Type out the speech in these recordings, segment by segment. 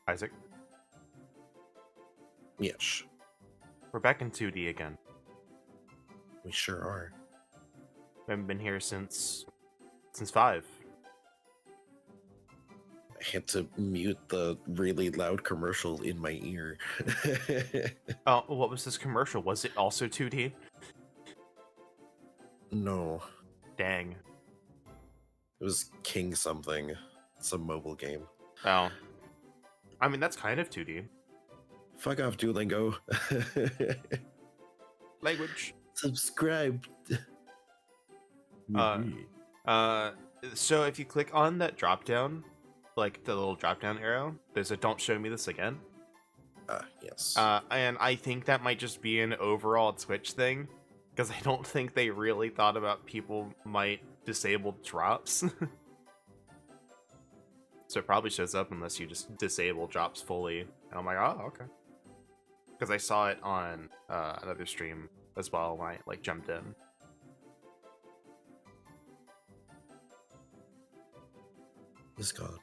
Isaac, Yes, we're back in 2D again. we sure are. We haven't been here since 5. I had to mute the really loud commercial in my ear. Oh, what was this commercial? Was it also 2D? No, Dang. it was King something, some mobile game. Oh, I mean that's kind of 2D. Fuck off, Duolingo. Language. Subscribe. Uh, uh. So if you click on that drop down, like the little drop down arrow, there's a "Don't show me this again." Yes. And I think that might just be an overall Twitch thing, because I don't think they really thought about people might disable drops. So it probably shows up unless you just disable drops fully. And I'm like, oh, okay. Because I saw it on another stream as well when I like jumped in. He's gone.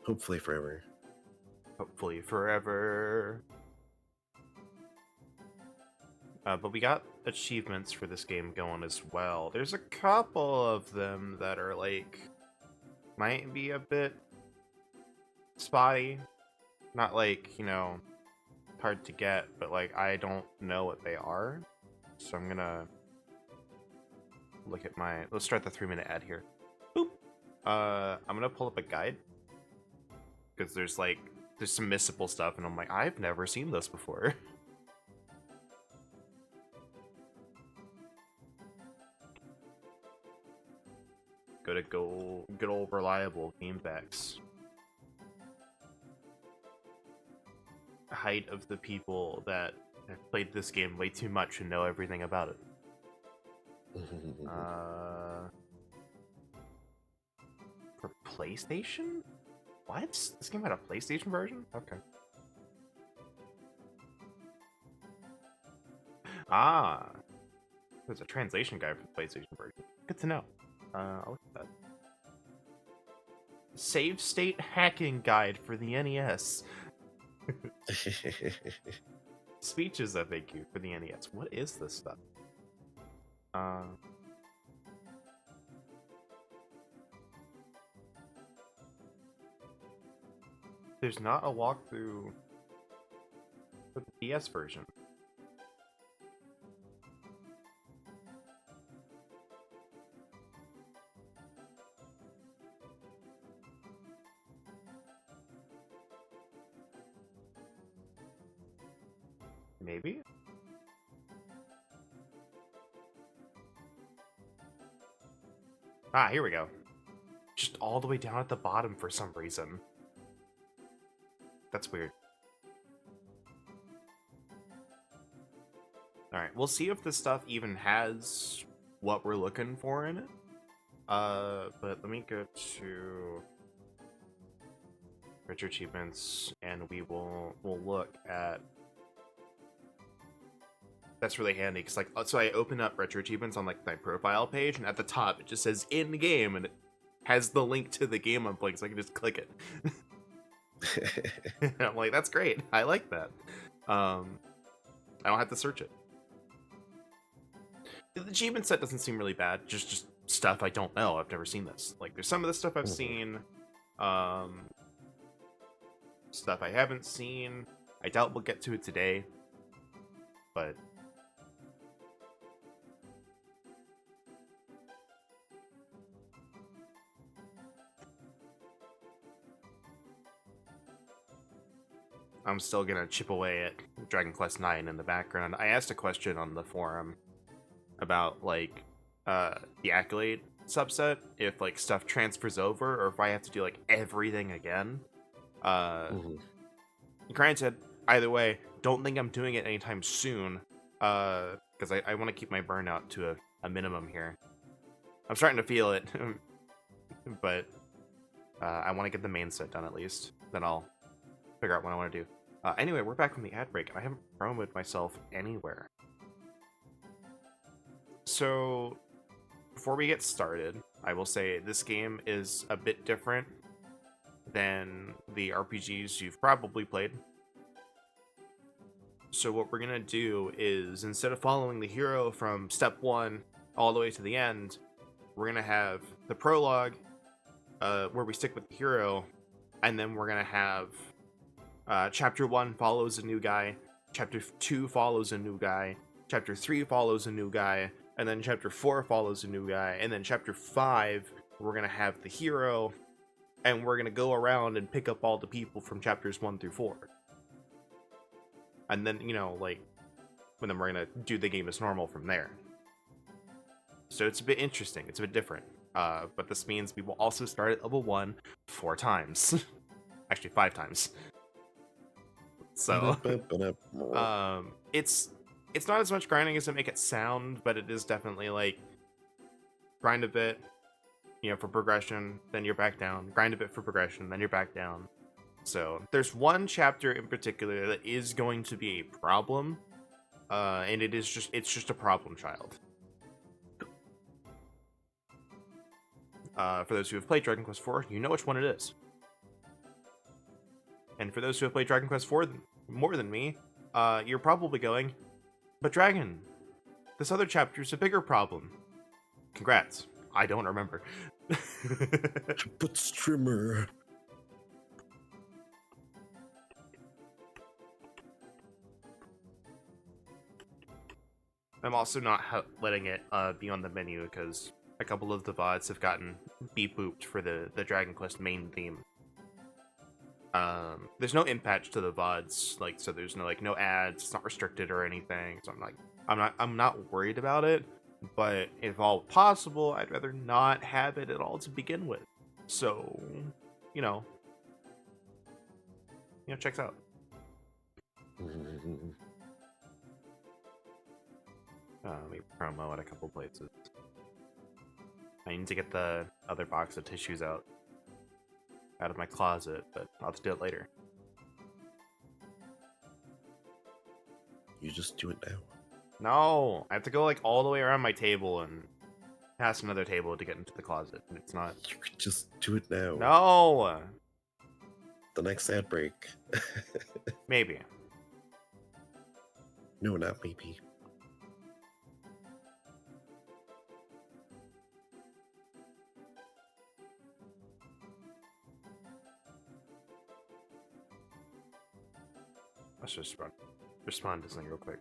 Hopefully forever. Hopefully forever. But we got achievements for this game going as well. There's a couple of them that are like might be a bit spotty. Not like, hard to get, but like I don't know what they are. So I'm gonna look at let's start the 3-minute ad here. Boop. I'm gonna pull up a guide. Because there's some missable stuff and I'm like, I've never seen this before. Go to good old reliable game facts. Height of the people that have played this game way too much and know everything about it. For PlayStation? What? This game had a PlayStation version? Okay. Ah. There's a translation guide for the PlayStation version. Good to know. I'll look at that. Save state hacking guide for the NES. Speeches FAQ for the NES. What is this stuff? There's not a walkthrough for the DS version. Maybe? Ah, here we go. Just all the way down at the bottom for some reason. That's weird. Alright, we'll see if this stuff even has what we're looking for in it. But let me go to Retro Achievements and we'll look at. That's really handy because so I open up Retro Achievements on like my profile page and at the top it just says in the game and it has the link to the game I'm playing so I can just click it. I'm like, that's great. I like that. I don't have to search it. The achievement set doesn't seem really bad. Just stuff I don't know. I've never seen this. Like, there's some of the stuff I've seen. Stuff I haven't seen. I doubt we'll get to it today. But I'm still gonna chip away at Dragon Quest IX in the background. I asked a question on the forum about like the accolade subset, if like stuff transfers over or if I have to do like everything again. Granted, either way, don't think I'm doing it anytime soon, because I want to keep my burnout to a minimum here. I'm starting to feel it, but I want to get the main set done at least. Then I'll figure out what I want to do. Anyway, we're back from the ad break. I haven't promoted myself anywhere. So, before we get started, I will say this game is a bit different than the RPGs you've probably played. So what we're gonna do is, instead of following the hero from step 1 all the way to the end, we're gonna have the prologue, where we stick with the hero, and then we're gonna have chapter 1 follows a new guy, chapter 2 follows a new guy, chapter 3 follows a new guy, and then chapter 4 follows a new guy, and then chapter 5 we're gonna have the hero, and we're gonna go around and pick up all the people from chapters 1 through 4. And then, like, and then we're gonna do the game as normal from there. So it's a bit interesting, it's a bit different. But this means we will also start at level 1 4 times. Actually, 5 times. So, it's not as much grinding as to make it sound, but it is definitely like grind a bit, for progression, then you're back down. Grind a bit for progression, then you're back down. So there's one chapter in particular that is going to be a problem, and it's just a problem child. For those who have played Dragon Quest IV, you know which one it is. And for those who have played Dragon Quest IV more than me, you're probably going, but Dragon, this other chapter's a bigger problem. Congrats. I don't remember. But Strimmer. I'm also not letting it be on the menu because a couple of the VODs have gotten beep booped for the Dragon Quest main theme. There's no impact to the VODs, like, so there's no ads, it's not restricted or anything. So I'm not worried about it, but if all possible, I'd rather not have it at all to begin with. So, checks out. We promo at a couple places. I need to get the other box of tissues out of my closet, but I'll have to do it later. You just do it now. No, I have to go like all the way around my table and past another table to get into the closet. And it's not. You could just do it now. No. The next ad break. Maybe. No, not maybe. Let's just respond to something real quick.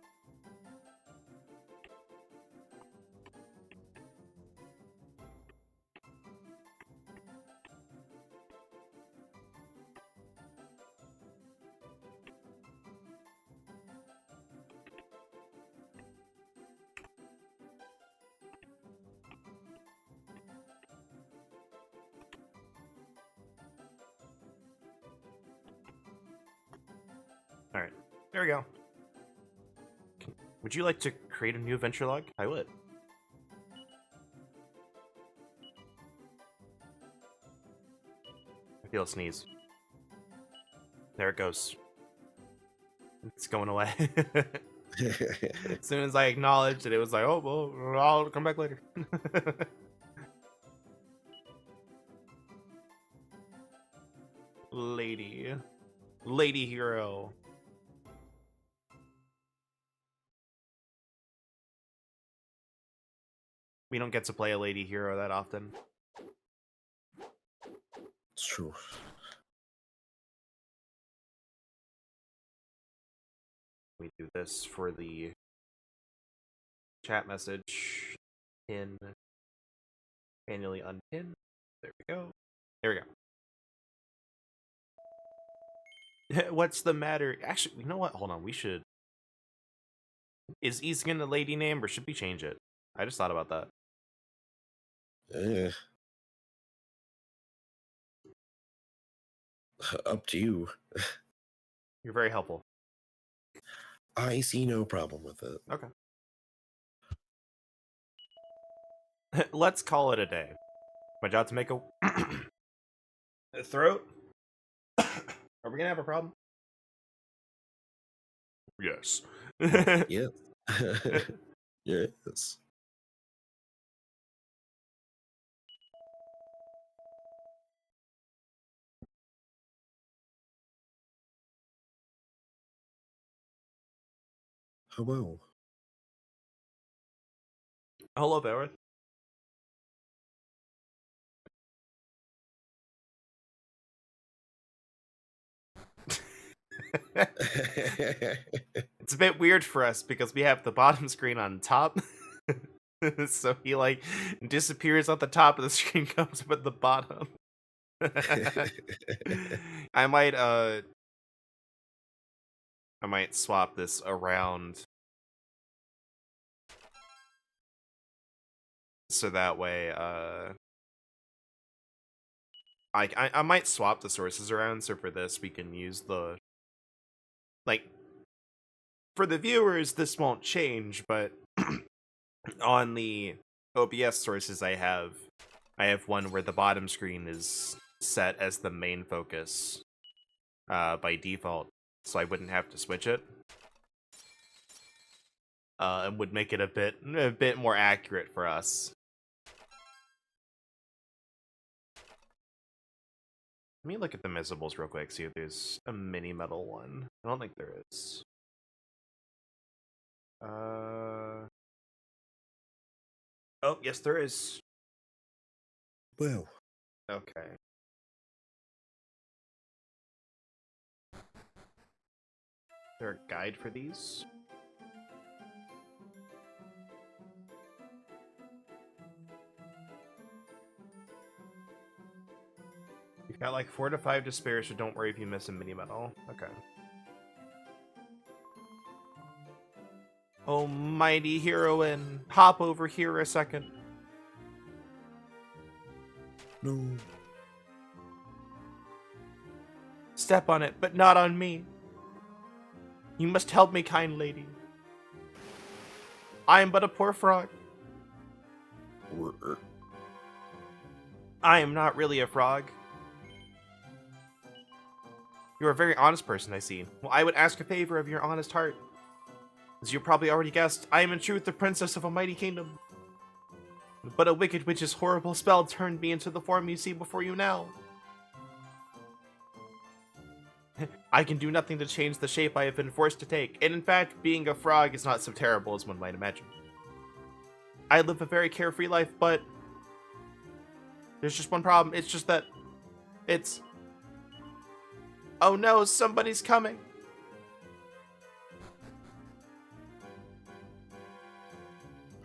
All right, there we go. Would you like to create a new adventure log? I would. I feel a sneeze. There it goes. It's going away. As soon as I acknowledged it, it was like, oh, well, I'll come back later. Lady hero. We don't get to play a lady hero that often. It's true. We do this for the chat message. Pin. Manually unpin. There we go. There we go. What's the matter? Actually, you know what? Hold on. We should. Is Easkin a lady name, or should we change it? I just thought about that. Up to you. You're very helpful. I see no problem with it. Okay. Let's call it a day. My job to make a throat. Are we gonna have a problem? Yes. Yes. Yes. Hello. Hello, Vareth. It's a bit weird for us because we have the bottom screen on top. So he like disappears at the top of the screen, comes up at the bottom. I might swap this around so that way I might swap the sources around so for this we can use the like for the viewers this won't change, but on the OBS sources I have one where the bottom screen is set as the main focus by default, so I wouldn't have to switch it. And would make it a bit more accurate for us. Let me look at the missables real quick, see if there's a mini metal one. I don't think there is. Oh, yes, there is. Well. Okay. Is there a guide for these? You've got like 4 to 5 to spare, so don't worry if you miss a mini metal. Okay. Oh, mighty heroine, hop over here a second. No. Step on it, but not on me. You must help me, kind lady. I am but a poor frog. I am not really a frog. You're a very honest person, I see. Well, I would ask a favor of your honest heart. As you probably already guessed, I am in truth the princess of a mighty kingdom. But a wicked witch's horrible spell turned me into the form you see before you now. I can do nothing to change the shape I have been forced to take, and in fact, being a frog is not so terrible as one might imagine. I live a very carefree life, but there's just one problem. It's just that it's... Oh no, somebody's coming.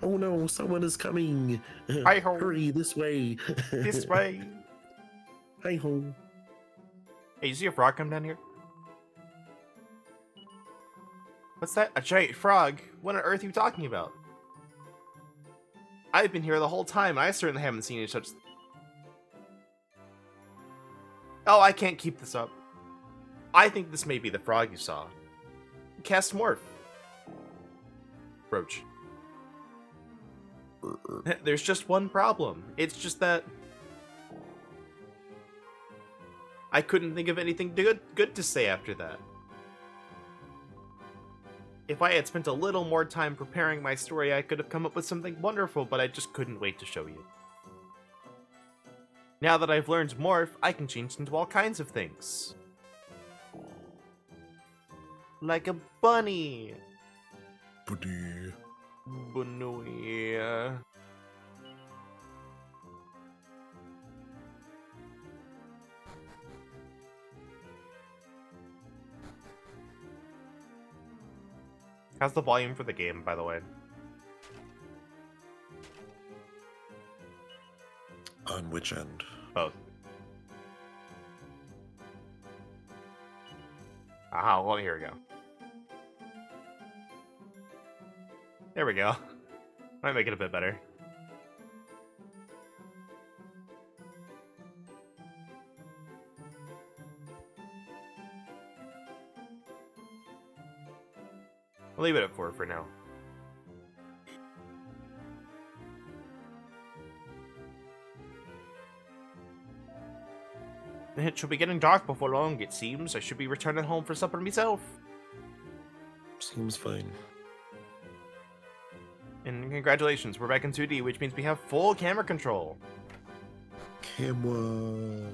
Oh no, someone is coming. Hi-ho. Hurry, this way. This way. Hi-ho. Hey, you see a frog come down here? What's that? A giant frog? What on earth are you talking about? I've been here the whole time, and I certainly haven't seen any such... Oh, I can't keep this up. I think this may be the frog you saw. Cast Morph. Roach. There's just one problem. It's just that... I couldn't think of anything good to say after that. If I had spent a little more time preparing my story, I could have come up with something wonderful, but I just couldn't wait to show you. Now that I've learned Morph, I can change into all kinds of things. Like a bunny. Buddy. Bunny. How's the volume for the game, by the way? On which end? Both. Ah, well, here we go. There we go. Might make it a bit better. I'll leave it at 4 for now. It should be getting dark before long, it seems. I should be returning home for supper myself. Seems fine. And congratulations, we're back in 2D, which means we have full camera control. Camera.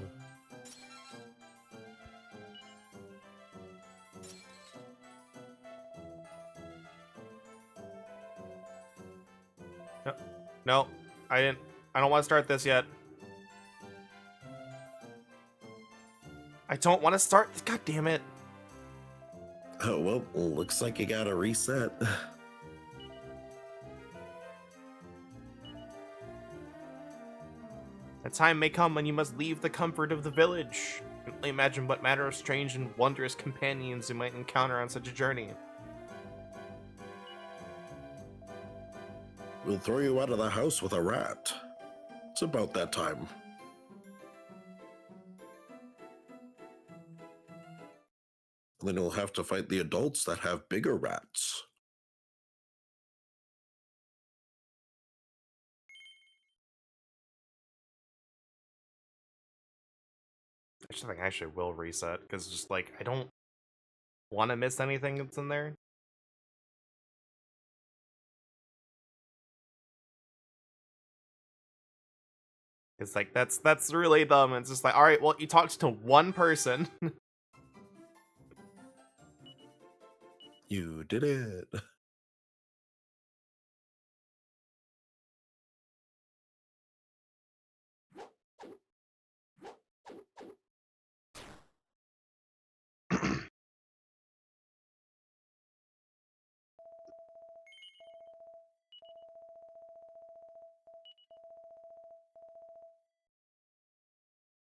No, no, I didn't. I don't want to start this yet. I don't want to start. God damn it. Oh, well, looks like you gotta reset. A time may come when you must leave the comfort of the village. You can only imagine what manner of strange and wondrous companions you might encounter on such a journey. We'll throw you out of the house with a rat. It's about that time. Then you'll have to fight the adults that have bigger rats. I just think I actually will reset, because just like, I don't want to miss anything that's in there. It's like, that's really dumb. It's just like, alright, well, you talked to one person. You did it.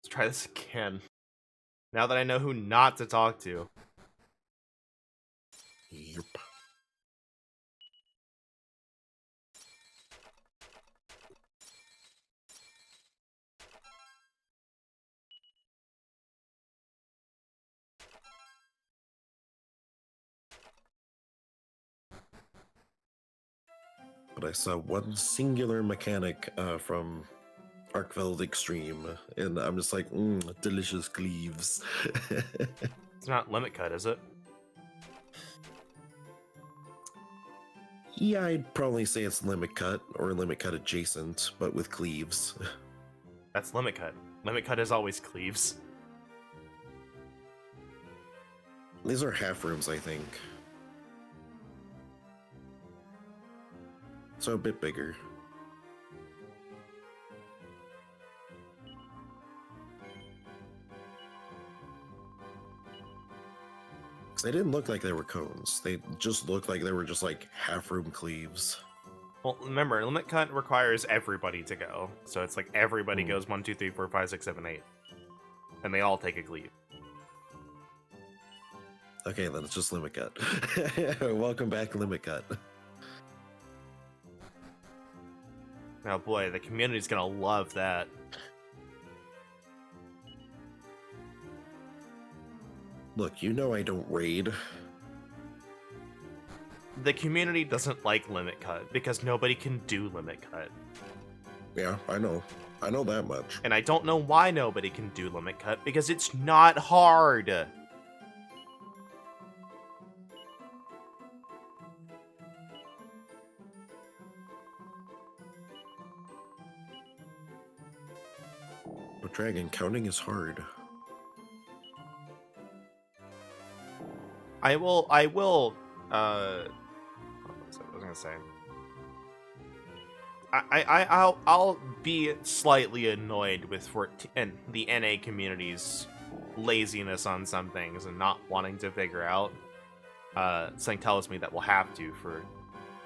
Let's try this again. Now that I know who not to talk to. Yep. But I saw one singular mechanic from Arkveld Extreme, and I'm just like, delicious cleaves. It's not limit cut, is it? Yeah, I'd probably say it's limit cut or limit cut adjacent, but with cleaves. That's limit cut. Limit cut is always cleaves. These are half rooms, I think. So a bit bigger. Because they didn't look like they were cones. They just looked like they were just like half room cleaves. Well, remember, limit cut requires everybody to go. So it's like everybody Hmm. goes 1, 2, 3, 4, 5, 6, 7, 8. And they all take a cleave. Okay, then it's just limit cut. Welcome back, limit cut. Oh boy, the community's gonna love that. Look, you know I don't raid. The community doesn't like limit cut because nobody can do limit cut. Yeah, I know. I know that much. And I don't know why nobody can do limit cut because it's not hard. But Dragon, counting is hard. I will, what was I gonna say? I'll be slightly annoyed with and the NA community's laziness on some things and not wanting to figure out. Something tells me that we'll have to for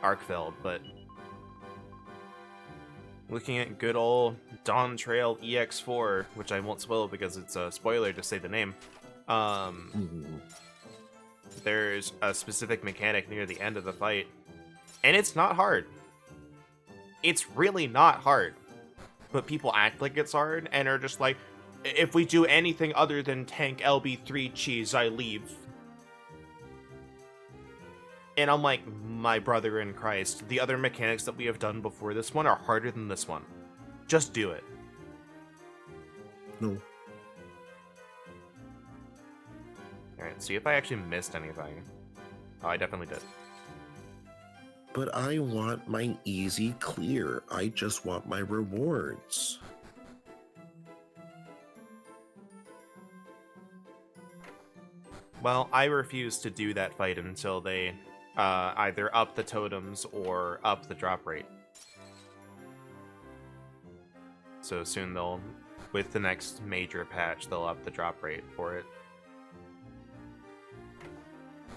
Arkfeld, but looking at good old Dawn Trail EX4, which I won't spoil because it's a spoiler to say the name. There's a specific mechanic near the end of the fight, and it's not hard. It's really not hard. But people act like it's hard and are just like, if we do anything other than tank LB3 cheese, I leave. And I'm like, my brother in Christ, the other mechanics that we have done before this one are harder than this one. Just do it. No. Alright, see if I actually missed anything. Oh, I definitely did. But I want my easy clear. I just want my rewards. Well, I refuse to do that fight until they either up the totems or up the drop rate. So soon they'll, with the next major patch, they'll up the drop rate for it.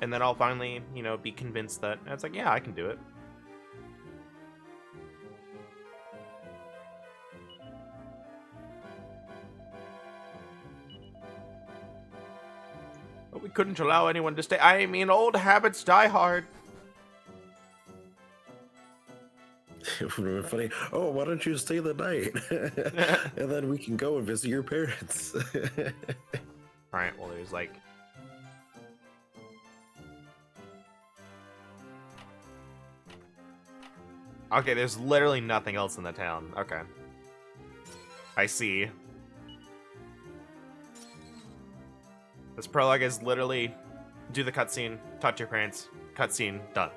And then I'll finally, you know, be convinced that it's like, yeah, I can do it. But we couldn't allow anyone to stay. I mean, old habits die hard. It would have been funny. Oh, why don't you stay the night? And then we can go and visit your parents. Alright, well, there's like... Okay, there's literally nothing else in the town. Okay. I see. This prologue is literally do the cutscene, talk to your parents, cutscene, done.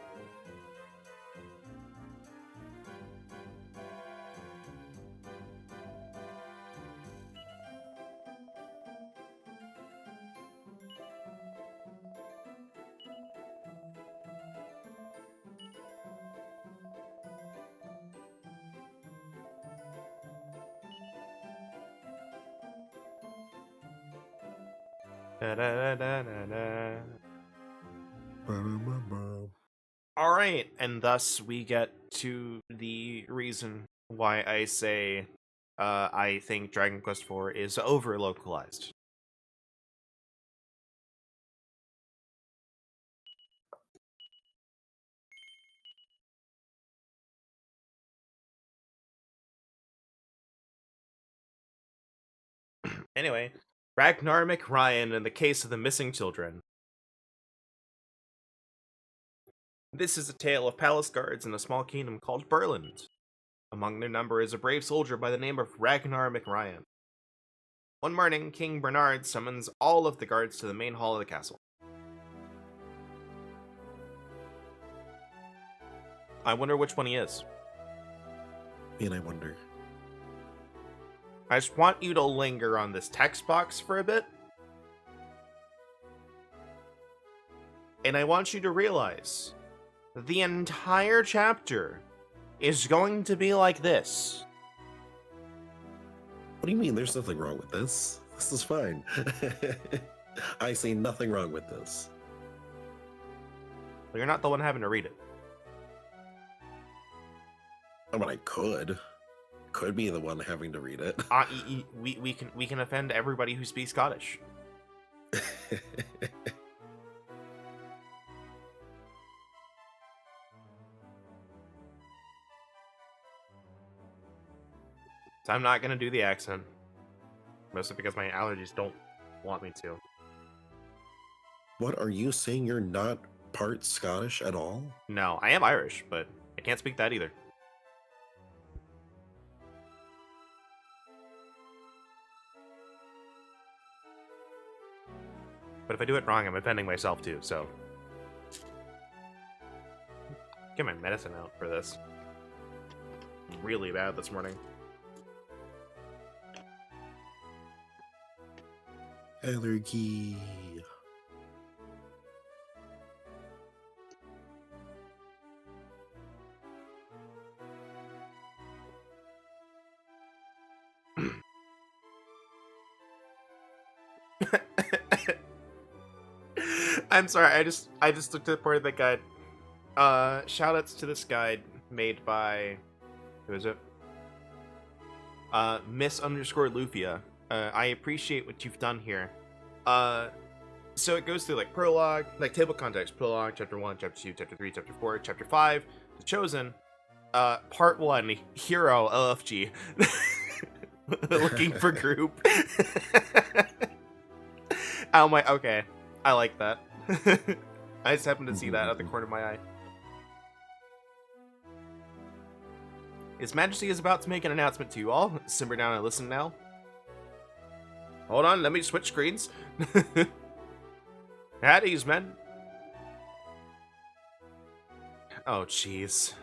Alright, and thus we get to the reason why I say I think Dragon Quest IV is over-localized. Anyway, Ragnar McRyan and the Case of the Missing Children. This is a tale of palace guards in a small kingdom called Burland. Among their number is a brave soldier by the name of Ragnar McRyan. One morning, King Bernard summons all of the guards to the main hall of the castle. I wonder which one he is. And I wonder. I just want you to linger on this text box for a bit. And I want you to realize that the entire chapter is going to be like this. What do you mean? There's nothing wrong with this. This is fine. I see nothing wrong with this. Well, you're not the one having to read it. I mean, I could be the one having to read it. We can offend everybody who speaks Scottish. So I'm not gonna do the accent, mostly because my allergies don't want me to. What, are you saying you're not part Scottish at all? No, I am Irish, but I can't speak that either. But if I do it wrong, I'm offending myself too, so... Get my medicine out for this. Really bad this morning. Allergy. I'm sorry, I just looked at part of the guide. Shoutouts to this guide made by, who is it? Miss_Lufia. I appreciate what you've done here. So it goes through like prologue, like table context, prologue, chapter 1, chapter 2, chapter 3, chapter 4, chapter 5, The Chosen, part 1, Hero, LFG. Looking for group. I'm like, okay, I like that. I just happened to see that at the corner of my eye. His Majesty is about to make an announcement to you all. Simmer down and listen now. Hold on, let me switch screens. At ease, men. Oh, jeez.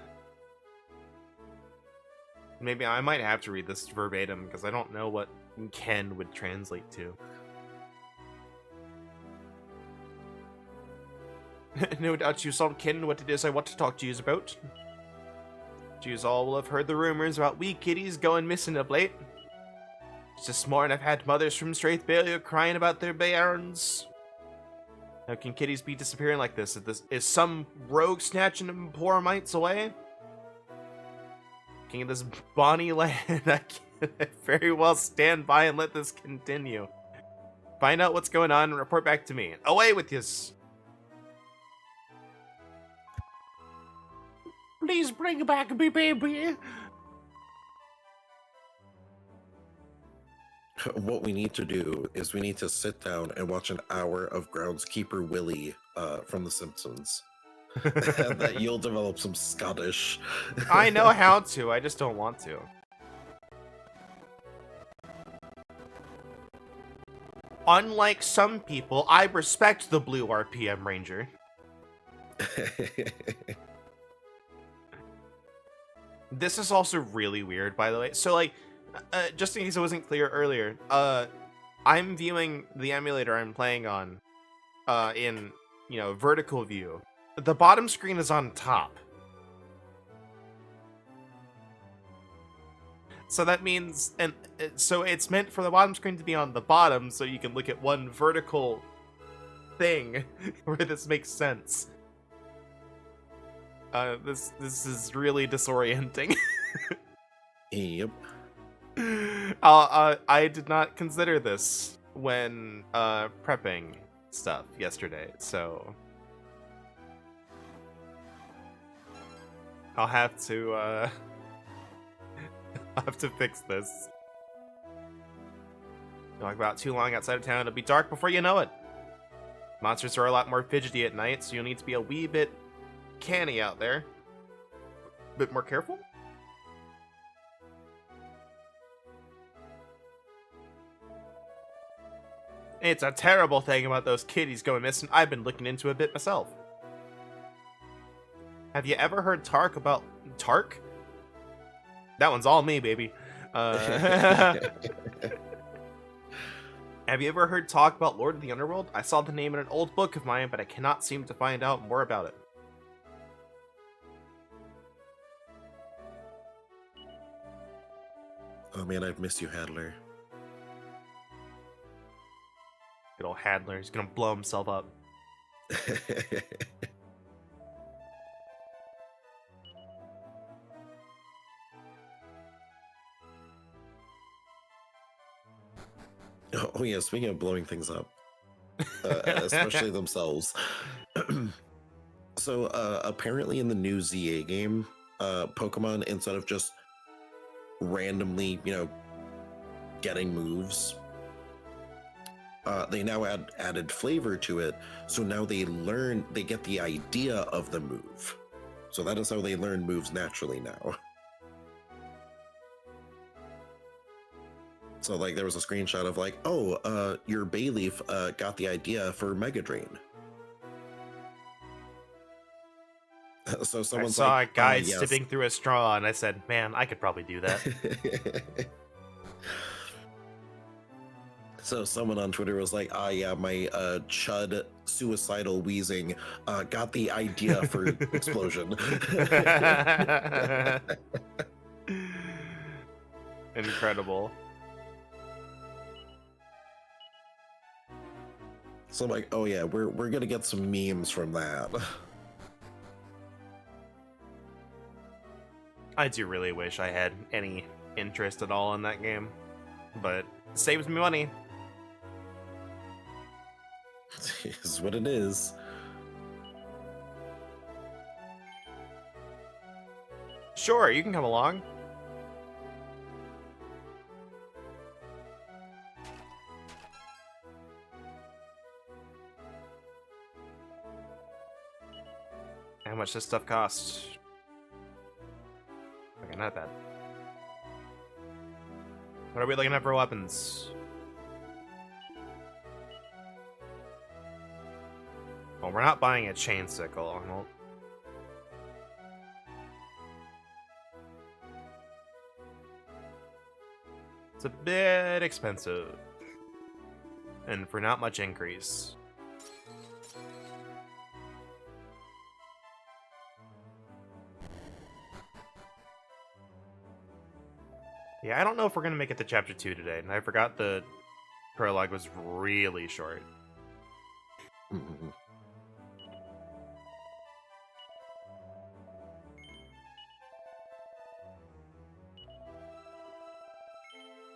Maybe I might have to read this verbatim, because I don't know what Ken would translate to. No doubt you saw, Ken, what it is I want to talk to you about. You all will have heard the rumors about wee kitties going missing of late. This morning I've had mothers from Strathbalia crying about their bairns. How can kitties be disappearing like this? Is some rogue snatching them poor mites away? King of this bonny land, I can't very well stand by and let this continue. Find out what's going on and report back to me. Away with yous! Please bring back me baby! What we need to do is we need to sit down and watch an hour of Groundskeeper Willie from The Simpsons. And that you'll develop some Scottish. I know how to, I just don't want to. Unlike some people, I respect the blue RPM Ranger. This is also really weird, by the way. So, like, just in case it wasn't clear earlier, I'm viewing the emulator I'm playing on in, vertical view. The bottom screen is on top. So that means, and so it's meant for the bottom screen to be on the bottom so you can look at one vertical thing where this makes sense. This is really disorienting. Yep. I did not consider this when prepping stuff yesterday, so I'll have to fix this. Talk about too long outside of town, it'll be dark before you know it. Monsters are a lot more fidgety at night, so you'll need to be a wee bit canny out there. A bit more careful? It's a terrible thing about those kitties going missing. I've been looking into a bit myself. Have you ever heard Tark about... Tark? That one's all me, baby. Have you ever heard talk about Lord of the Underworld? I saw the name in an old book of mine, but I cannot seem to find out more about it. Oh man, I've missed you, Hadler. Good old Hadler. He's gonna blow himself up. Oh yeah, speaking of blowing things up, especially themselves. So apparently in the new ZA game, Pokemon, instead of just randomly, getting moves, they now added flavor to it. So now they get the idea of the move. So that is how they learn moves naturally now. So like there was a screenshot of like, oh, your Bayleaf got the idea for Mega Drain. So someone's I saw like, a guy yes. sipping through a straw, and I said, man, I could probably do that. So someone on Twitter was like, yeah, my chud suicidal wheezing got the idea for explosion. Incredible. So I'm like, oh yeah, we're gonna get some memes from that. I do really wish I had any interest at all in that game, but it saves me money. Is what it is. Sure, you can come along. How much this stuff costs? Okay, not bad. What are we looking at for weapons? Well, we're not buying a chain sickle. Well, it's a bit expensive. And for not much increase. Yeah, I don't know if we're gonna make it to chapter 2 today, and I forgot the prologue was really short. Mhm.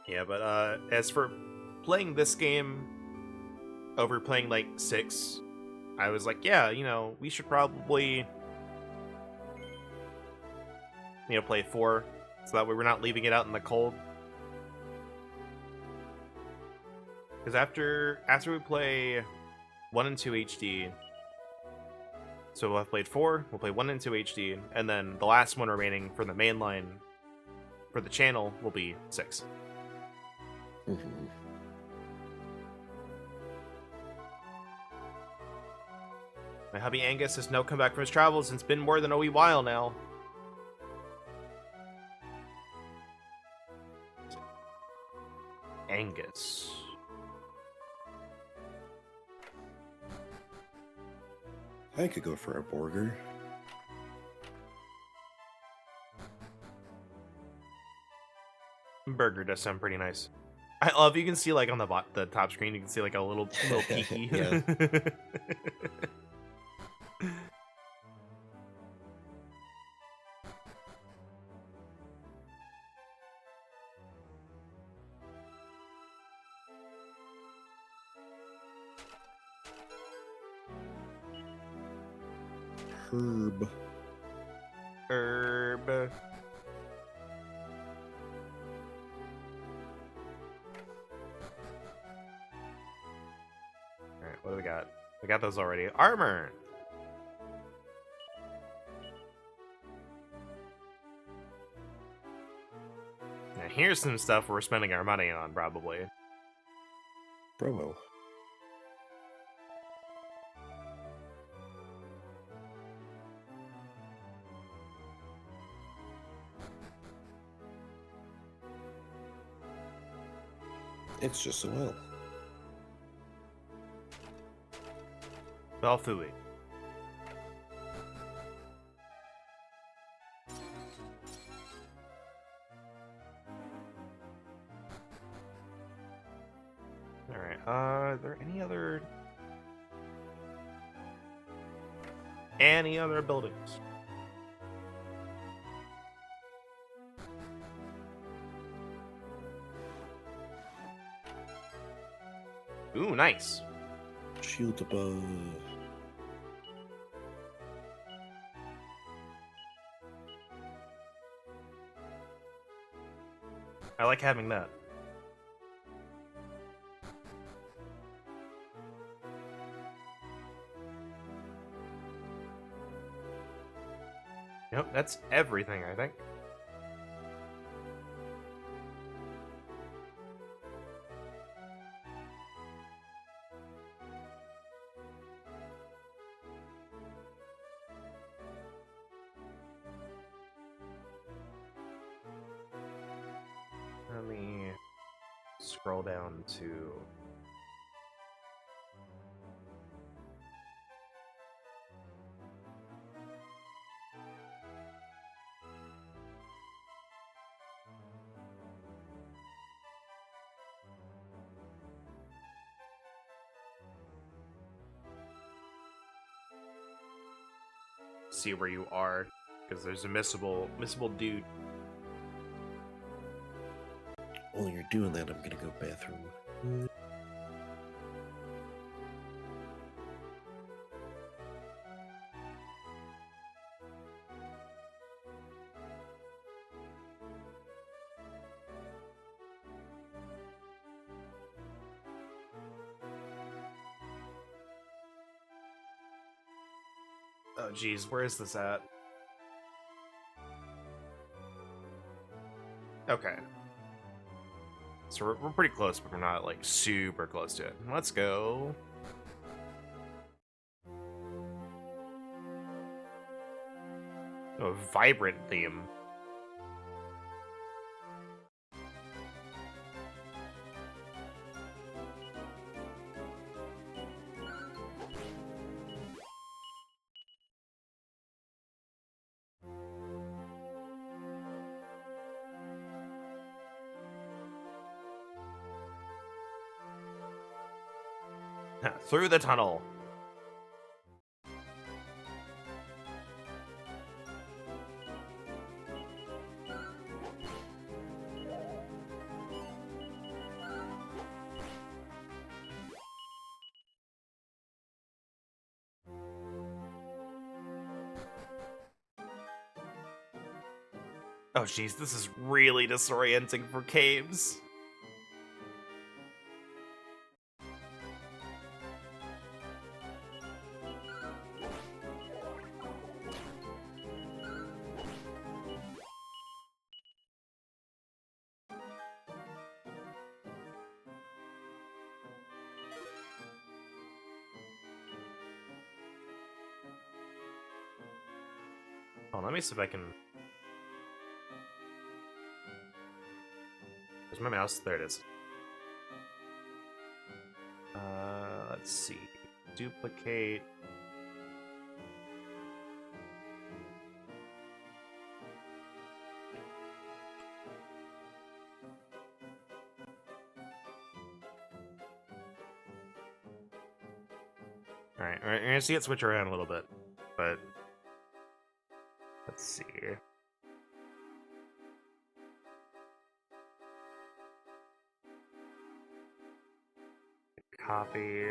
Yeah, but as for playing this game over playing like 6, I was like, yeah, we should probably play 4, so that way we're not leaving it out in the cold. Because after we play 1 and 2 HD, so we'll have played 4, we'll play 1 and 2 HD, and then the last one remaining for the main line for the channel will be 6. Mhm. My hubby Angus has now come back from his travels, and it's been more than a wee while now. Angus. I could go for a burger. Burger does sound pretty nice. I love you can see like on the top screen, you can see like a little peeky. Yeah. Herb. Herb. Alright, what do we got? We got those already. Armor! Now here's some stuff we're spending our money on, probably. Promo. It's just a well. Belfui. Alright, are there any other buildings? Ooh, nice. Shield above. I like having that. Yep, that's everything, I think. Let me scroll down to... see where you are, because there's a missable dude. While you're doing that, I'm gonna go bathroom. Oh, geez, where is this at? Okay. So we're pretty close, but we're not, like, super close to it. Let's go. Oh, a vibrant theme. Through the tunnel. Oh jeez, this is really disorienting for caves. Oh, let me see if I can... Where's my mouse? There it is. Let's see. Duplicate. Alright, we're gonna see it switch around a little bit, but... Let's see. Copy.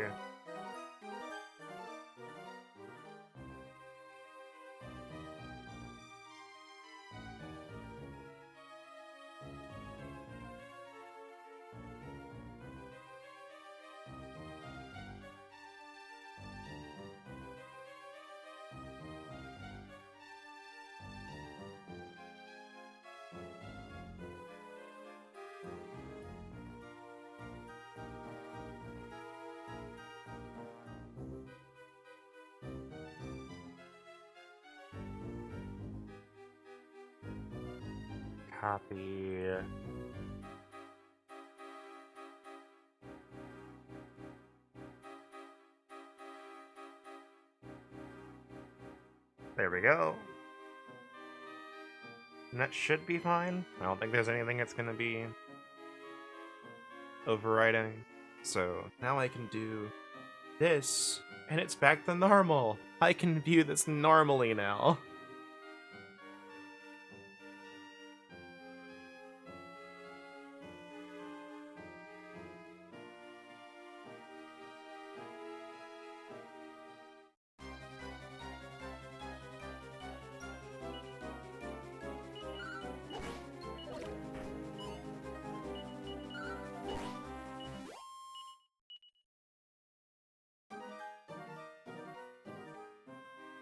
Copy. There we go. And that should be fine. I don't think there's anything that's gonna be overriding. So now I can do this, and it's back to normal. I can view this normally now.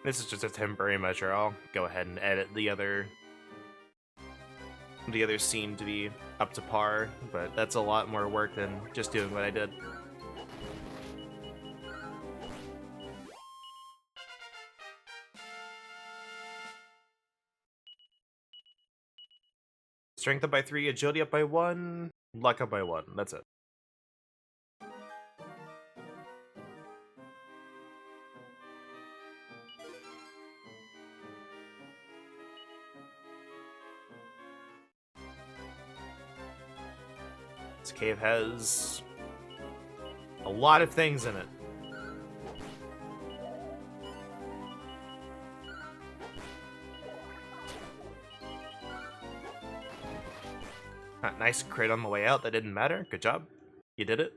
This is just a temporary measure. I'll go ahead and edit the other scene to be up to par, but that's a lot more work than just doing what I did. Strength up by 3, agility up by 1, luck up by 1. That's it. This cave has a lot of things in it. Nice crit on the way out. That didn't matter. Good job. You did it.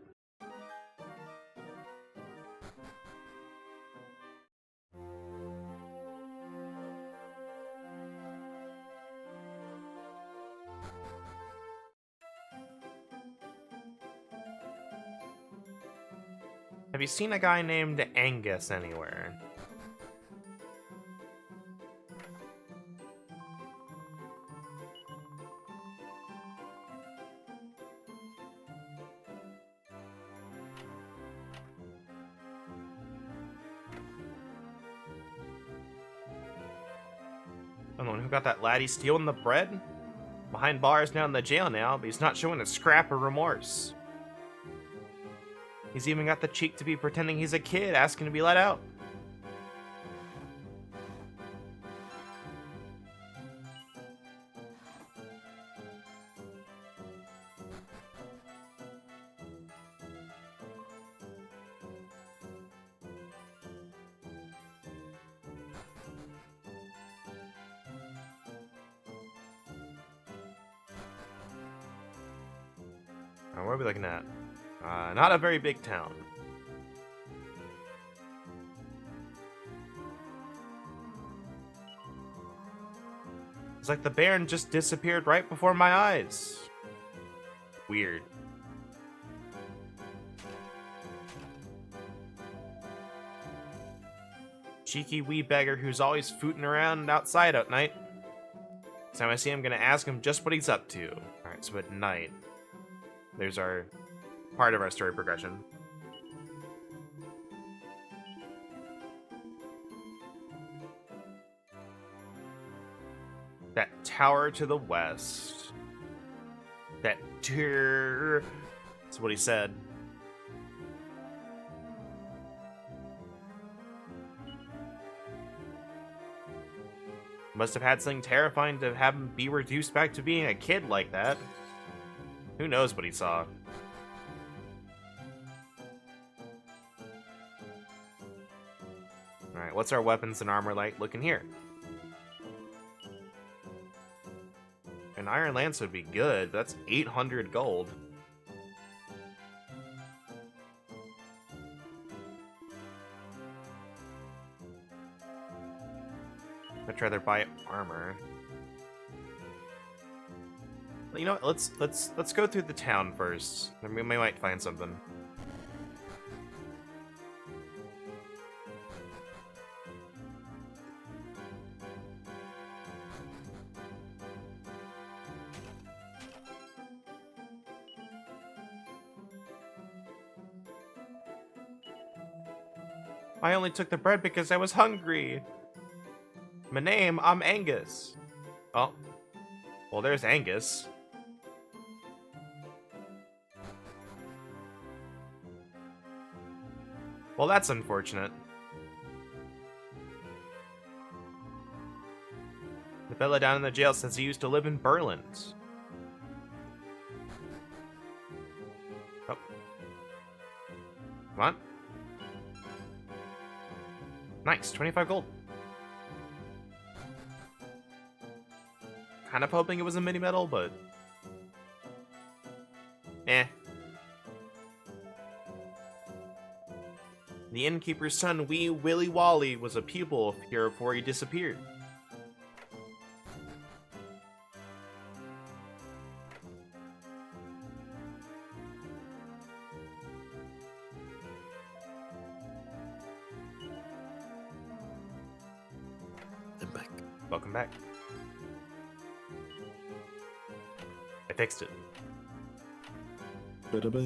Have you seen a guy named Angus anywhere? I'm the one who got that laddie stealing the bread? Behind bars down in the jail now, but he's not showing a scrap of remorse. He's even got the cheek to be pretending he's a kid, asking to be let out. What are we looking at? Not a very big town. It's like the Baron just disappeared right before my eyes. Weird. Cheeky wee beggar who's always footing around outside at night. Next time I see him, I'm gonna ask him just what he's up to. Alright, so at night, there's our part of our story progression. That tower to the west. That tower. That's what he said. Must have had something terrifying to have him be reduced back to being a kid like that. Who knows what he saw? Alright, what's our weapons and armor like looking here? An iron lance would be good, but that's 800 gold. I'd rather buy armor. You know what, let's go through the town first. Then we might find something. I only took the bread because I was hungry. My name, I'm Angus. Oh. Well, there's Angus. Well, that's unfortunate. The fella down in the jail says he used to live in Berlin. Oh. Come on. Nice, 25 gold. Kind of hoping it was a mini medal, but eh. The innkeeper's son, Wee Willy Wally, was a pupil here before he disappeared. I'm back. Welcome back. I fixed it. Ba-da-ba.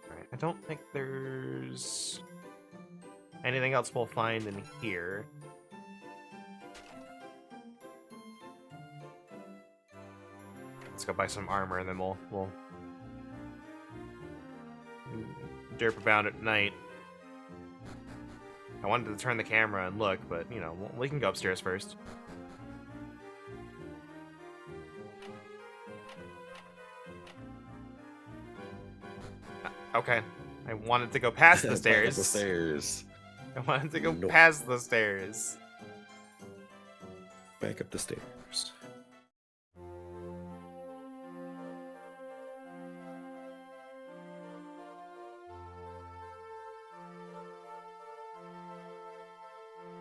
Alright, I don't think there's anything else we'll find in here. Let's go buy some armor and then we'll derp about at night. I wanted to turn the camera and look, but you know, we can go upstairs first. Okay, I wanted to go past the stairs. The stairs. I wanted to go Nope. past the stairs. Back up the stairs.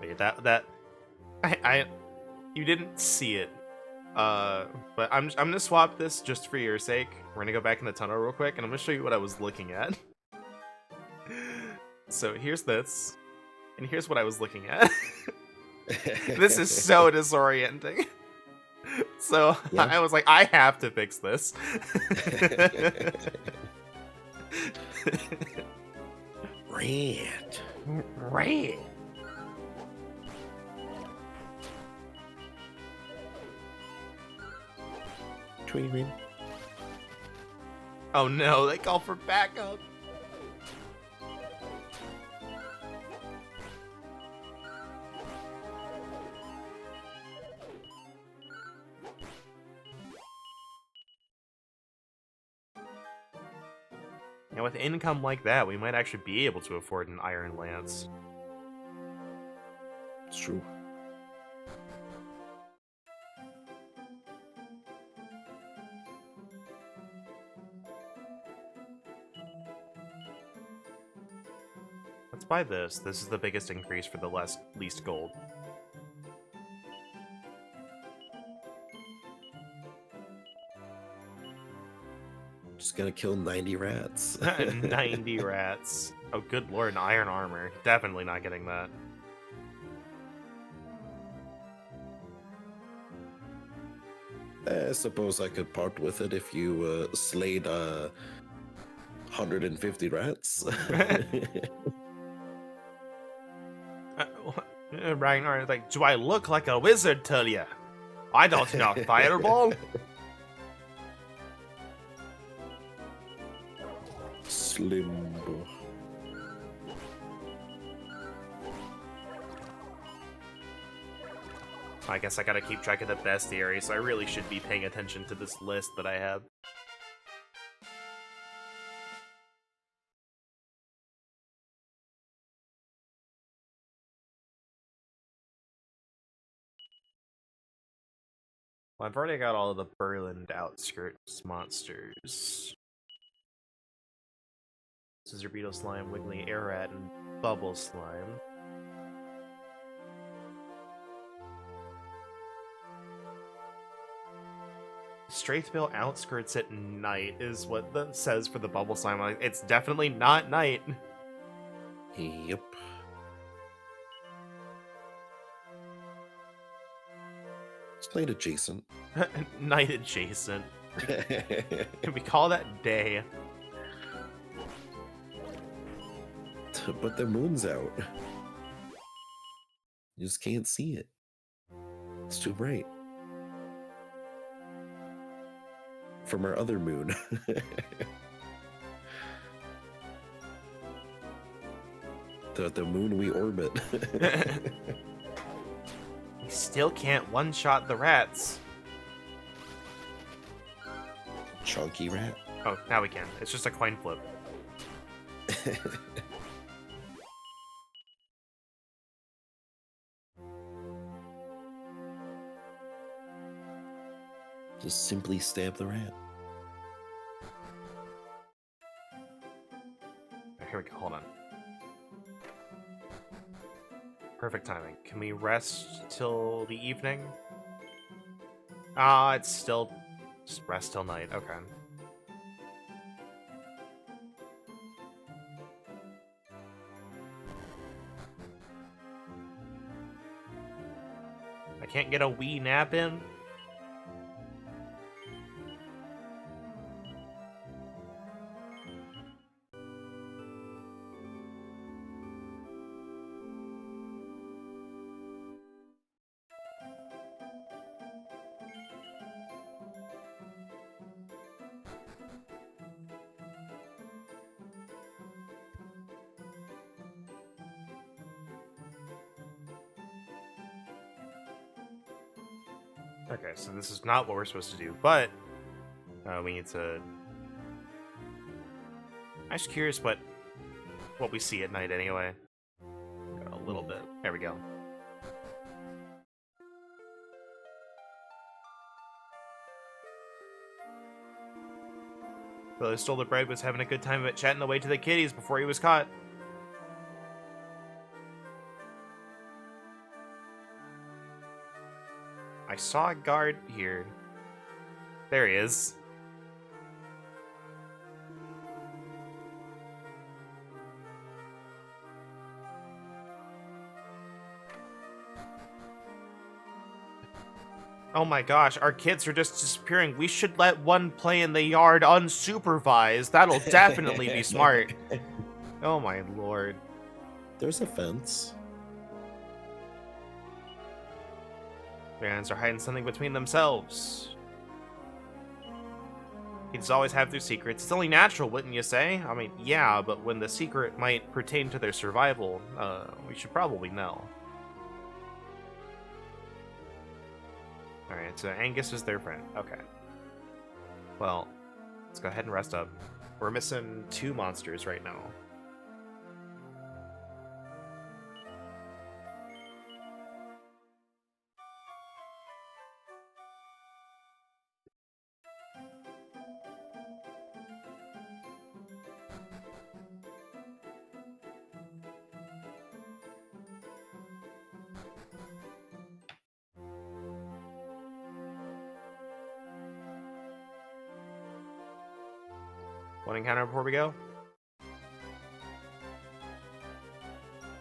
Wait, you didn't see it. But I'm gonna swap this just for your sake. We're gonna go back in the tunnel real quick, and I'm gonna show you what I was looking at. So here's this, and here's what I was looking at. This is so disorienting. So Yeah. I was like, I have to fix this. Rant. Right. Tweeting. Oh no, they call for backup. And with income like that, we might actually be able to afford an Iron Lance. It's true. Let's buy this. This is the biggest increase for the least gold. Just gonna kill 90 rats. 90 rats. Oh, good lord, an iron armor. Definitely not getting that. I suppose I could part with it if you slayed 150 rats. Ragnar is like, do I look like a wizard, Tulia? I don't know fireball. Slimbo. I guess I gotta keep track of the bestiary, so I really should be paying attention to this list that I have. Well, I've already got all of the Berland outskirts monsters. Scissor Beetle Slime, Wiggly Air Rat, and Bubble Slime. Straithville outskirts at night is what that says for the Bubble Slime. It's definitely not night. Yep. It's night adjacent. Night adjacent. Can we call that day? But the moon's out. You just can't see it. It's too bright. From our other moon. the moon we orbit. We still can't one-shot the rats. Chunky rat. Oh, now we can. It's just a coin flip. Just simply stab the rat. Here we go, hold on. Perfect timing. Can we rest till the evening? Ah, it's still... Just rest till night, okay. I can't get a wee nap in? Okay, so this is not what we're supposed to do, but we need to... I'm just curious what we see at night anyway. A little bit. There we go. Brother Stole the Bread was having a good time of it chatting away to the kitties before he was caught. I saw a guard here. There he is. Oh my gosh, our kids are just disappearing. We should let one play in the yard unsupervised. That'll definitely be smart. Oh my lord. There's a fence. Parents are hiding something between themselves. Kids always have their secrets. It's only natural, wouldn't you say? I mean, yeah, but when the secret might pertain to their survival, we should probably know. Alright, so Angus is their friend. Okay. Well, let's go ahead and rest up. We're missing 2 monsters right now. One encounter before we go?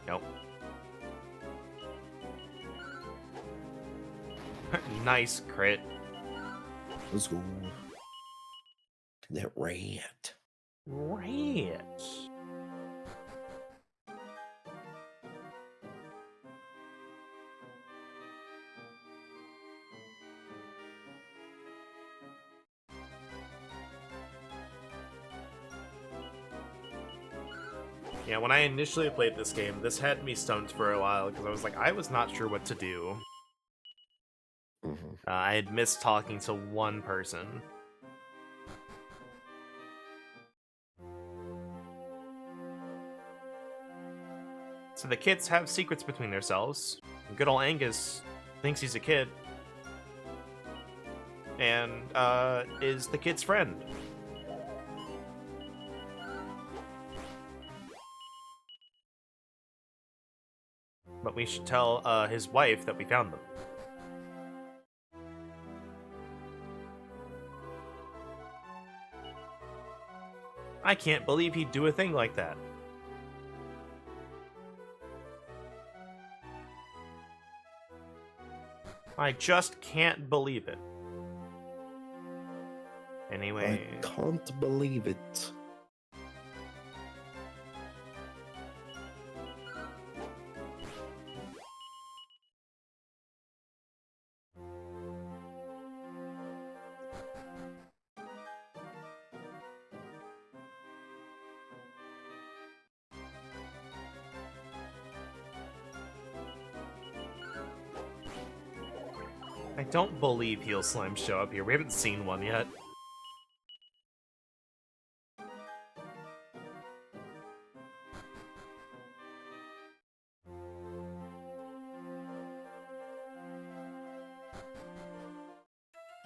Nope. Nice crit. Let's go. That rat. Rat. Yeah, when I initially played this game, this had me stumped for a while because I was like, I was not sure what to do. Mm-hmm. I had missed talking to one person. So the kids have secrets between themselves. Good old Angus thinks he's a kid. And is the kid's friend. But we should tell his wife that we found them. I can't believe he'd do a thing like that. I just can't believe it. Anyway. I can't believe it. I don't believe heel slimes show up here. We haven't seen one yet.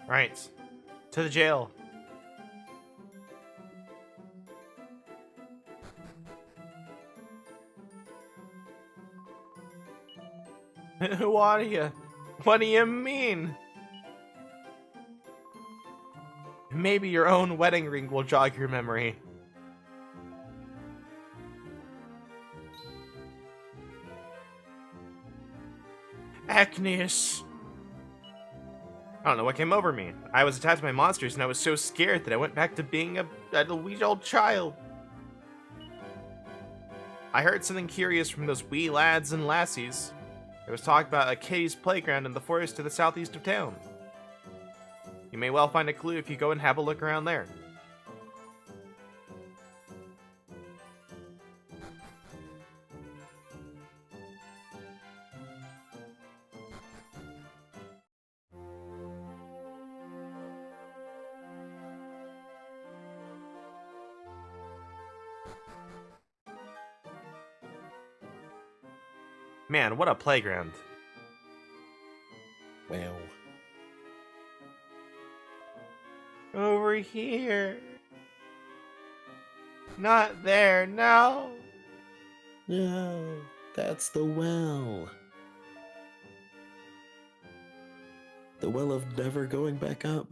Right. To the jail. What do you mean? Maybe your own wedding ring will jog your memory. Agnes. I don't know what came over me. I was attacked by monsters and I was so scared that I went back to being a wee old child. I heard something curious from those wee lads and lassies. There was talk about a kiddie's playground in the forest to the southeast of town. You may well find a clue if you go and have a look around there. Man, what a playground. Wow. Over here. Not there, no. No, that's the well. The well of never going back up.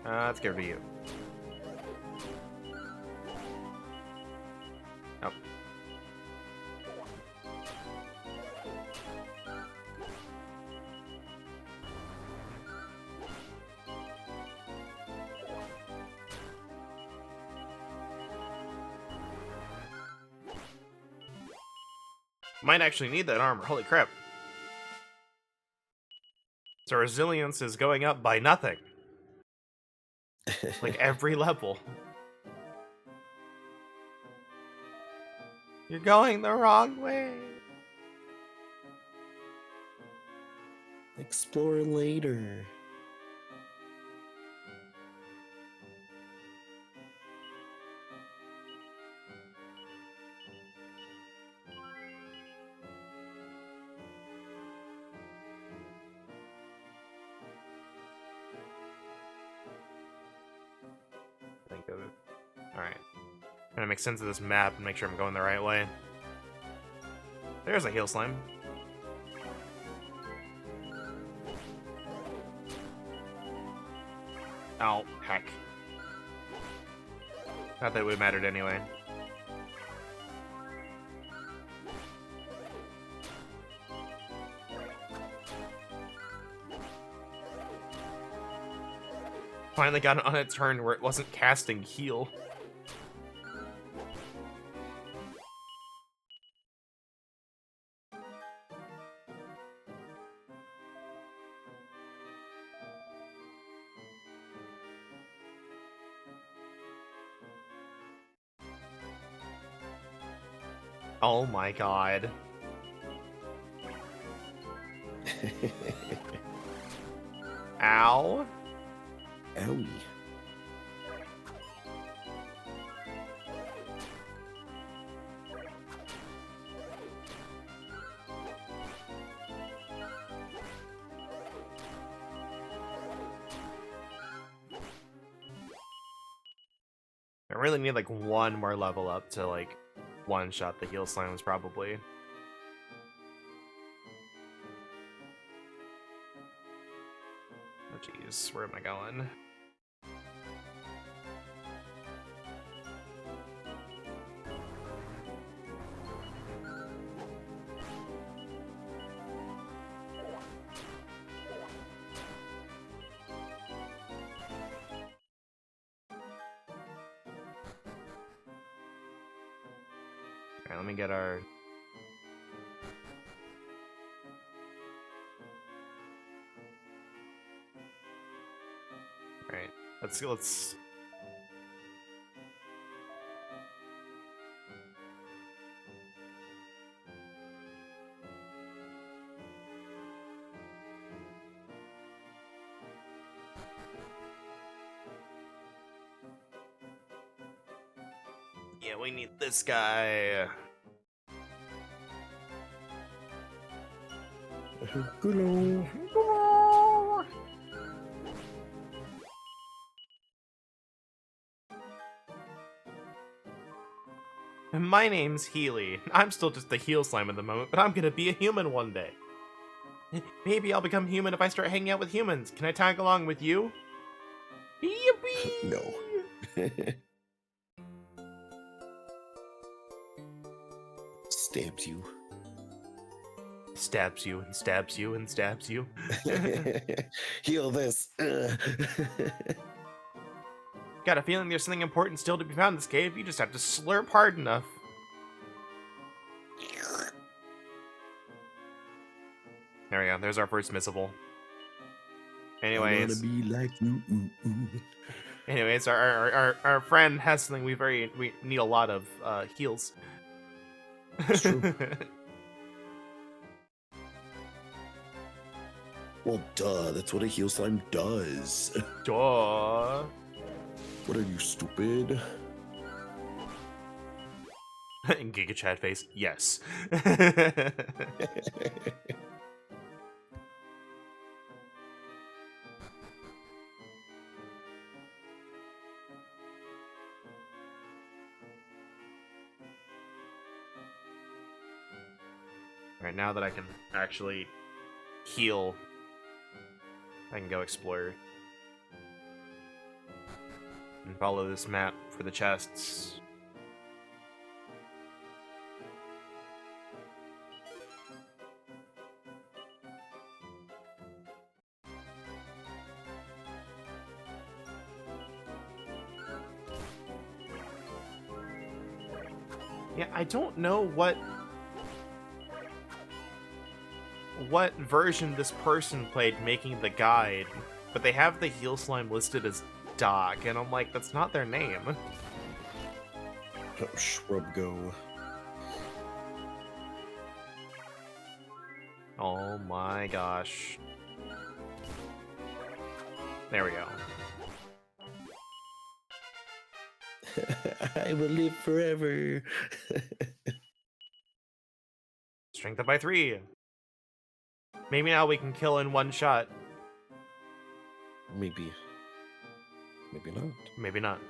Let's get rid of you. Oh. Might actually need that armor. Holy crap. So resilience is going up by nothing. Like every level. You're going the wrong way. Explore later. Alright. Gonna make sense of this map and make sure I'm going the right way. There's a heal slime. Oh, heck. Not that it would have mattered anyway. Finally got it on a turn where it wasn't casting heal. Oh my god. Ow. Owie. I really need like one more level up to like one-shot the heal slimes probably. Oh jeez, where am I going? Alright, let me get our... Alright, let's... Yeah, we need this guy. Hello. My name's Healy. I'm still just a heal slime at the moment, but I'm gonna be a human one day. Maybe I'll become human if I start hanging out with humans. Can I tag along with you? Yippee! No. Stabs you. Stabs you and stabs you and stabs you. Heal this. Got a feeling there's something important still to be found in this cave. You just have to slurp hard enough. There we go. There's our first missable. Anyways, I wanna be like you. anyways, our friend has something we need a lot of heals. It's true. Well, duh. That's what a heal slime does. Duh. What are you, stupid? And Giga Chad face, yes. Alright, now that I can actually heal, I can go explore. And follow this map for the chests. Yeah, I don't know what version this person played making the guide, but they have the heal slime listed as Doc, and I'm like, that's not their name. Oh, shrub go. Oh my gosh. There we go. I will live forever. Strength up by 3. Maybe now we can kill in one shot. Maybe. Maybe not. Maybe not.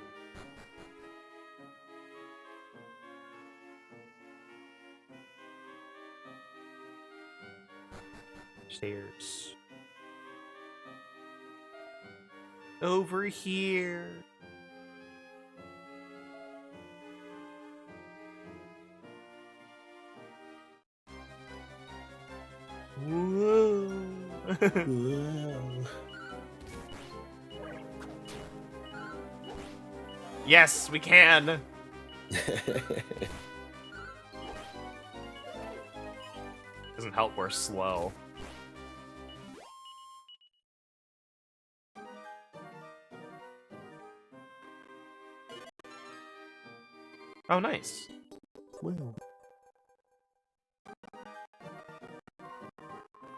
Stairs. Over here. Whoa. Whoa. Yes, we can. Doesn't help we're slow. Oh, nice. Wow.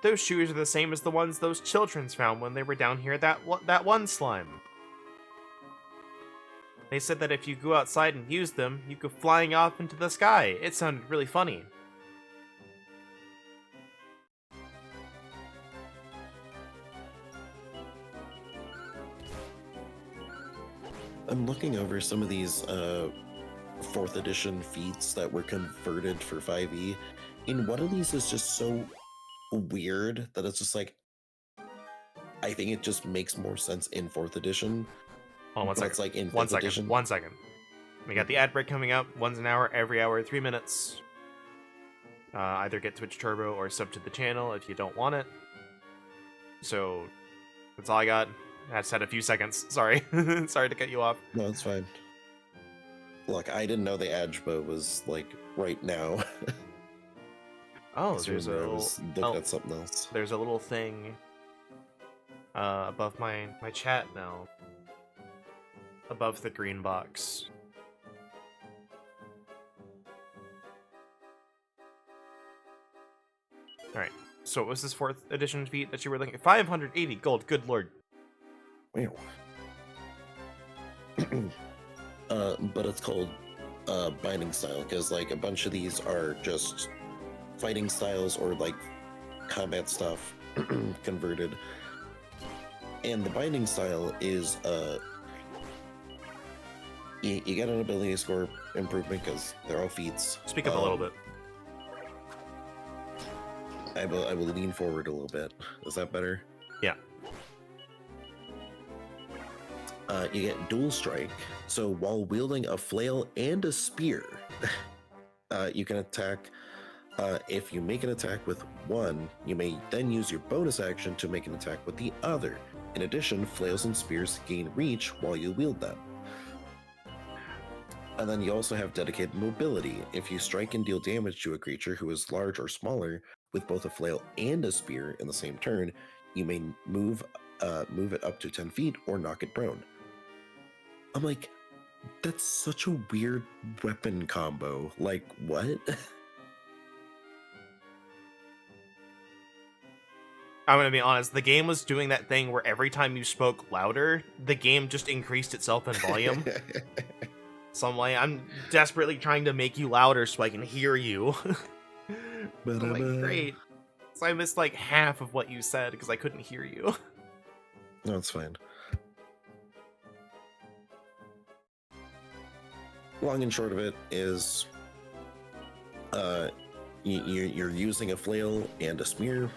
Those shoes are the same as the ones those childrens found when they were down here that one slime. They said that if you go outside and use them, you go flying off into the sky. It sounded really funny. I'm looking over some of these 4th edition feats that were converted for 5e, and one of these is just so weird that it's just like, I think it just makes more sense in 4th edition. Hold on, one but second. it's like in 5th One second. edition. 1 second. We got the ad break coming up. One's an hour, every hour, 3 minutes. Either get Twitch Turbo or sub to the channel if you don't want it. So, that's all I got. I just had a few seconds. Sorry. Sorry to cut you off. No, it's fine. Look, I didn't know the Ajba was like right now. Oh, 'Cause there's a remember I little, was looking at something else. there's a little thing above my chat now. Above the green box. Alright, so what was this 4th edition feat that you were looking at? 580 gold, good lord. Wow. But it's called binding style because like a bunch of these are just fighting styles or like combat stuff converted. And the binding style is you get an ability score improvement because they're all feats. Speak up a little bit. I will lean forward a little bit. Is that better? Yeah. You get dual strike. So while wielding a flail and a spear, you can attack. If you make an attack with one, you may then use your bonus action to make an attack with the other. In addition, flails and spears gain reach while you wield them. And then you also have dedicated mobility. If you strike and deal damage to a creature who is large or smaller with both a flail and a spear in the same turn, you may move it up to 10 feet or knock it prone. I'm like, that's such a weird weapon combo. Like, what? I'm gonna be honest, the game was doing that thing where every time you spoke louder, the game just increased itself in volume. So I'm desperately trying to make you louder so I can hear you. I'm like, great. So I missed like half of what you said because I couldn't hear you. No, it's fine. Long and short of it is, you're using a flail and a spear.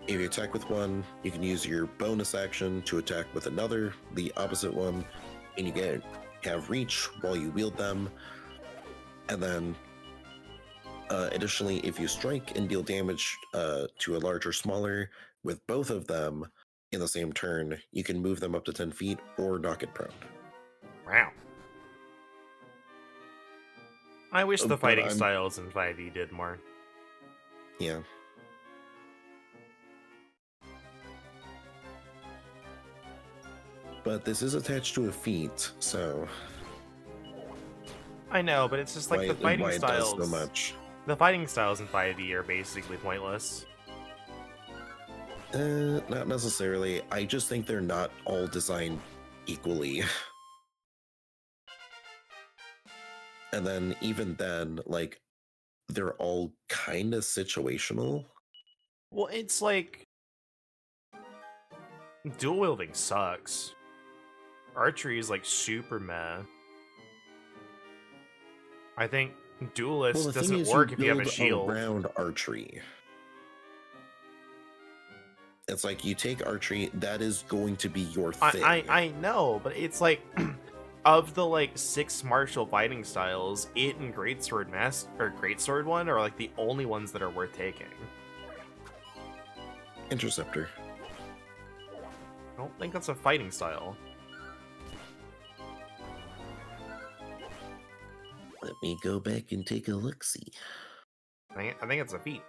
If you attack with one, you can use your bonus action to attack with another, the opposite one, and you have reach while you wield them. And then, additionally, if you strike and deal damage to a large or smaller with both of them in the same turn, you can move them up to 10 feet or knock it prone. Wow. I wish the But fighting styles in 5e did more. Yeah. But this is attached to a feat, so I know, but it's just like the fighting why styles. It does so much. The fighting styles in 5e are basically pointless. Not necessarily. I just think they're not all designed equally. And then even then, like, they're all kind of situational. Well, it's like dual wielding sucks. Archery is like super meh. I think duelist Well, the thing doesn't is, work if you have a build shield. around archery. It's like you take archery, that is going to be your I thing. I know, but it's like of the like 6 martial fighting styles, it and Greatsword one are like the only ones that are worth taking. Interceptor. I don't think that's a fighting style. Let me go back and take a look-see. I think it's a feat.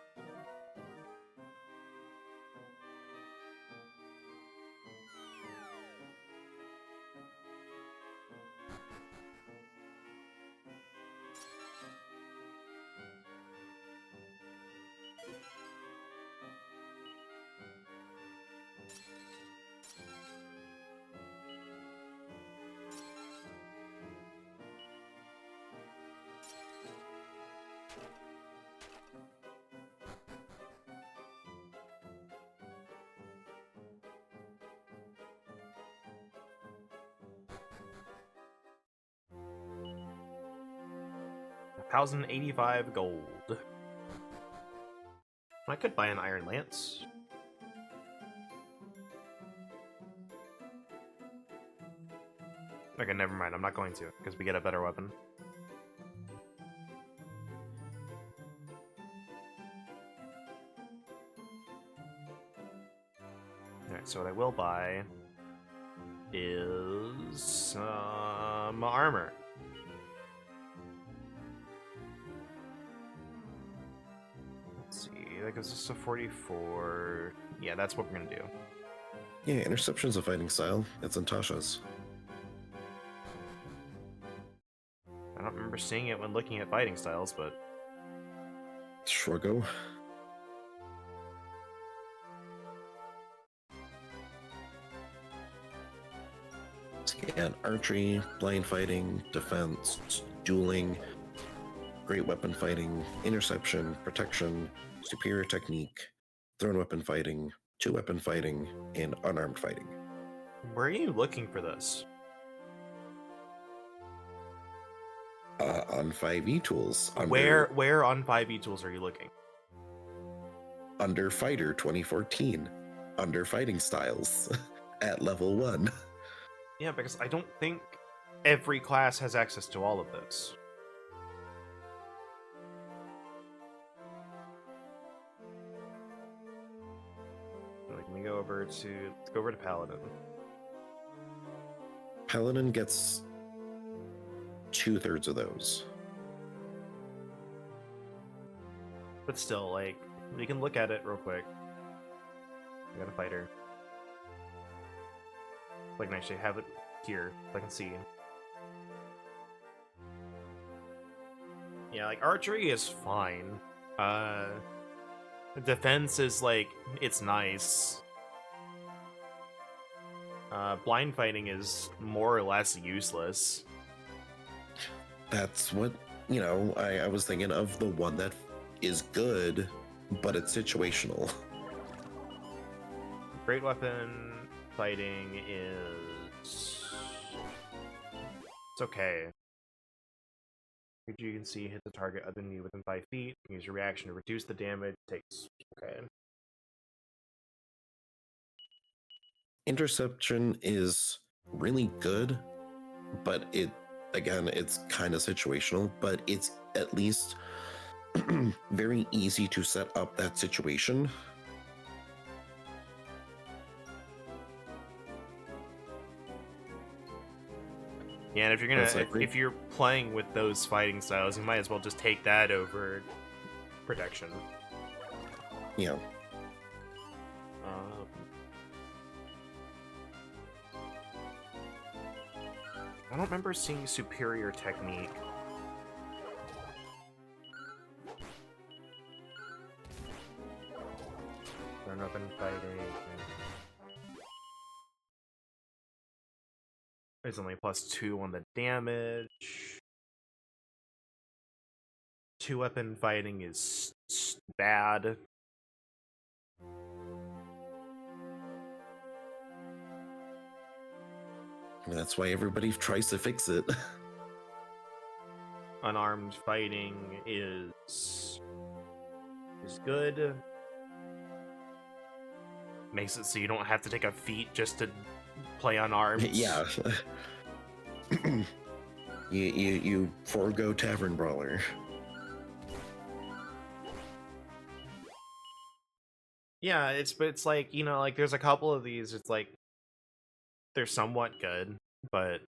$1,085 gold. I could buy an Iron Lance. Okay, never mind. I'm not going to, because we get a better weapon. Alright, so what I will buy is some armor. Let's see, that gives us a 44. Yeah, that's what we're gonna do. Yeah, Interception's a fighting style. It's in Tasha's. I don't remember seeing it when looking at fighting styles, but Shruggo. And archery, blind fighting, defense, dueling, great weapon fighting, interception, protection, superior technique, thrown weapon fighting, two weapon fighting, and unarmed fighting. where are you looking for this? On 5e tools. Where on 5e tools are you looking? Under Fighter 2014. Under fighting styles. At level 1. Yeah, because I don't think every class has access to all of this. Let me go over to Paladin. Paladin gets 2/3 of those. But still, like, we can look at it real quick. We got a fighter. Like, I actually have it here, so I can see. Yeah, like, archery is fine. Defense is, like, it's nice. Blind fighting is more or less useless. That's what, I was thinking of the one that is good, but it's situational. Great weapon fighting is... it's okay. You can see hit the target other than you within 5 feet. Use your reaction to reduce the damage. Takes... okay. Interception is really good, but it's kind of situational, but it's at least very easy to set up that situation. Yeah, and if you're if you're playing with those fighting styles, you might as well just take that over protection. Yeah. I don't remember seeing superior technique. Thrown weapon fighting. There's only +2 on the damage. 2 weapon fighting is bad. That's why everybody tries to fix it. Unarmed fighting is good. makes it so you don't have to take a feat just to play unarmed. Yeah. you forego Tavern Brawler. Yeah, it's like, you know, like there's a couple of these, it's like they're somewhat good, but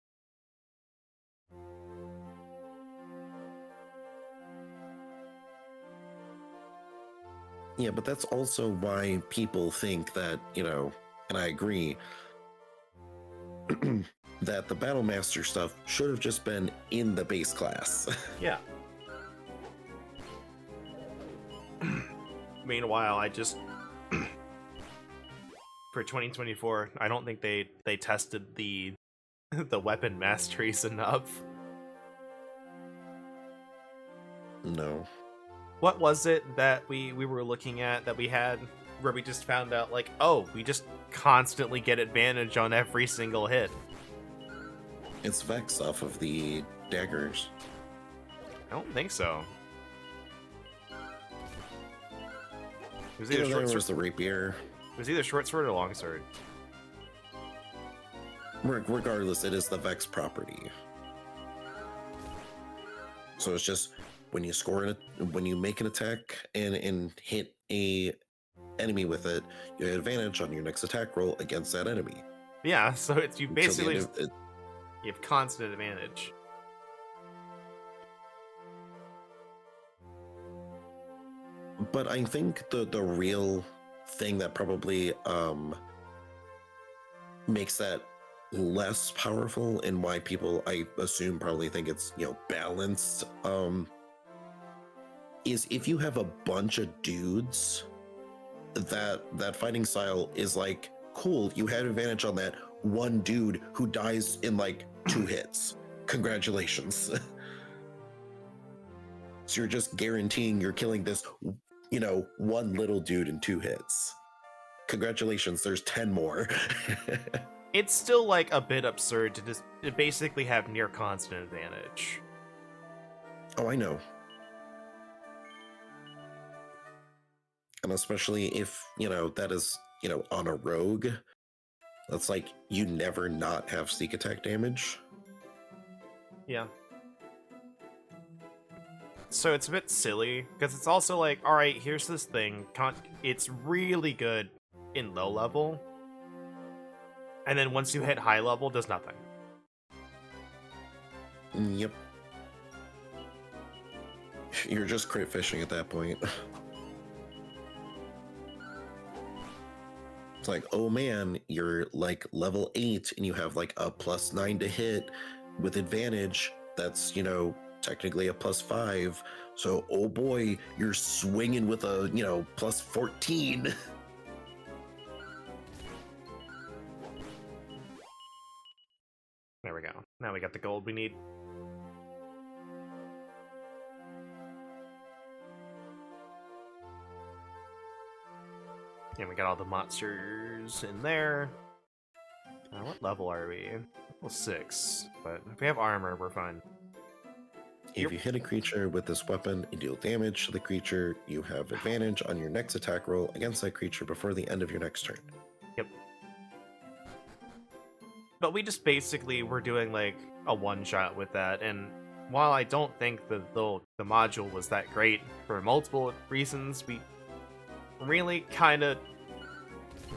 Yeah, but that's also why people think that, and I agree, that the Battle Master stuff should have just been in the base class. yeah. Meanwhile, I just for 2024, I don't think they tested the the weapon masteries enough. No. What was it that we were looking at that we had where we just found out like, oh, we just constantly get advantage on every single hit? It's Vex off of the daggers. I don't think so. It was Either either there short was sword. the rapier. It was either short sword or long sword. Regardless, it is the Vex property. So it's just when you when you make an attack and hit a enemy with it, you have advantage on your next attack roll against that enemy. Yeah, so it's you Until the basically end of it. you have constant advantage. But I think the real thing that probably makes that less powerful and why people, I assume, probably think it's balanced, is if you have a bunch of dudes, that fighting style is like, cool, you had advantage on that one dude who dies in like 2 hits. Congratulations. So you're just guaranteeing you're killing this one little dude in 2 hits. Congratulations, there's 10 more. It's still like a bit absurd to basically have near constant advantage. Oh, I know. And especially if, that is, on a rogue, that's like you never not have sneak attack damage. Yeah. So it's a bit silly because it's also like, all right, here's this thing. It's really good in low level, and then once you hit high level, does nothing. Yep. You're just crit fishing at that point. It's like, oh man, you're like level 8 and you have like a +9 to hit with advantage. That's, technically a +5. So, oh boy, you're swinging with a, +14. There we go. Now we got the gold we need. And we got all the monsters in there. What level are we? Level 6. But if we have armor, we're fine. If you hit a creature with this weapon and deal damage to the creature, you have advantage on your next attack roll against that creature before the end of your next turn. Yep. But we just basically were doing like a one-shot with that, and while I don't think the module was that great for multiple reasons, we really kind of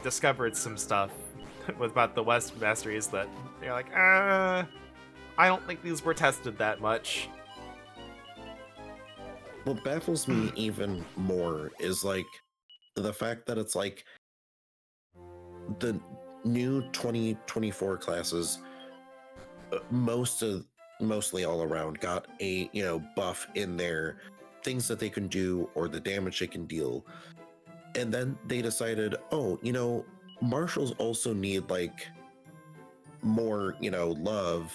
discovered some stuff about the West Masteries that they're like, I don't think these were tested that much. What baffles me even more is like the fact that it's like the new 2024 classes, mostly all around, got a buff in there, things that they can do or the damage they can deal, and then they decided, oh, marshals also need like more love,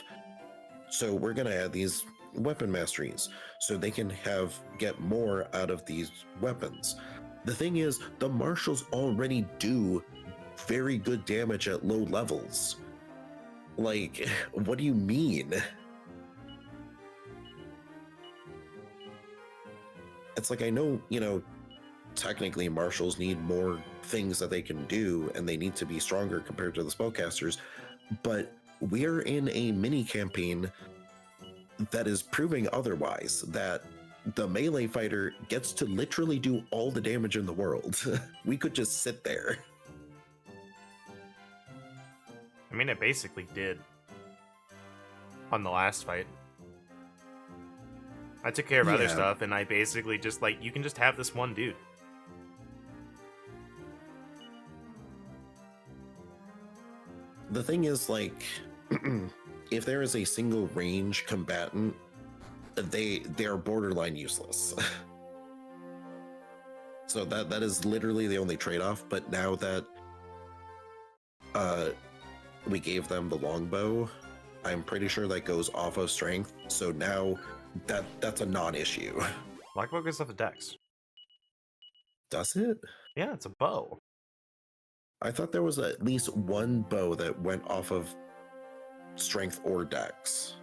so we're gonna add these weapon masteries so they can get more out of these weapons. The thing is, the marshals already do very good damage at low levels. Like, what do you mean? It's like, I know, technically marshals need more things that they can do, and they need to be stronger compared to the spellcasters. But we're in a mini campaign that is proving otherwise, that the melee fighter gets to literally do all the damage in the world. We could just sit there. I mean, it basically did on the last fight. I took care of other Yeah. stuff, and I basically just, like, you can just have this one dude. The thing is, like, if there is a single range combatant, they are borderline useless. So that is literally the only trade-off. But now that we gave them the longbow, I'm pretty sure that goes off of strength. So now that's a non-issue. Blackbow goes off the dex. Does it? Yeah, it's a bow. I thought there was at least one bow that went off of strength or dex.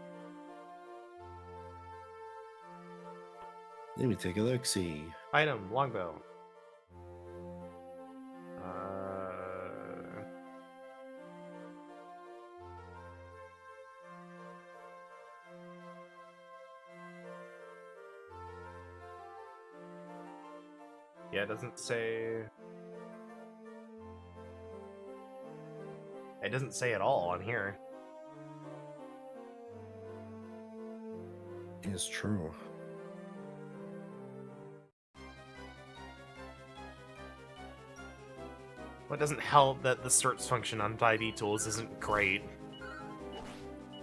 Let me take a look, see. Item, longbow. Yeah, it doesn't say... It doesn't say at all on here. It's true. Well, it doesn't help that the search function on 5e tools isn't great.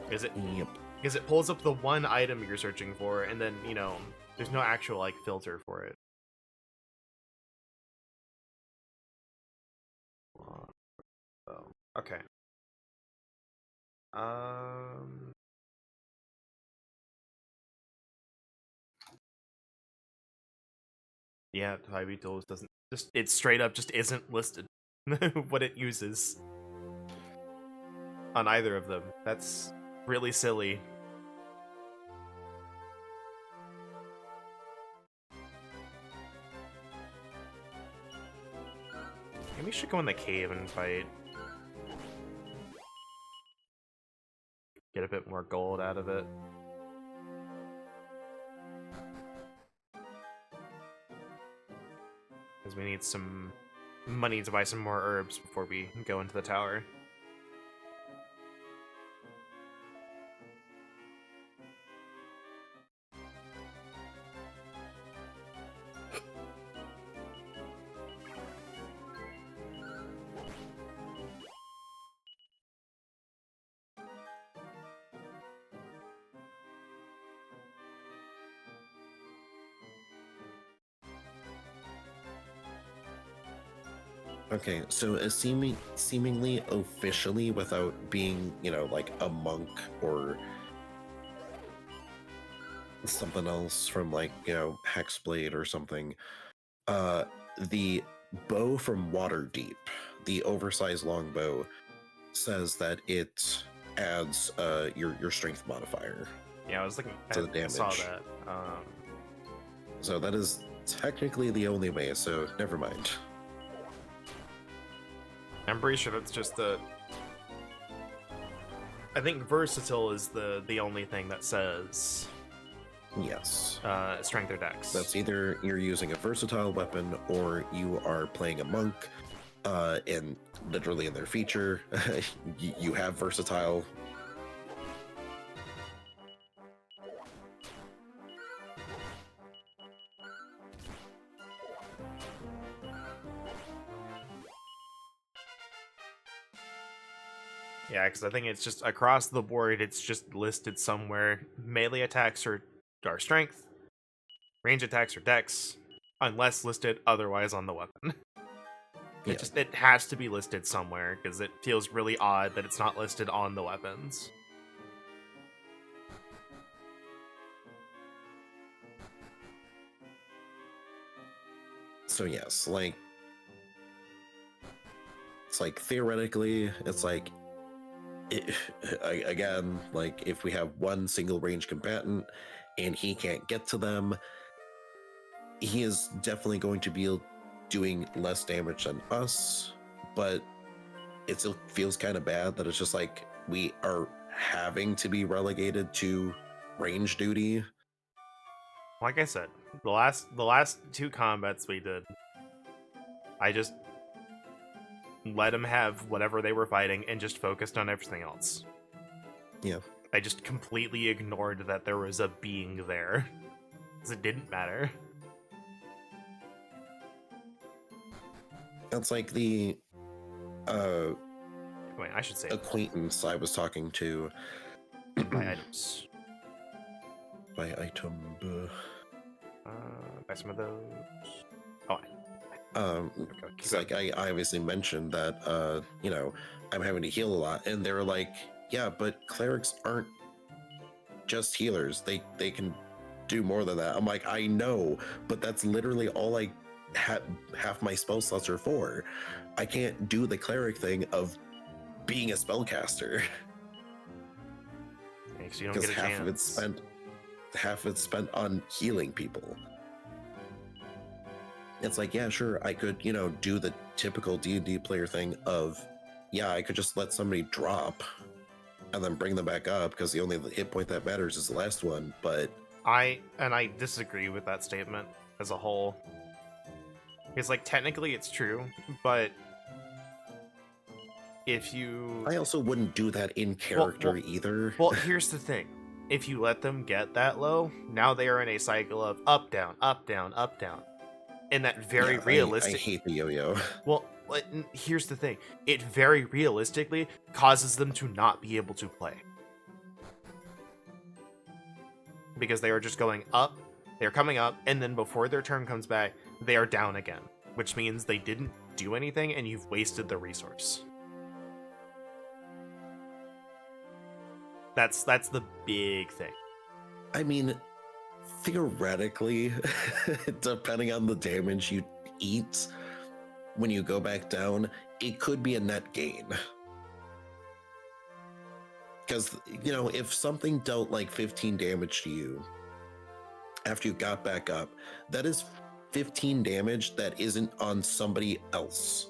Is it? Yep. Because it pulls up the one item you're searching for, and then, you know, there's no actual, like, filter for it. Oh, okay. Yeah, 5e tools doesn't just, it straight up just isn't listed what it uses on either of them. That's really silly. Maybe we should go in the cave and fight. Get a bit more gold out of it. Because we need some money to buy some more herbs before we go into the tower. Okay, so as seemingly officially, without being, you know, like a monk or something else from, like, you know, Hexblade or something, the bow from Waterdeep, the oversized longbow, says that it adds your strength modifier Yeah, I was looking to the I damage. saw that. So that is technically the only way, so never mind. I'm pretty sure that's just the... I think versatile is the only thing that says Yes. strength or dex. That's either you're using a versatile weapon or you are playing a monk, and literally in their feature, you have versatile. Yeah, because I think it's just across the board, it's just listed somewhere. Melee attacks are strength, range attacks are dex, unless listed otherwise on the weapon. Yeah. It has to be listed somewhere, because it feels really odd that it's not listed on the weapons. So yes, like, it's like theoretically, it's like, again, like if we have one single range combatant and he can't get to them, he is definitely going to be doing less damage than us, but it still feels kind of bad that it's just like we are having to be relegated to range duty. Like I said, the last 2 combats we did, I just let them have whatever they were fighting and just focused on everything else. Yeah. I just completely ignored that there was a being there. Because it didn't matter. That's like the Wait, I should say acquaintance I was talking to. buy items. By item. Buy some of those. Oh, It's like I obviously mentioned that you know, I'm having to heal a lot, and they're like, yeah, but clerics aren't just healers. They can do more than that. I'm like, I know, but that's literally all I half my spell slots are for. I can't do the cleric thing of being a spellcaster because you don't because get a chance. half of it's spent on healing people. It's like, yeah, sure, I could, you know, do the typical D&D player thing of, yeah, I could just let somebody drop and then bring them back up because the only hit point that matters is the last one. But I disagree with that statement as a whole. Because, like, technically it's true, but if you... I also wouldn't do that in character either. Well, here's the thing. If you let them get that low, now they are in a cycle of up, down, up, down, up, down. And that very realistic... I hate the yo-yo. Well, here's the thing. It very realistically causes them to not be able to play. Because they are just going up, they're coming up, and then before their turn comes back, they are down again. Which means they didn't do anything and you've wasted the resource. That's the big thing. I mean, theoretically, depending on the damage you eat when you go back down, it could be a net gain. Because, you know, if something dealt like 15 damage to you after you got back up, that is 15 damage that isn't on somebody else.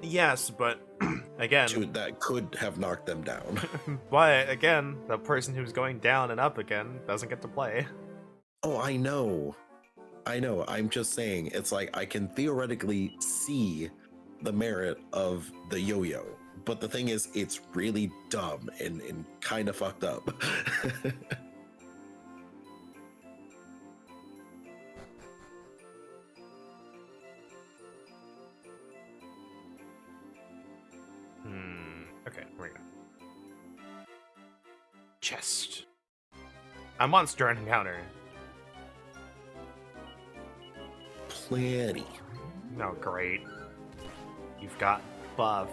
Yes, but again... that could have knocked them down. But again, the person who's going down and up again doesn't get to play. Oh, I know. I'm just saying, it's like I can theoretically see the merit of the yo-yo. But the thing is, it's really dumb and kind of fucked up. Okay, here we go. Chest. A monster encounter. Plenty. Oh, great. You've got buff.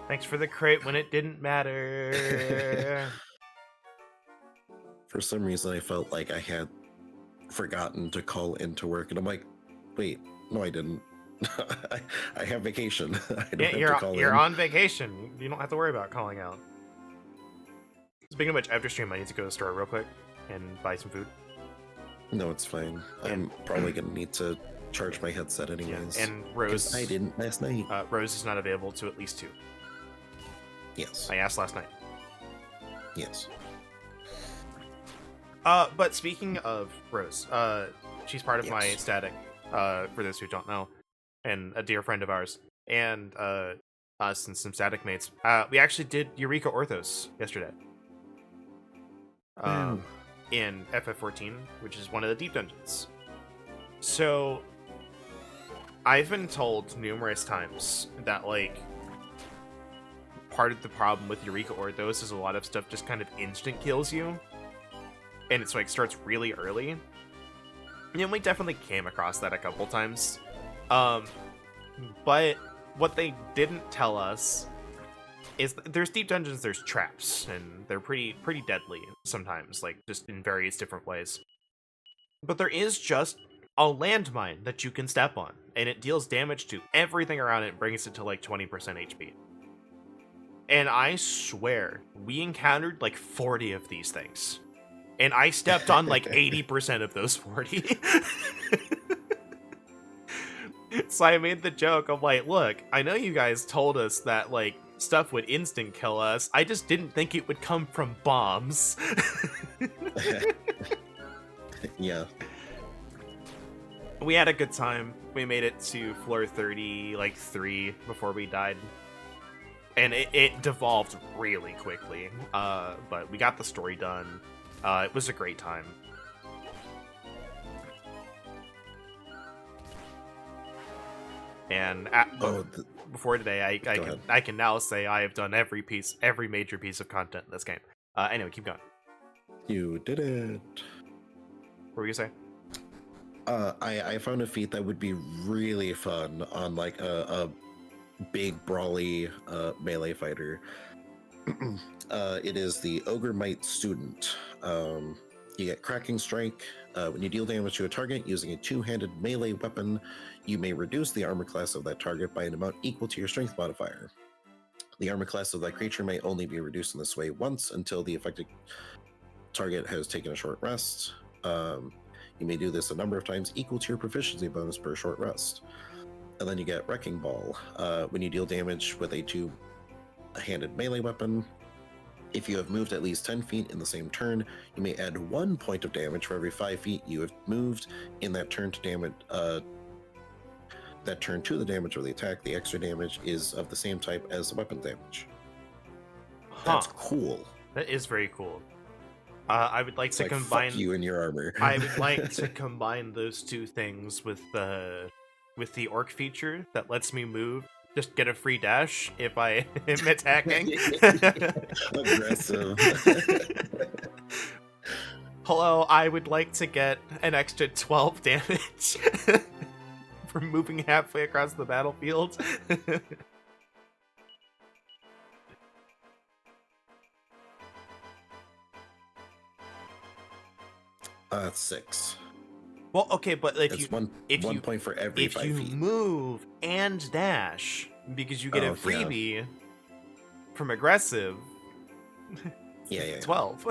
Thanks for the crate when it didn't matter. For some reason, I felt like I had forgotten to call into work, and I'm like, wait, no, I didn't. I have vacation. I don't have to call you're in. on vacation. You don't have to worry about calling out. Speaking of which, after stream, I need to go to the store real quick and buy some food. No, it's fine. I'm probably gonna need to charge my headset anyways. Yeah, and Rose, I didn't last night. Rose is not available to at least 2. Yes. I asked last night. Yes. But speaking of Rose, she's part of my static, for those who don't know, and a dear friend of ours, and us and some static mates. We actually did Eureka Orthos yesterday. In FF14, which is one of the deep dungeons. So, I've been told numerous times that, like, part of the problem with Eureka Orthos is a lot of stuff just kind of instant kills you. And it's like starts really early. And we definitely came across that a couple times. But what they didn't tell us is there's deep dungeons, there's traps, and they're pretty deadly sometimes, like just in various different ways. But there is just a landmine that you can step on, and it deals damage to everything around it and brings it to like 20% HP. And I swear, we encountered like 40 of these things. And I stepped on like 80% of those 40. So I made the joke of like, look, I know you guys told us that like stuff would instant kill us. I just didn't think it would come from bombs. Yeah. We had a good time. We made it to floor 30, like 3 before we died. And it devolved really quickly. But we got the story done. It was a great time. And before today, I can now say I have done every major piece of content in this game. Anyway, keep going. You did it. What were you say? I found a feat that would be really fun on like a big brawly melee fighter. It is the Ogre Might Student. You get Cracking Strike. When you deal damage to a target using a two-handed melee weapon, you may reduce the armor class of that target by an amount equal to your strength modifier. The armor class of that creature may only be reduced in this way once until the affected target has taken a short rest. You may do this a number of times equal to your proficiency bonus per short rest. And then you get Wrecking Ball. When you deal damage with a two-handed melee weapon, if you have moved at least 10 feet in the same turn, you may add 1 point of damage for every 5 feet you have moved in that turn to damage. That turn to the damage of the attack. The extra damage is of the same type as the weapon damage. That's cool. That is very cool. I would like to combine fuck you and your armor. I would like to combine those two things with the orc feature that lets me move. Just get a free dash if I am attacking. Aggressive. Hello, I would like to get an extra 12 damage from moving halfway across the battlefield. That's 6. Well, okay, but if it's you one point for every 5 feet. If you move and dash, because you get a freebie from aggressive. Yeah. 12.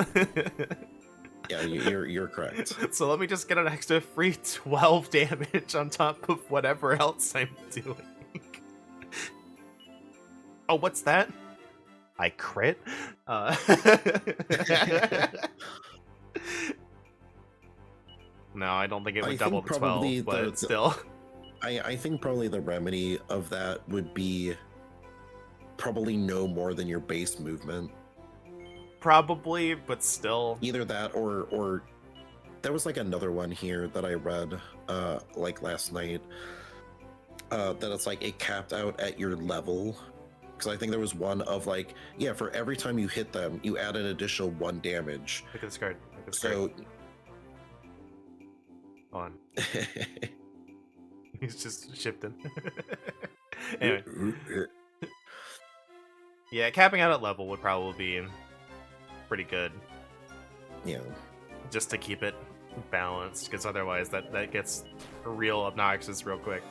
Yeah, you're correct. So let me just get an extra free 12 damage on top of whatever else I'm doing. Oh, what's that? I crit? No, I don't think it would double the 12, but still. I think probably the remedy of that would be probably no more than your base movement. Probably, but still. Either that or there was like another one here that I read like last night that it's like it capped out at your level. Because I think there was one of like, yeah, for every time you hit them, you add an additional 1 damage. Look at this card. So on. He's just shifting. Anyway. Yeah, capping out at level would probably be pretty good. Yeah. Just to keep it balanced, because otherwise that gets real obnoxious real quick.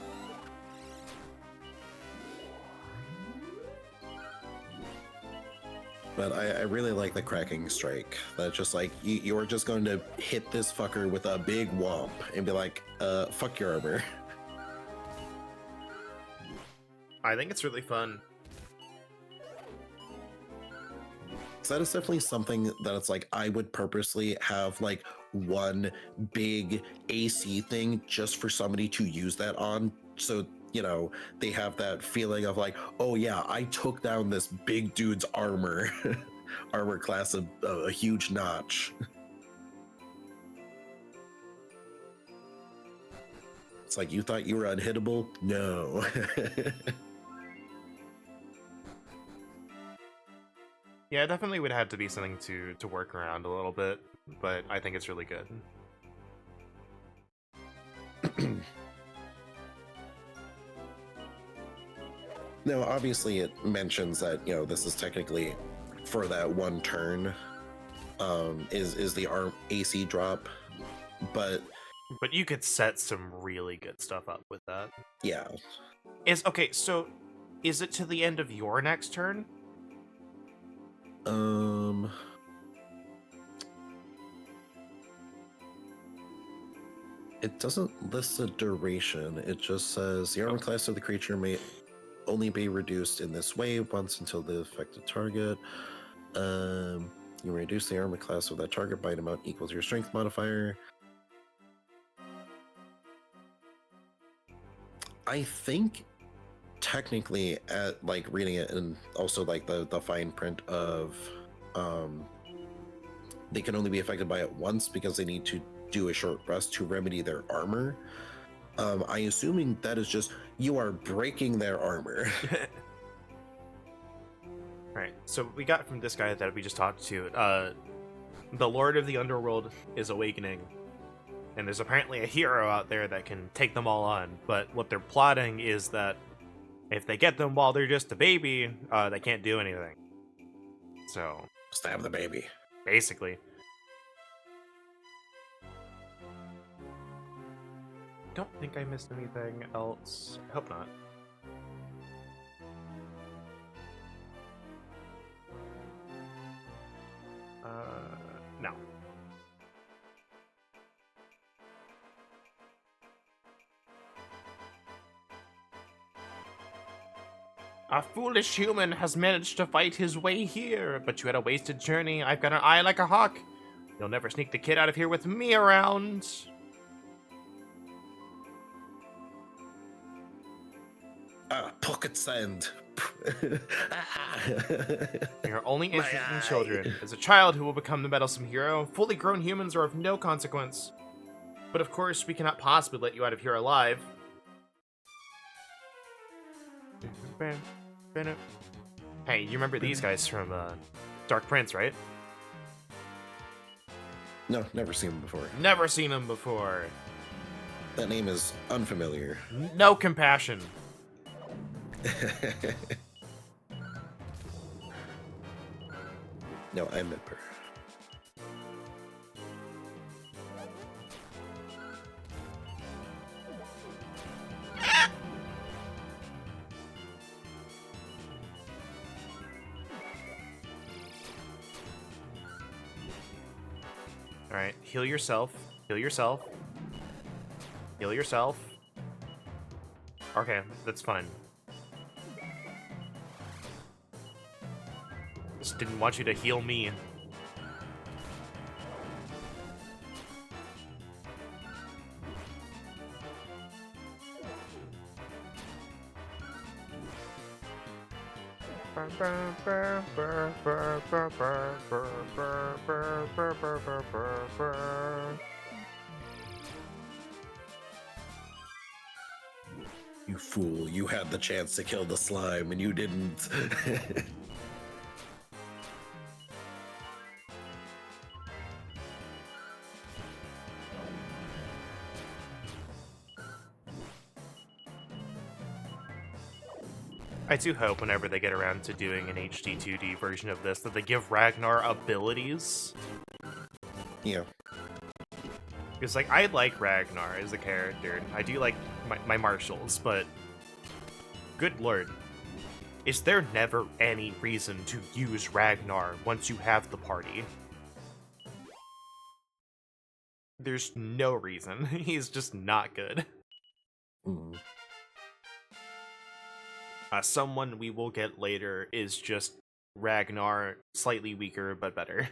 But I really like the Cracking Strike. That's just like, you're just going to hit this fucker with a big womp and be like, fuck your armor. I think it's really fun. So that is definitely something that it's like, I would purposely have like one big AC thing just for somebody to use that on. So, you know, they have that feeling of like, oh yeah, I took down this big dude's armor class of a huge notch. It's like, you thought you were unhittable? No. Yeah, it definitely would have to be something to work around a little bit, but I think it's really good. Now, obviously, it mentions that, you know, this is technically for that one turn, is the AC drop, but But you could set some really good stuff up with that. Yeah. So is it to the end of your next turn? It doesn't list the duration. It just says the armor class of the creature may only be reduced in this way once until the affected target. You reduce the armor class of that target by an amount equal to your strength modifier. I think technically, at like reading it and also like the fine print of, they can only be affected by it once because they need to do a short rest to remedy their armor. I assuming that is just you are breaking their armor. Right. So we got from this guy that we just talked to. The Lord of the Underworld is awakening, and there's apparently a hero out there that can take them all on. But what they're plotting is that if they get them while they're just a baby, they can't do anything. So Stab the baby. basically, don't think I missed anything else. I hope not. No. A foolish human has managed to fight his way here, but you had a wasted journey. I've got an eye like a hawk. You'll never sneak the kid out of here with me around. Pocket sand. You're only interested in children. As a child who will become the meddlesome hero, fully grown humans are of no consequence. But of course, we cannot possibly let you out of here alive. Hey, you remember these guys from Dark Prince, right? No, never seen him before. Never seen them before. That name is unfamiliar. No compassion. No, I meant her. Alright, heal yourself. Heal yourself. Heal yourself. Okay, that's fine. Just didn't want you to heal me. You fool, you had the chance to kill the slime and you didn't. I do hope whenever they get around to doing an HD 2D version of this that they give Ragnar abilities. Yeah. Because, like, I like Ragnar as a character. I do like my marshals, but good lord. Is there never any reason to use Ragnar once you have the party? There's no reason. He's just not good. Mm. Someone we will get later is just Ragnar, slightly weaker, but better.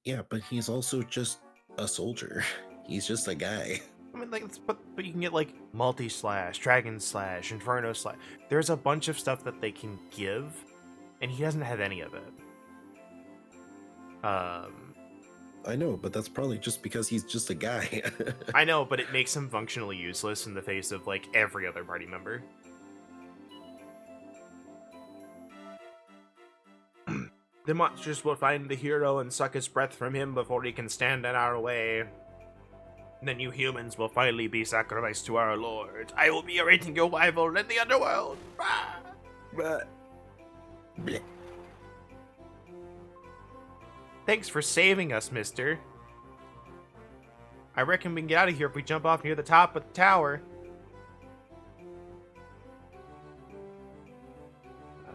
Yeah, but he's also just a soldier. He's just a guy. I mean, like, but you can get, like, Multi-Slash, Dragon Slash, Inferno Slash. There's a bunch of stuff that they can give, and he doesn't have any of it. I know, but that's probably just because he's just a guy. I know, but it makes him functionally useless in the face of, like, every other party member. The monsters will find the hero and suck his breath from him before he can stand in our way. Then you humans will finally be sacrificed to our lord. I will be awaiting your arrival in the underworld. But... Thanks for saving us, mister. I reckon we can get out of here if we jump off near the top of the tower.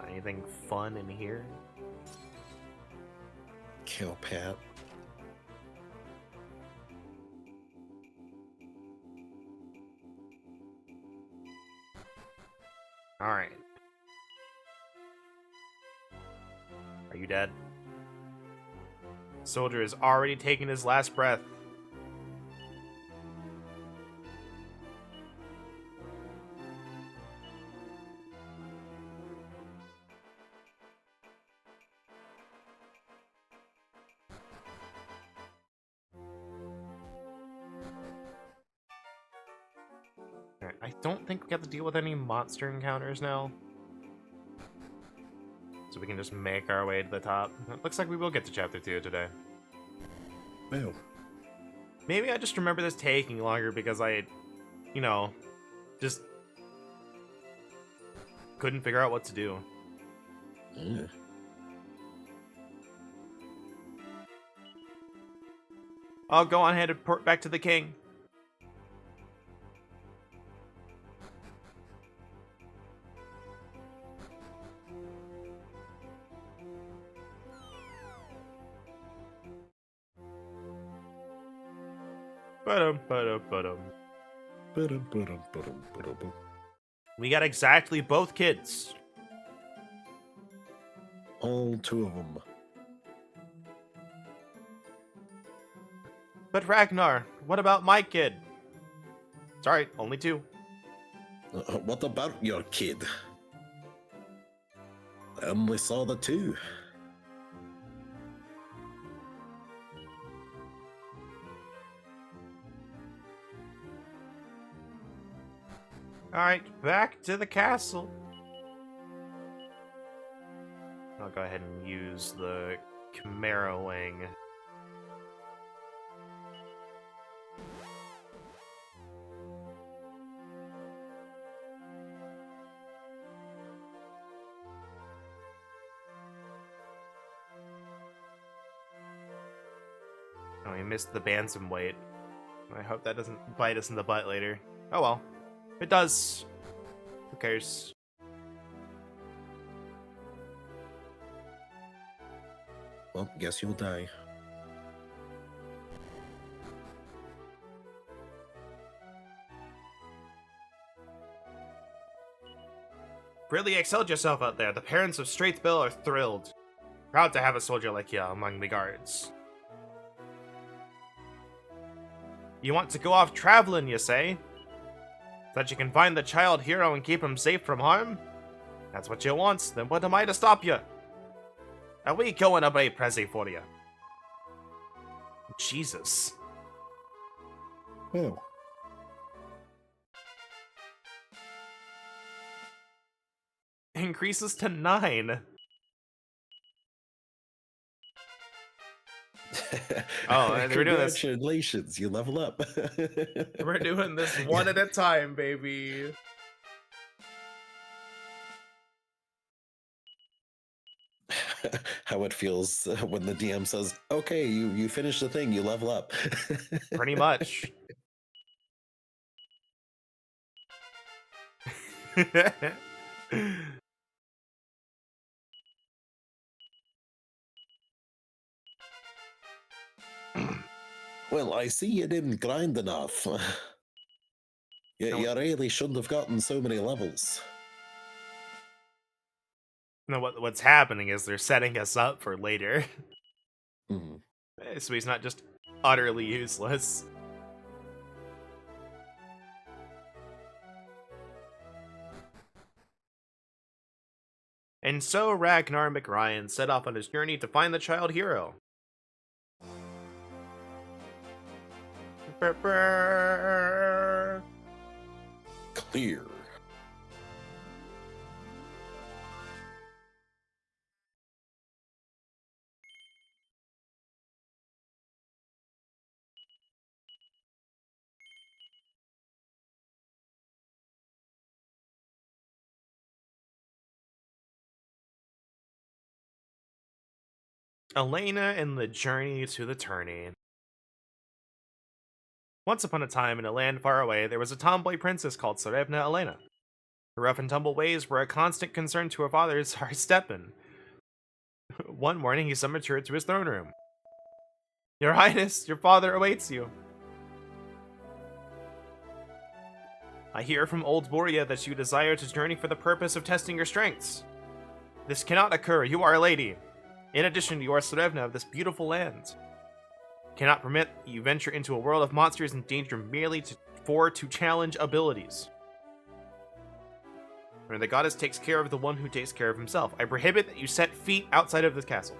Anything fun in here? Kill Pat. Alright. Are you dead? Soldier is already taking his last breath. Alright, I don't think we have to deal with any monster encounters now. So we can just make our way to the top. It looks like we will get to chapter 2 today. Well, Maybe I just remember this taking longer because I, just couldn't figure out what to do. yeah. I'll go on ahead and report back to the king. Ba-dum, ba-dum, ba-dum. Ba-dum. We got exactly both kids. All two of them. But Ragnar, what about my kid? Sorry, only 2. What about your kid? I only saw the 2. Alright, back to the castle. I'll go ahead and use the Chimera Wing. Oh, we missed the bantamweight. I hope that doesn't bite us in the butt later. Oh well. It does. Who cares? Well, guess you'll die. Really excelled yourself out there. The parents of Straithbill are thrilled. Proud to have a soldier like you among the guards. You want to go off traveling, you say? So that you can find the child hero and keep him safe from harm? That's what you want, then what am I to stop you? Are we going to buy Prezi for you? Jesus. Well, Increases to 9. Oh, and we're doing this. Congratulations, you level up. We're doing this one at a time, baby. How it feels when the DM says, "Okay, you finish the thing, you level up." Pretty much. Well, I see you didn't grind enough. You really shouldn't have gotten so many levels. No, what's happening is they're setting us up for later. Mhm. So he's not just utterly useless. And so Ragnar McRyan set off on his journey to find the child hero. Clear. Elena and the Journey to the Tourney. Once upon a time, in a land far away, there was a tomboy princess called Tsarevna Elena. Her rough and tumble ways were a constant concern to her father, Tsar Stepan. One morning, he summoned her to his throne room. Your Highness, your father awaits you. I hear from old Boria that you desire to journey for the purpose of testing your strengths. This cannot occur, you are a lady. In addition, you are Tsarevna of this beautiful land. Cannot permit you venture into a world of monsters in danger merely to challenge abilities. Where the goddess takes care of the one who takes care of himself. I prohibit that you set feet outside of this castle.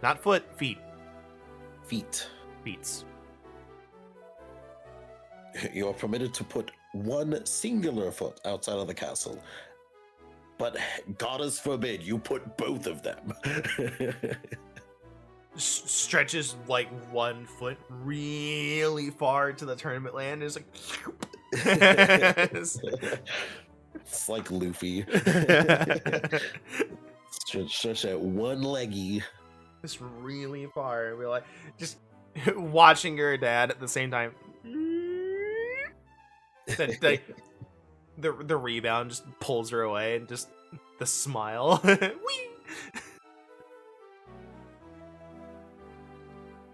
Not foot, feet. Feet. Feets. You are permitted to put one singular foot outside of the castle. But goddess forbid you put both of them. Stretches like 1 foot really far to the tournament land. Is like It's like Luffy. Stretch out one leggy. Just really far. We're like just watching her dad at the same time. The rebound just pulls her away, and just the smile. Whee!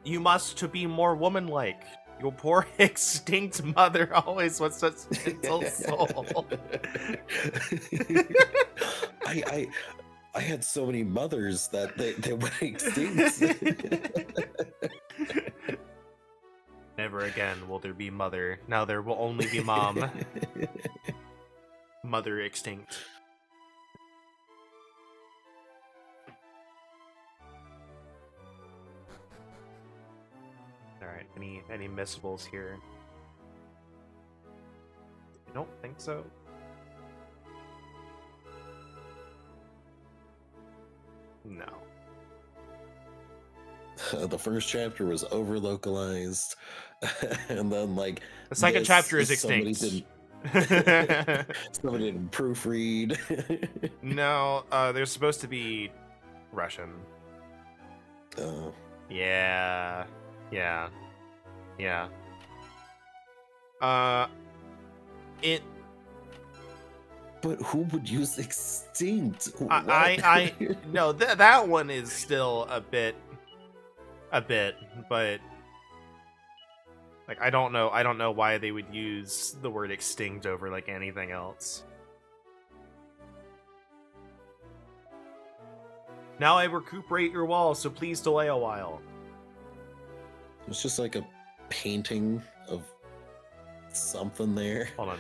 You must to be more womanlike. Your poor extinct mother always was such a gentle soul. I had so many mothers that they went extinct. Never again will there be mother. Now there will only be mom. Mother extinct. Alright, any missables here? I don't think so. No. The first chapter was over localized, and then like The second chapter is somebody extinct. somebody didn't proofread. No, they're supposed to be Russian. Oh. Yeah. It. But who would use extinct? I no, that one is still a bit, but like I don't know why they would use the word extinct over like anything else. Now I recuperate your wall, so please delay a while. It's just like a painting of something there. Hold on.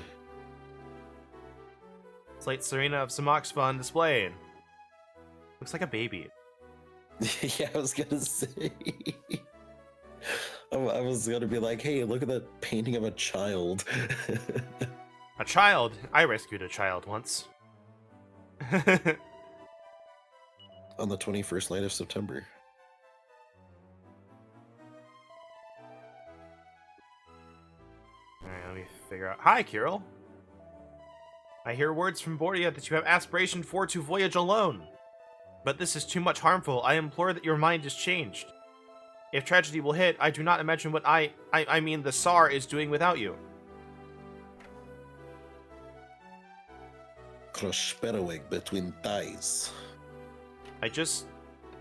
Slate Serena of Samoxpa on display. Looks like a baby. Yeah, I was gonna say. I was gonna be like, hey, look at that painting of a child. A child? I rescued a child once. On the 21st night of September. Alright, let me figure out. Hi, Kirill. I hear words from Bordia that you have aspiration for to voyage alone. But this is too much harmful. I implore that your mind is changed. If tragedy will hit, I do not imagine what I mean the Tsar is doing without you. Kroshperowick between thighs. I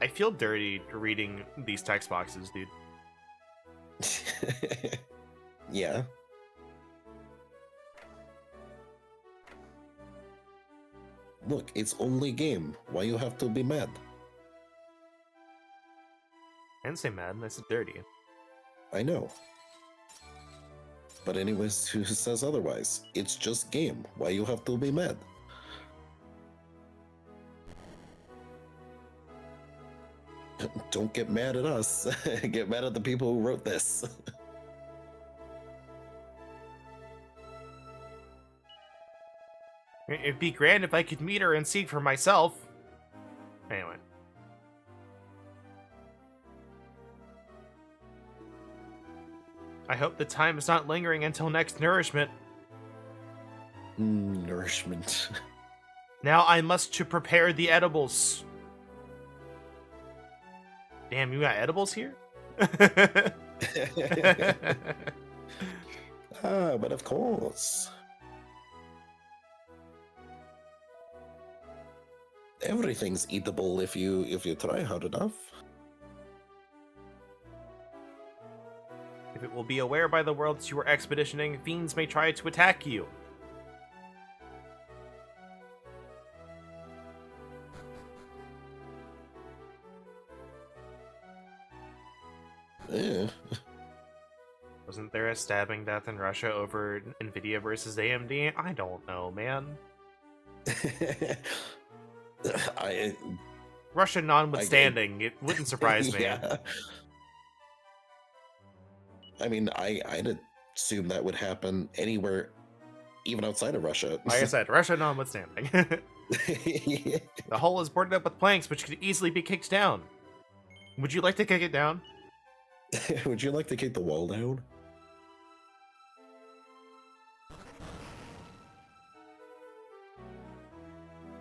feel dirty reading these text boxes, dude. Yeah. Look, it's only game. Why you have to be mad? I didn't say mad, I said dirty. I know. But anyways, who says otherwise? It's just game. Why you have to be mad? Don't get mad at us. Get mad at the people who wrote this. It'd be grand if I could meet her and see for myself. Anyway. I hope the time is not lingering until next nourishment. Nourishment. Now I must to prepare the edibles. Damn, you got edibles here? But of course. Everything's eatable if you try hard enough. If it will be aware by the worlds you are expeditioning, fiends may try to attack you. Eh. Wasn't there a stabbing death in Russia over Nvidia versus AMD? I don't know, man. Russia notwithstanding, it wouldn't surprise me. Yeah. I mean, I'd assume that would happen anywhere, even outside of Russia. Like I said, Russia notwithstanding. The hull is boarded up with planks, which could easily be kicked down. Would you like to kick it down? Would you like to kick the wall down?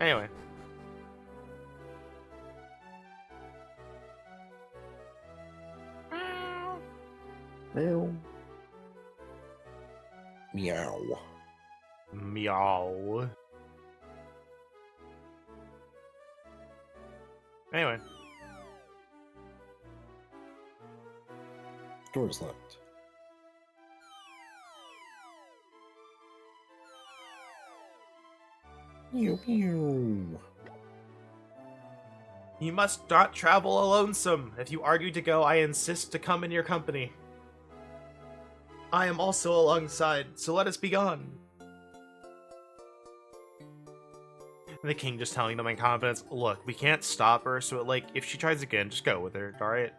Anyway. Meow. Meow. Meow. Anyway. Door's locked. Meow meow. You must not travel alonesome. If you argue to go, I insist to come in your company. I am also alongside, so let us be gone. The king just telling them in confidence, look, we can't stop her, so like, if she tries again, just go with her, alright?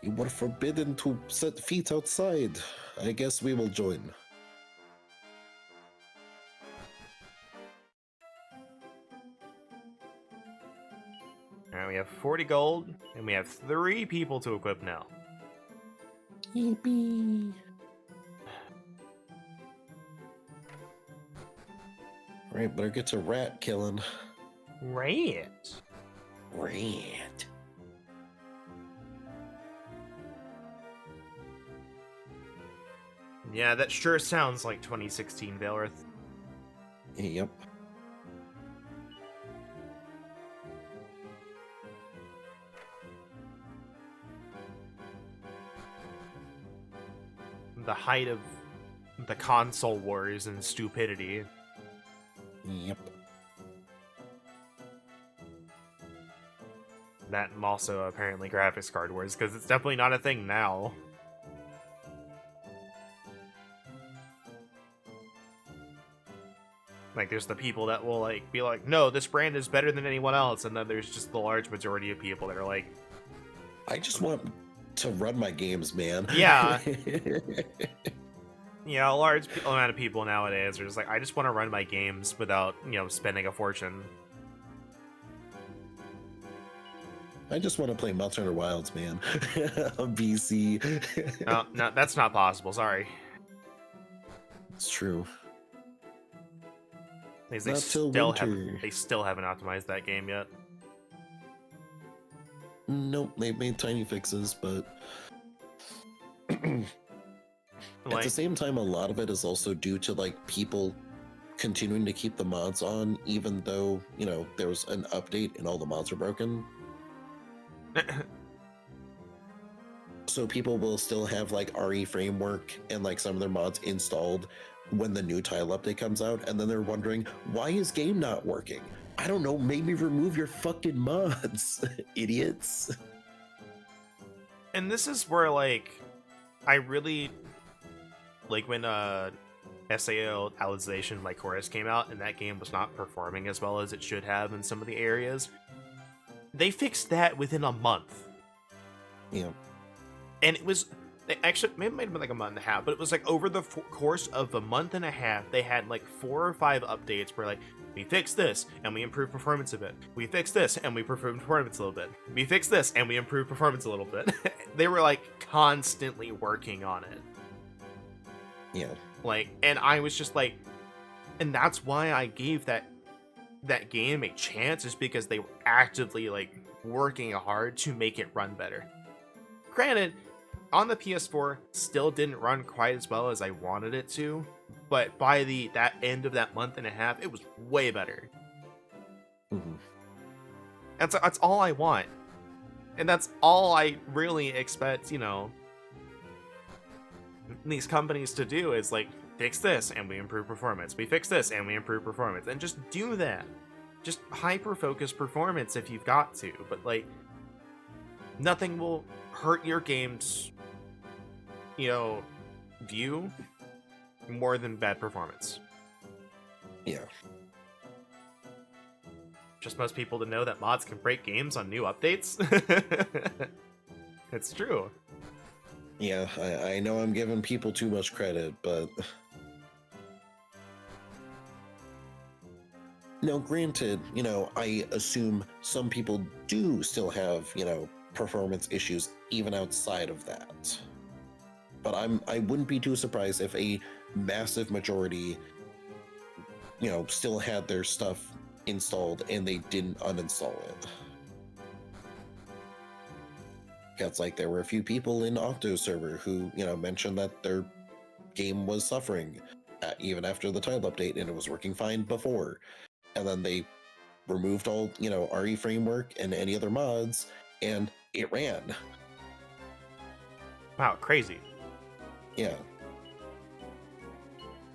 You were forbidden to set feet outside. I guess we will join. Alright, we have 40 gold, and we have 3 people to equip now. Yippee! Right, better get to rat killing. Rat? Rat. Yeah, that sure sounds like 2016 Valorith. Yep. The height of the console wars and stupidity. Yep. That and also apparently graphics card wars, because it's definitely not a thing now. Like, there's the people that will, like, be like, no, this brand is better than anyone else, and then there's just the large majority of people that are like... I just want to run my games, man. Yeah. Yeah, a large amount of people nowadays are just like, I just want to run my games without, you know, spending a fortune. I just want to play Monster Hunter Wilds, man. On PC. No, that's not possible, sorry. It's true. They Not till winter. they still haven't optimized that game yet. Nope, they've made tiny fixes, but at the same time, a lot of it is also due to like people continuing to keep the mods on, even though, you know, there was an update and all the mods are broken. So people will still have like RE framework and like some of their mods installed when the new tile update comes out, and then they're wondering, why is game not working? I don't know, maybe remove your fucking mods, idiots. And this is where, like, I really like when SAO Alization like Chorus came out and that game was not performing as well as it should have in some of the areas. They fixed that within a month. Yeah. And it was actually, maybe it might have been like a month and a half, but it was like over the course of a month and a half, they had like 4 or 5 updates where like, we fixed this and we improved performance a bit. We fixed this and we improved performance a little bit. We fixed this and we improved performance a little bit. They were like constantly working on it. Yeah. Like, and I was just like, And that's why I gave that game a chance, is because they were actively like working hard to make it run better. Granted, on the PS4, still didn't run quite as well as I wanted it to, but by that end of that month and a half, it was way better. Mhm. That's all I want, and that's all I really expect. These companies to do is like fix this and we improve performance. We fix this and we improve performance, and just do that. Just hyper focus performance if you've got to, but like nothing will hurt your game's view more than bad performance. Yeah. Just most people to know that mods can break games on new updates. It's true. Yeah, I know I'm giving people too much credit, but now granted, I assume some people do still have, performance issues even outside of that. But I wouldn't be too surprised if a massive majority, still had their stuff installed and they didn't uninstall it. It's like there were a few people in Octo server who, mentioned that their game was suffering even after the title update, and it was working fine before. And then they removed all, RE framework and any other mods, and it ran. Wow, crazy. Yeah.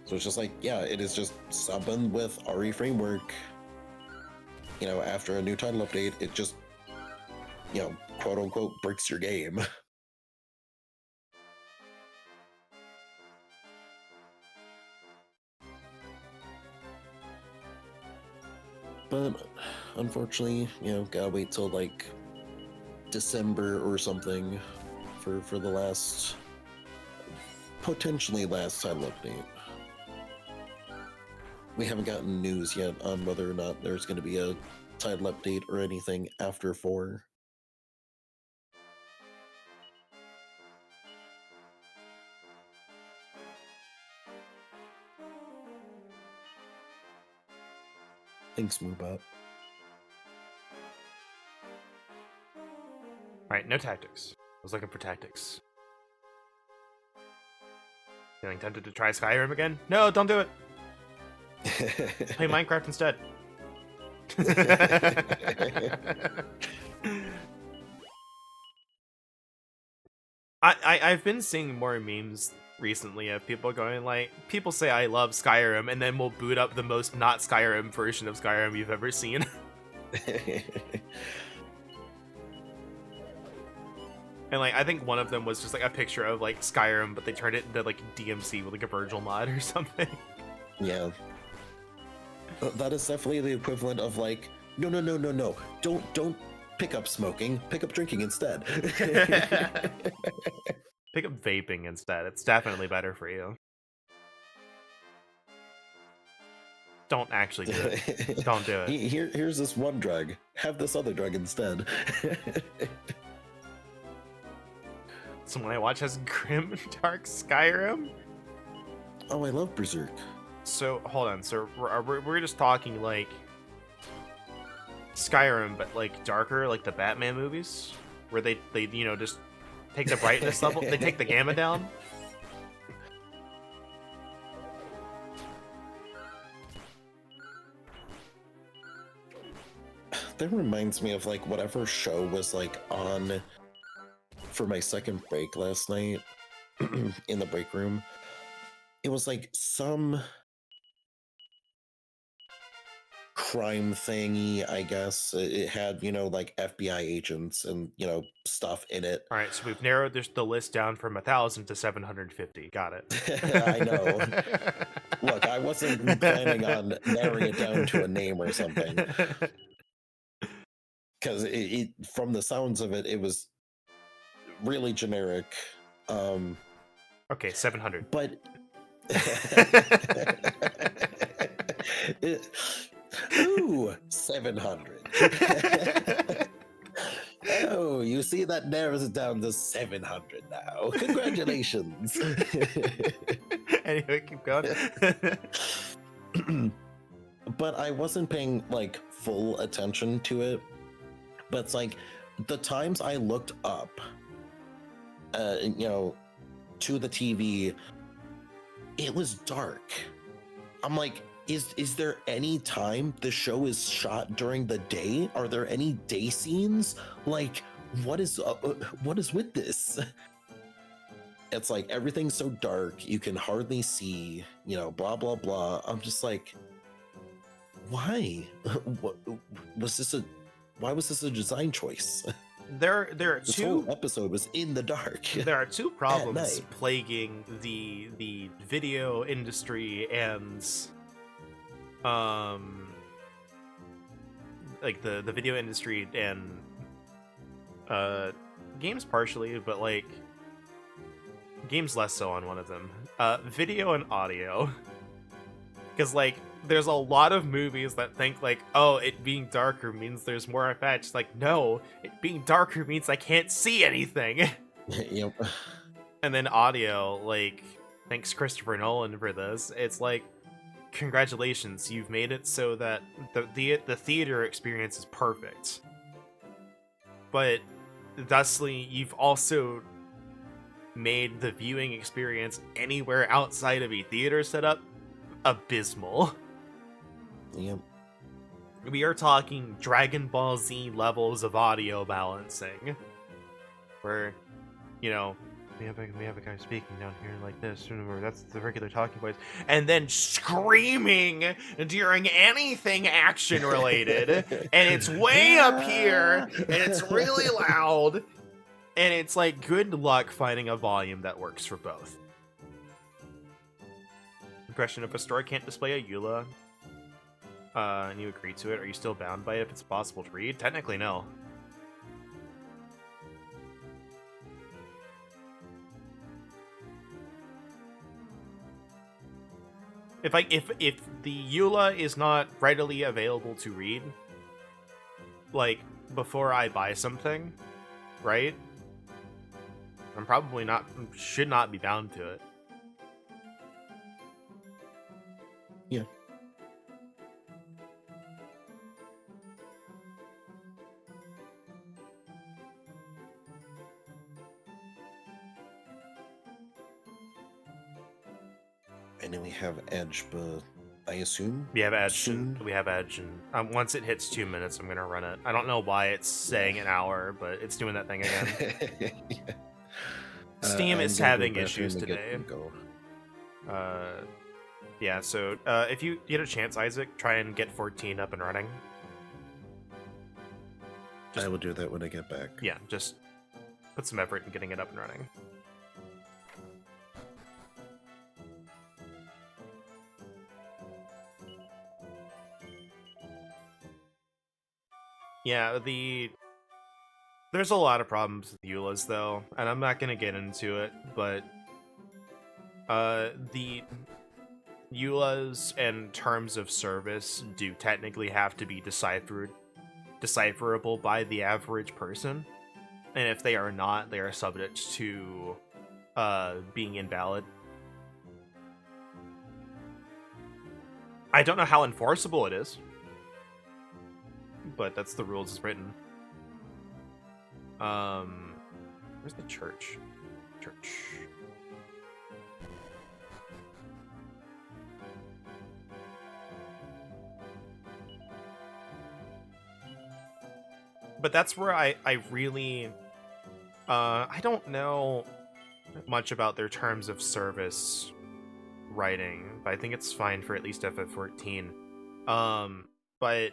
So it's just like, yeah, it is just subbing with RE framework. After a new title update, it just, quote unquote, breaks your game. But unfortunately, gotta wait till like December or something for the last, potentially last title update. We haven't gotten news yet on whether or not there's going to be a title update or anything after 4. Thanks, Moobot. Alright, no tactics. I was looking for tactics. Feeling tempted to try Skyrim again? No, don't do it! Play Minecraft instead. I've been seeing more memes recently of people going like, people say I love Skyrim, and then we'll boot up the most not Skyrim version of Skyrim you've ever seen. And like, I think one of them was just like a picture of like Skyrim, but they turned it into like DMC with like a Virgil mod or something. Yeah. That is definitely the equivalent of like, no. Don't pick up smoking. Pick up drinking instead. Pick up vaping instead. It's definitely better for you. Don't actually do it. Don't do it. Here's this one drug. Have this other drug instead. Someone I watch has grim dark Skyrim. Oh, I love Berserk. So hold on. So we're just talking like Skyrim, but like darker, like the Batman movies, where they just take the brightness level, they take the gamma down. That reminds me of like whatever show was like on for my second break last night in the break room. It was like some crime thingy, I guess. It had, like FBI agents and, stuff in it. All right, so we've narrowed the list down from 1,000 to 750. Got it. I know. Look, I wasn't planning on narrowing it down to a name or something. Because it from the sounds of it, it was really generic. Okay, 700. But ooh, 700. Oh, you see, that narrows it down to 700 now. Congratulations. Anyway, keep going. but I wasn't paying like full attention to it. But it's like the times I looked up, to the TV, it was dark. I'm like, is there any time the show is shot during the day? Are there any day scenes? Like, what is with this? It's like everything's so dark, you can hardly see, blah blah blah. I'm just like, why? What was this a? Why was this a design choice? There are This two whole episode was in the dark. there are two problems night. plaguing the video industry and like the video industry and games partially, but like games less so on one of them. Video and audio. Because like there's a lot of movies that think like, oh, it being darker means there's more effects. Like, no, it being darker means I can't see anything. Yep. And then audio, like, thanks Christopher Nolan for this. It's like, congratulations, you've made it so that the theater experience is perfect. But thusly, you've also made the viewing experience anywhere outside of a theater setup abysmal. Yep. We are talking Dragon Ball Z levels of audio balancing, where, we have a guy speaking down here like this, or that's the regular talking voice, and then screaming during anything action related, and it's way up here, and it's really loud, and it's like, good luck finding a volume that works for both. Question: if a store can't display a EULA, and you agree to it, are you still bound by it if it's possible to read? Technically, no. If the EULA is not readily available to read, like, before I buy something, right? I'm probably should not be bound to it. Yeah. And then we have Edge, but I assume We have Edge. soon? We have Edge, and once it hits 2 minutes, I'm gonna run it. I don't know why it's saying an hour, but it's doing that thing again. Yeah. Steam I'm is gonna go having back issues in and get today. Go. Yeah. So if you get a chance, Isaac, try and get 14 up and running. I will do that when I get back. Yeah, just put some effort in getting it up and running. Yeah, there's a lot of problems with EULAs though, and I'm not gonna get into it, but the EULAs and terms of service do technically have to be decipherable by the average person, and if they are not, they are subject to being invalid. I don't know how enforceable it is, but that's the rules as written. Where's the church? But that's where I really I don't know much about their terms of service writing, but I think it's fine for at least FF14. But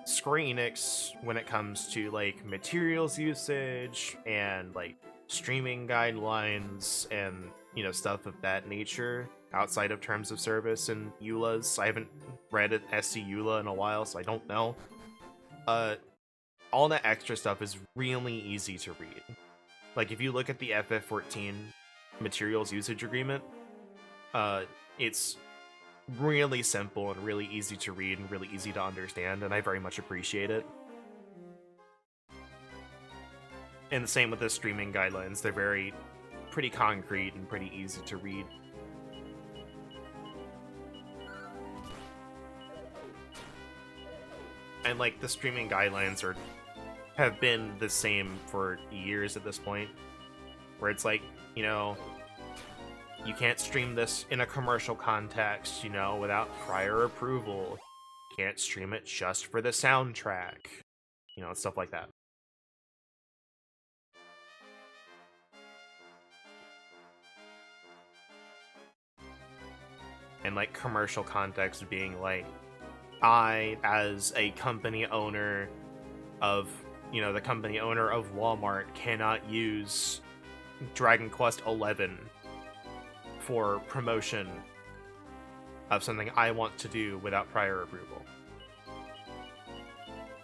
Square Enix, when it comes to like materials usage and like streaming guidelines and stuff of that nature outside of terms of service and EULAs, I haven't read an SC EULA in a while, so I don't know. All that extra stuff is really easy to read. Like if you look at the FF14 materials usage agreement, it's really simple and really easy to read and really easy to understand, and I very much appreciate it. And the same with the streaming guidelines. They're pretty concrete and pretty easy to read. And like the streaming guidelines have been the same for years at this point, where it's like, you know, you can't stream this in a commercial context, you know, without prior approval. You can't stream it just for the soundtrack, you know, stuff like that. And like commercial context being like, I, as a company owner of, you know, the company owner of Walmart, cannot use Dragon Quest XI for promotion of something I want to do without prior approval.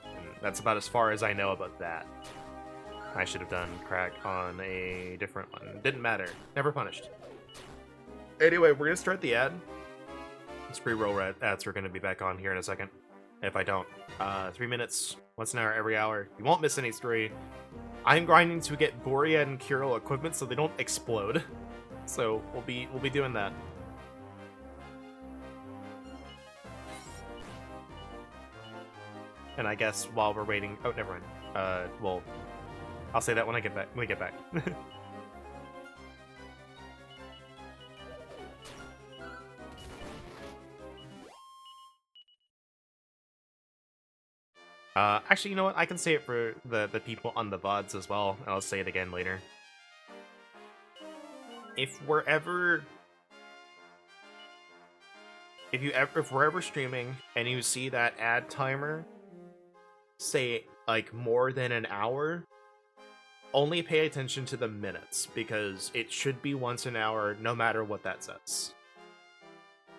And that's about as far as I know about that. I should have done crack on a different one. Didn't matter. Never punished. Anyway, we're gonna start the ad. These pre-roll ads are gonna be back on here in a second. If I don't. 3 minutes, once an hour, every hour. You won't miss any story. I'm grinding to get Borea and Kirill equipment so they don't explode. So we'll be doing that. And I guess while we're waiting, oh, never mind. Well, I'll say that when I get back. When we get back. Actually, you know what? I can say it for the people on the VODs as well. I'll say it again later. If we're ever streaming and you see that ad timer say like more than an hour, only pay attention to the minutes, because it should be once an hour no matter what that says.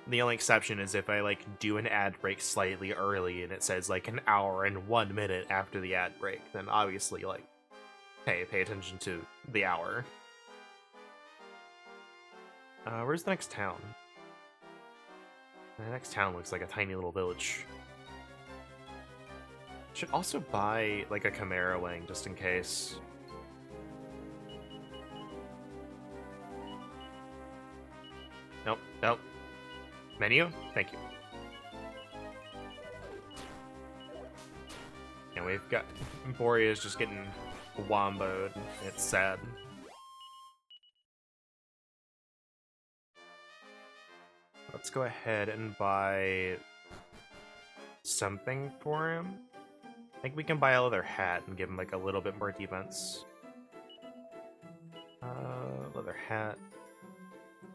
The only exception is if I like do an ad break slightly early and it says like an hour and 1 minute after the ad break, then obviously like pay attention to the hour. Where's the next town? The next town looks like a tiny little village. Should also buy like a Chimera wing just in case. Nope. Menu? Thank you. And we've got Borea's just getting womboed. It's sad. Let's go ahead and buy something for him. I think we can buy a leather hat and give him like a little bit more defense. Leather hat.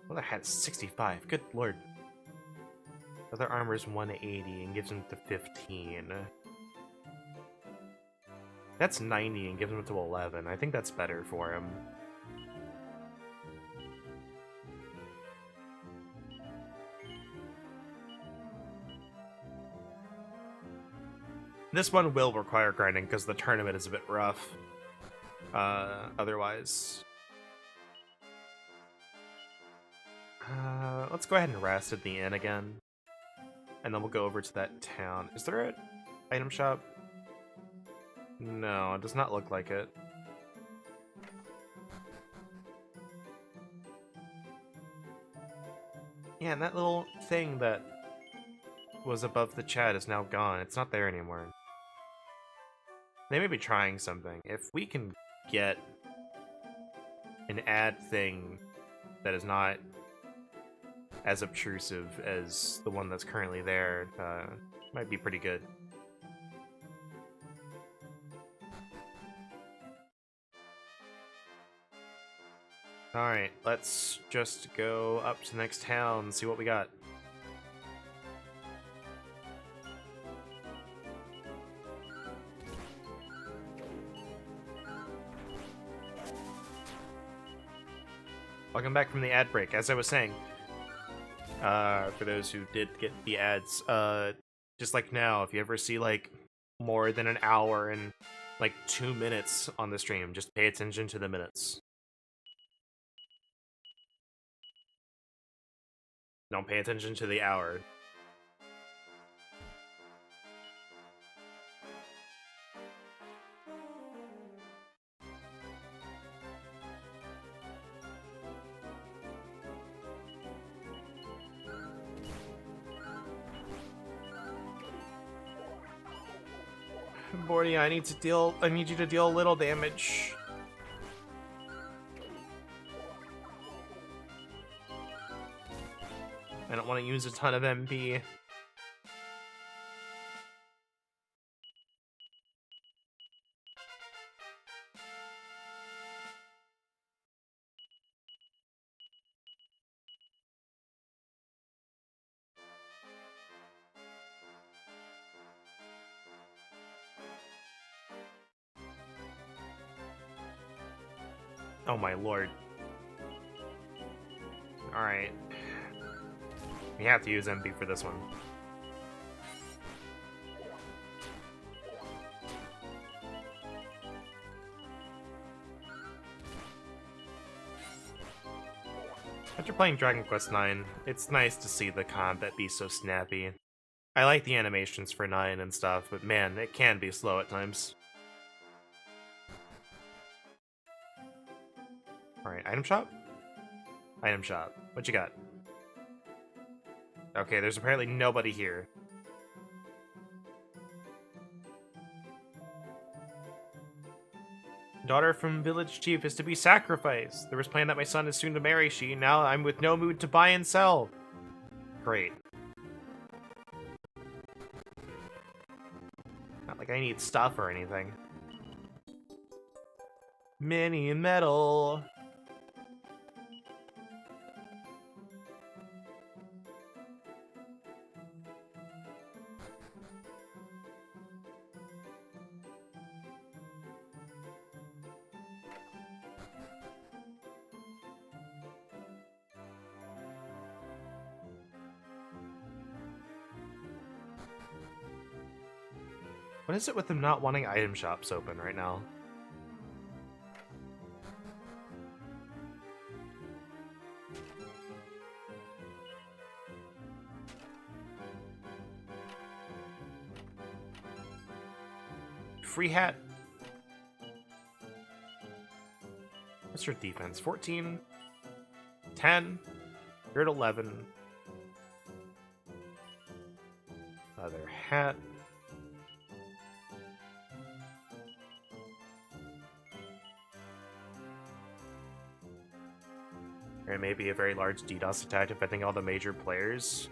Leather hat is 65. Good lord. Leather armor is 180 and gives him to 15. That's 90 and gives him to 11. I think that's better for him. This one will require grinding because the tournament is a bit rough. Otherwise. Let's go ahead and rest at the inn again. And then we'll go over to that town. Is there an item shop? No, it does not look like it. Yeah, and that little thing that was above the chat is now gone. It's not there anymore. They may be trying something. If we can get an ad thing that is not as obtrusive as the one that's currently there, might be pretty good. Alright, let's just go up to the next town and see what we got. Welcome back from the ad break. As I was saying, for those who did get the ads, just like now, if you ever see like more than an hour and like 2 minutes on the stream, just pay attention to the minutes. Don't pay attention to the hour. Bordy, I need you to deal a little damage. I don't want to use a ton of MP. Oh my lord. Alright. We have to use MP for this one. After playing Dragon Quest IX, it's nice to see the combat be so snappy. I like the animations for 9 and stuff, but man, it can be slow at times. Alright, item shop? Item shop. What you got? Okay, there's apparently nobody here. Daughter from village chief is to be sacrificed. There was plan that my son is soon to marry she. Now I'm with no mood to buy and sell. Great. Not like I need stuff or anything. Mini metal. What is it with them not wanting item shops open right now? Free hat. What's your defense? 14? 10? You're at 11. Other hat. Or maybe a very large DDoS attack affecting all the major players.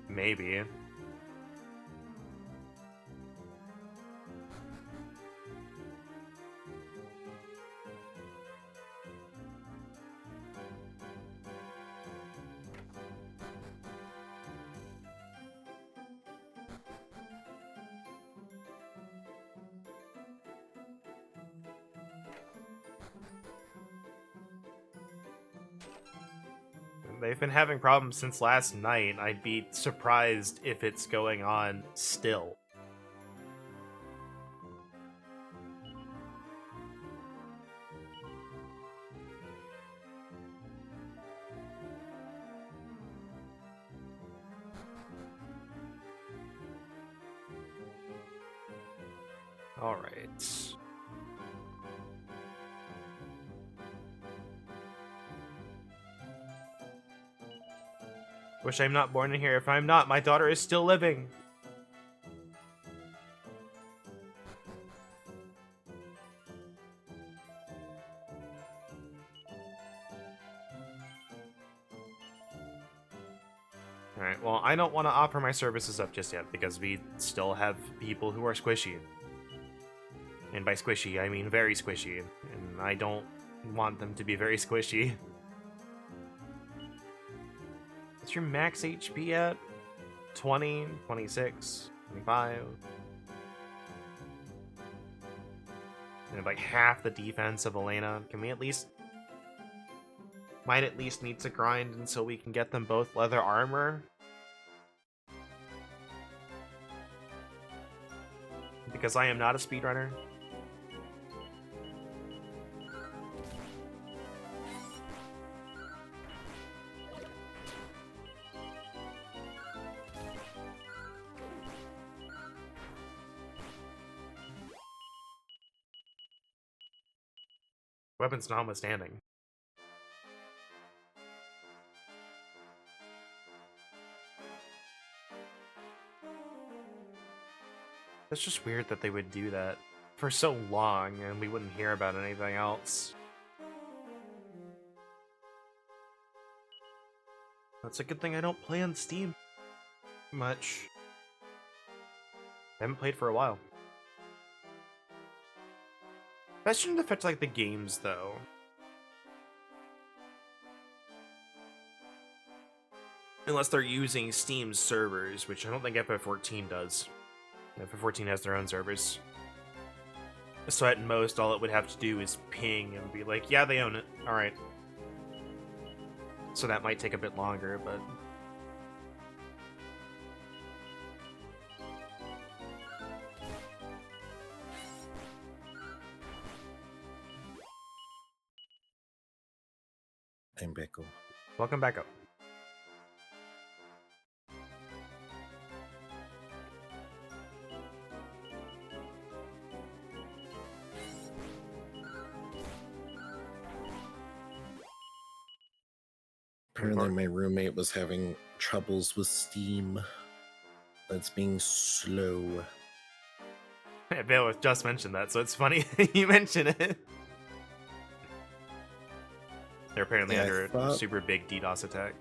Maybe. They've been having problems since last night. I'd be surprised if it's going on still. All right. Wish I'm not born in here. If I'm not, my daughter is still living. Alright, well, I don't want to offer my services up just yet, because we still have people who are squishy. And by squishy, I mean very squishy. And I don't want them to be very squishy. What's your max HP at? 20, 26, 25. And like half the defense of Elena. Can we at least... Might at least need to grind until we can get them both leather armor. Because I am not a speedrunner. Weapons notwithstanding. That's just weird that they would do that for so long and we wouldn't hear about anything else. That's a good thing I don't play on Steam much. I haven't played for a while. That shouldn't affect like the games though. Unless they're using Steam servers, which I don't think FF14 does. FF14 has their own servers. So at most, all it would have to do is ping and be like, yeah, they own it. Alright. So that might take a bit longer, but... I'm back. Welcome back up. Apparently my roommate was having troubles with Steam. That's being slow. Bailiff just mentioned that, so it's funny you mention it. They're apparently under a super big DDoS attack.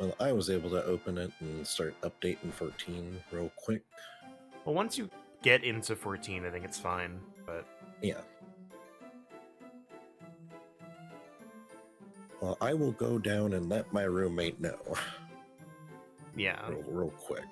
Well, I was able to open it and start updating 14 real quick. Well, once you get into 14, I think it's fine, but... Yeah. Well, I will go down and let my roommate know. Yeah. Real quick.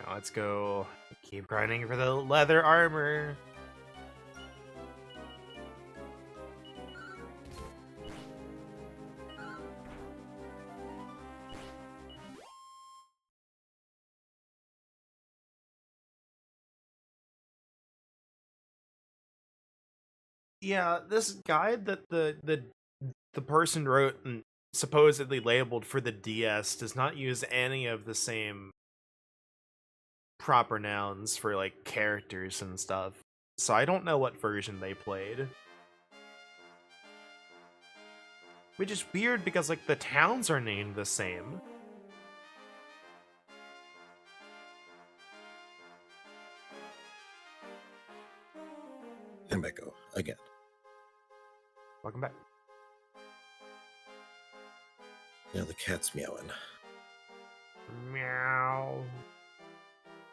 Now let's go keep grinding for the leather armor. Yeah, this guide that the person wrote and supposedly labeled for the DS does not use any of the same proper nouns for like characters and stuff. So I don't know what version they played. Which is weird because like the towns are named the same. And Echo again. Welcome back. Now the cat's meowing. Meow.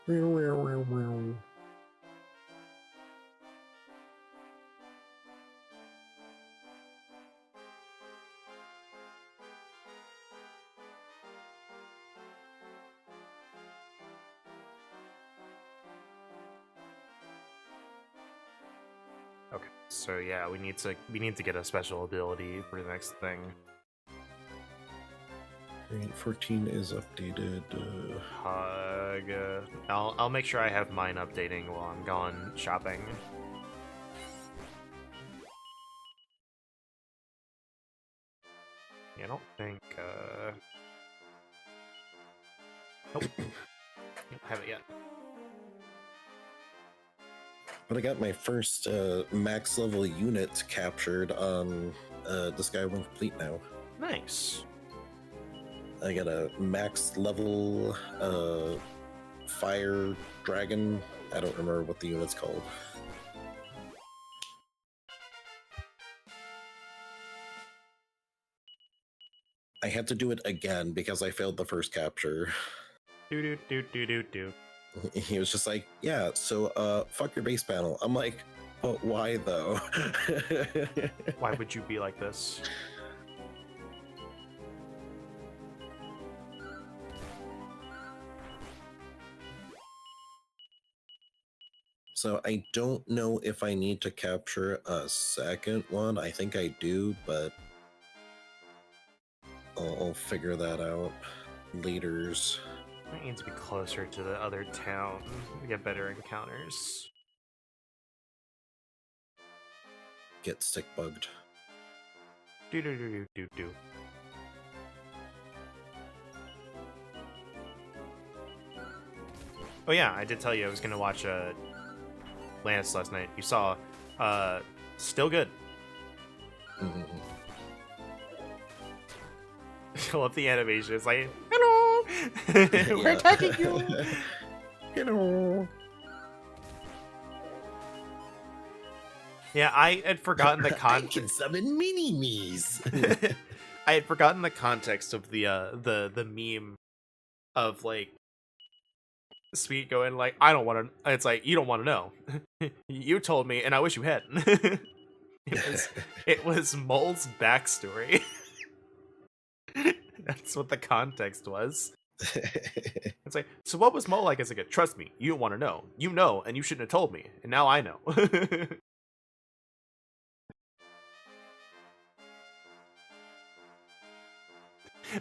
Meow, meow, meow, meow. Okay, so yeah, we need to get a special ability for the next thing. Alright, 14 is updated. Hug. I'll make sure I have mine updating while I'm gone shopping. Yeah, I don't think. Nope. Don't have it yet. But I got my first max level unit captured on this guy one complete now. Nice. I got a max level fire dragon. I don't remember what the unit's called. I had to do it again because I failed the first capture. Do. He was just like, yeah, so fuck your base panel. I'm like, but why though? Why would you be like this? So I don't know if I need to capture a second one. I think I do, but I'll figure that out later's. I need to be closer to the other town to get better encounters. Get stick bugged. Do do do do do do. Oh yeah, I did tell you I was gonna watch Lance last night. You saw, still good. Mm-hmm. I love the animation. It's like, hello, we're attacking you. Hello. Yeah, I had forgotten the I context. can summon mini-me's. I had forgotten the context of the meme of like Sweet going like, I don't want to. It's like, you don't want to know. You told me, and I wish you hadn't. it was Mole's backstory. That's what the context was. It's like, so what was Mole like as a kid? Trust me, you don't want to know. You know, and you shouldn't have told me, and now I know.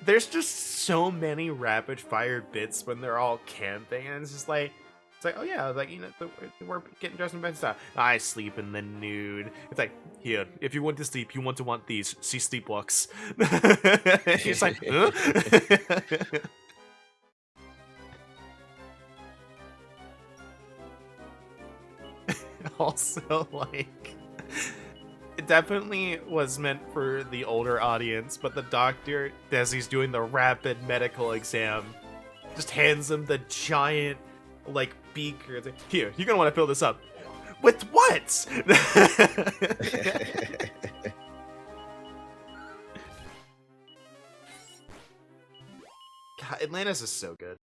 There's just so many rapid fire bits when they're all camping, and it's like, oh yeah, like, you know, we're getting dressed in bed and stuff. I sleep in the nude. It's like, here, if you want to sleep, you want these. See sleepwalks. It's like, huh? Also, like, it definitely was meant for the older audience, but the doctor, as he's doing the rapid medical exam, just hands him the giant, like, beaker. It's like, here, you're gonna want to fill this up. With what? God, Atlantis is so good.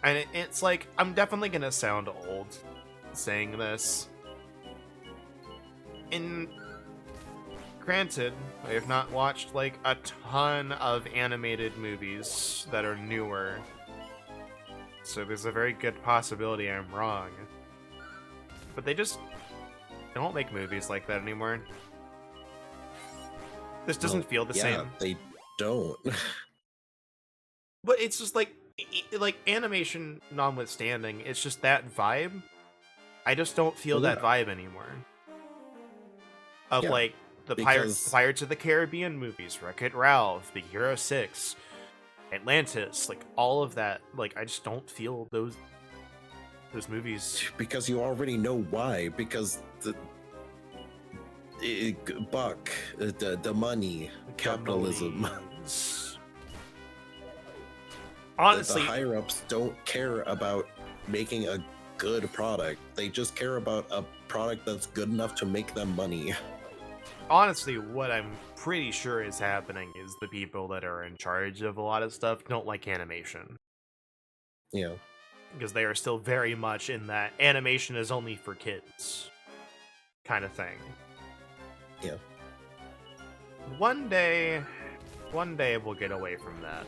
And it's like, I'm definitely gonna sound old saying this. Granted, I have not watched like a ton of animated movies that are newer, so there's a very good possibility I'm wrong. But they don't make movies like that anymore. This doesn't feel the same. They don't. But it's just like animation notwithstanding, it's just that vibe. I just don't feel that vibe anymore. Of like the Pirates of the Caribbean movies, Wreck-It Ralph, Big Hero 6, Atlantis, like all of that. Like I just don't feel those movies. Because you already know why. Because the money, capitalism. Honestly, the higher ups don't care about making a good product. They just care about a product that's good enough to make them money. Honestly, what I'm pretty sure is happening is the people that are in charge of a lot of stuff don't like animation. Yeah. Because they are still very much in that animation is only for kids kind of thing. Yeah. One day we'll get away from that.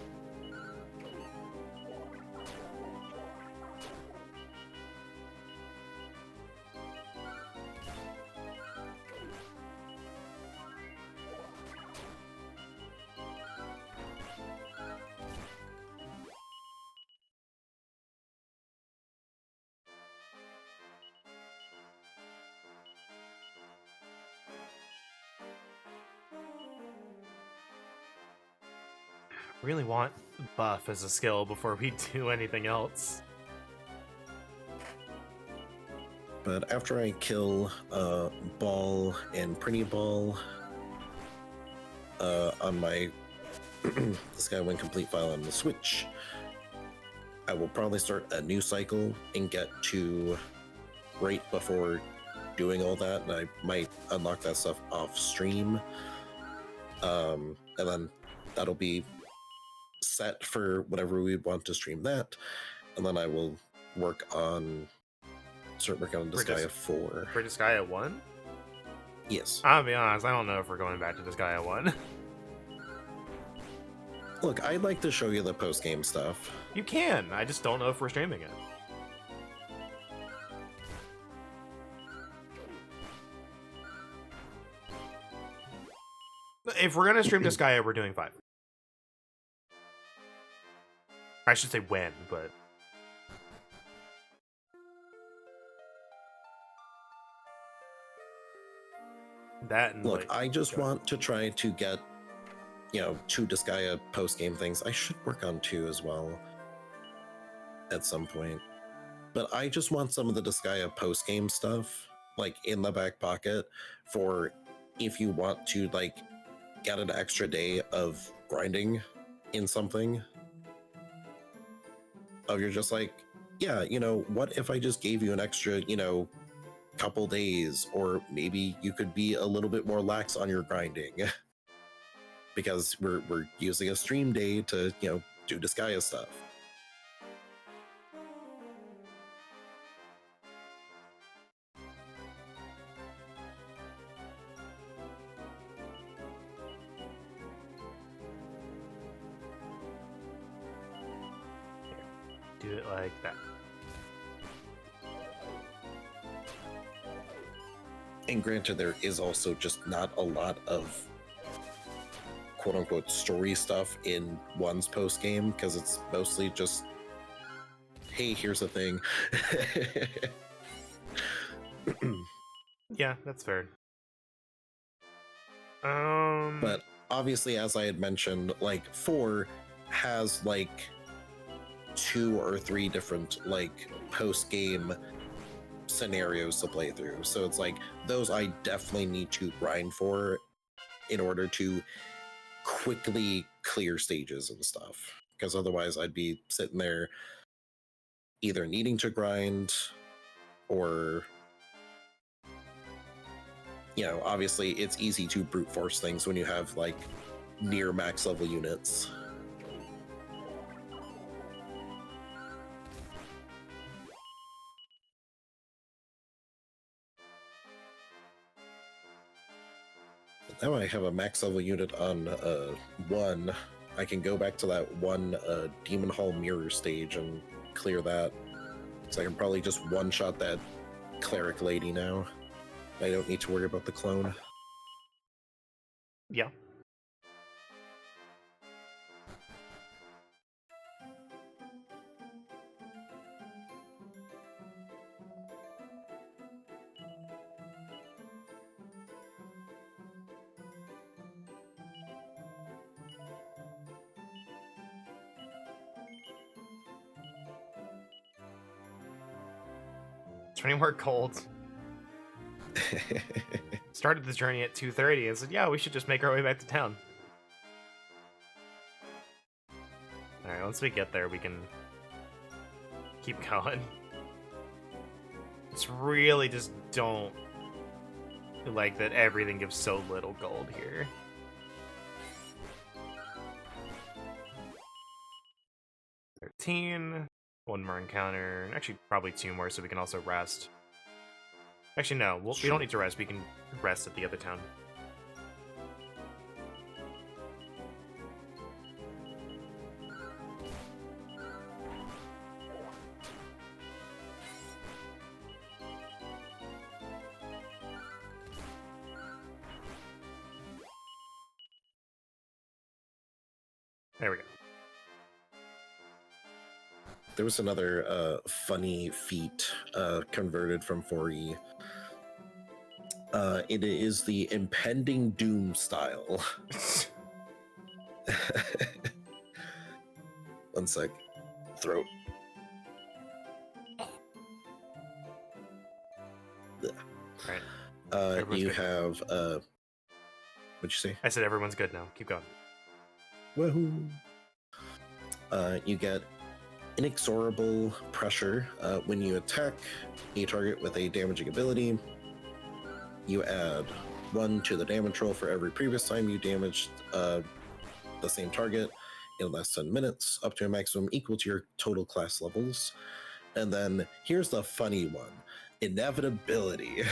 Really want buff as a skill before we do anything else. But after I kill Ball and Pretty Ball on my this guy went complete file on the Switch, I will probably start a new cycle and get to right before doing all that, and I might unlock that stuff off stream. And then that'll be set for whatever we want to stream that, and then I will start working on Disgaea 4. For Disgaea 1? Yes. I'll be honest, I don't know if we're going back to Disgaea 1. Look, I'd like to show you the post-game stuff. You can, I just don't know if we're streaming it. If we're gonna stream Disgaea, we're doing 5. I should say when, but that and Look, like, I just want to try to get, 2 Disgaea post-game things. I should work on 2 as well at some point. But I just want some of the Disgaea post-game stuff, like, in the back pocket for if you want to, like, get an extra day of grinding in something. Oh, you're just like, yeah, what if I just gave you an extra, couple days, or maybe you could be a little bit more lax on your grinding because we're using a stream day to, do Disgaea stuff. do it like that. And granted, there is also just not a lot of quote-unquote story stuff in one's post-game, because it's mostly just, hey, here's a thing. Yeah, that's fair. But obviously, as I had mentioned, like 4 has like 2 or 3 different like post-game scenarios to play through. So it's like those I definitely need to grind for in order to quickly clear stages and stuff. Because otherwise I'd be sitting there either needing to grind or obviously it's easy to brute force things when you have like near max level units. Now I have a max level unit on 1. I can go back to that one Demon Hall mirror stage and clear that. So I can probably just one-shot that cleric lady now. I don't need to worry about the clone. yeah. Turning more cold. Started the journey at 2:30 and said, yeah, we should just make our way back to town. Alright, once we get there, we can keep going. It's really just don't like that everything gives so little gold here. $13. 1 more encounter. Actually, probably 2 more, so we can also rest. Actually, no. We don't need to rest. We can rest at the other town. There we go. There was another funny feat converted from 4E. It is the impending doom style. One sec. Throat. Right. You have what'd you say? I said everyone's good now. Keep going. Woohoo! You get inexorable pressure when you attack a target with a damaging ability. You add 1 to the damage roll for every previous time you damaged the same target in less than 10 minutes, up to a maximum equal to your total class levels. And then here's the funny one: inevitability.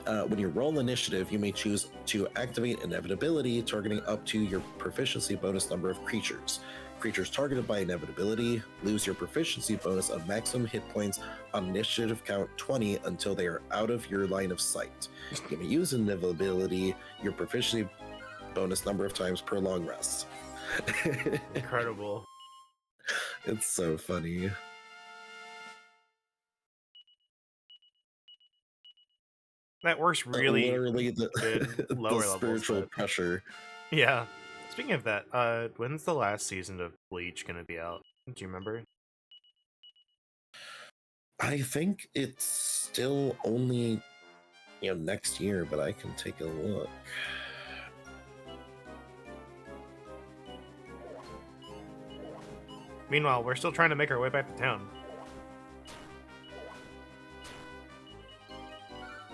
When you roll initiative, you may choose to activate inevitability, targeting up to your proficiency bonus number of creatures. Creatures targeted by inevitability lose your proficiency bonus of maximum hit points on initiative count 20 until they are out of your line of sight. You may use inevitability your proficiency bonus number of times per long rest. Incredible. It's so funny. That works really Literally good the lower levels. spiritual But... pressure. yeah. Speaking of that, when's the last season of Bleach gonna be out? Do you remember? I think it's still only next year, but I can take a look. Meanwhile, we're still trying to make our way back to town.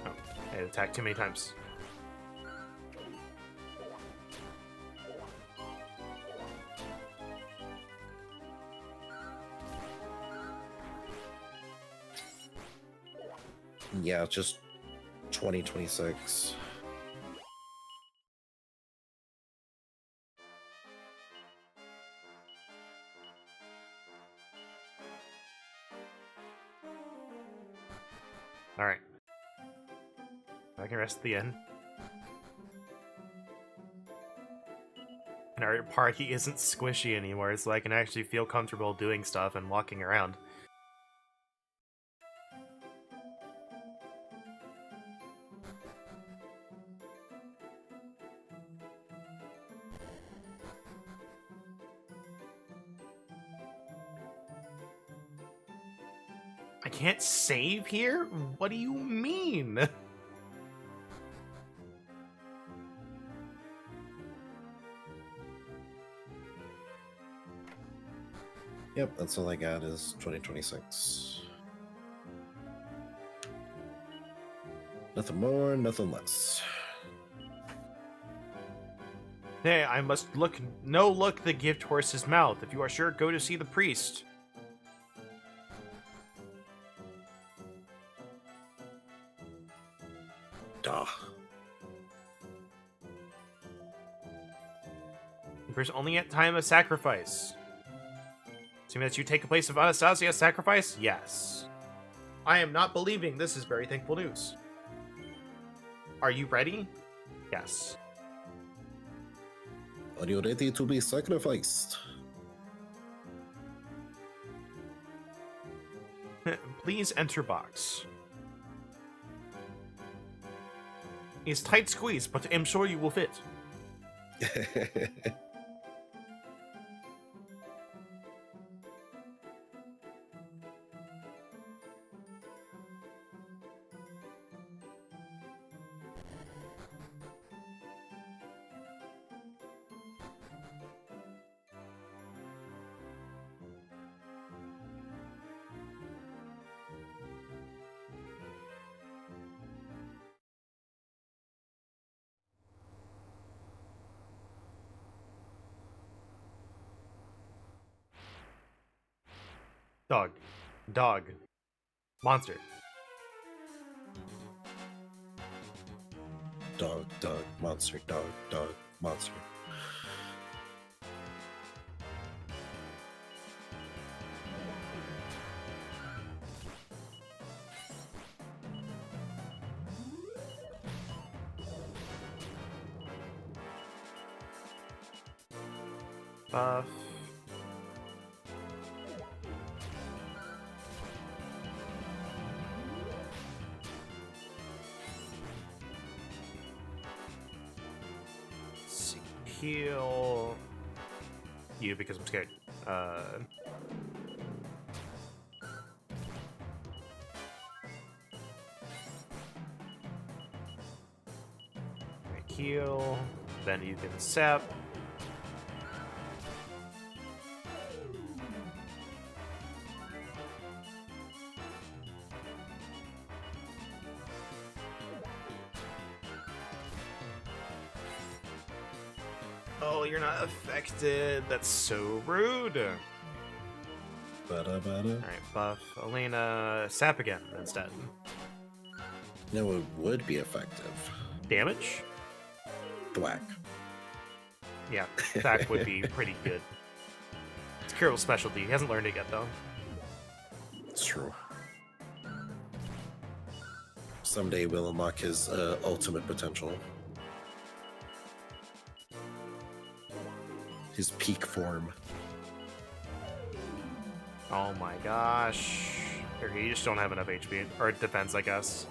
Oh, I attacked too many times. Yeah, just 2026. Alright. I can rest at the end. And our party isn't squishy anymore, so I can actually feel comfortable doing stuff and walking around. I can't save here? What do you mean? Yep, that's all I got is 2026. Nothing more, nothing less. Hey, I must look the gift horse's mouth. If you are sure, go to see the priest. Duh. There's only at time of sacrifice. Assuming that you take the place of Anastasia's sacrifice? Yes. I am not believing this is very thankful news. Are you ready? Yes. Are you ready to be sacrificed? Please enter box. It's tight squeeze, but I'm sure you will fit. Dog. Dog. Monster. Dog, dog, monster, dog, dog, monster. Buff. Heal you because I'm scared. Heal. Then you can sap. Oh, you're not affected. That's so rude. Alright, buff Elena. Sap again instead. No, it would be effective. Damage? Thwack. Yeah, that would be pretty good. It's Kyril's specialty. He hasn't learned it yet, though. It's true. Someday we'll unlock his ultimate potential. His peak form. Oh my gosh. Okay, you just don't have enough HP. Or defense, I guess.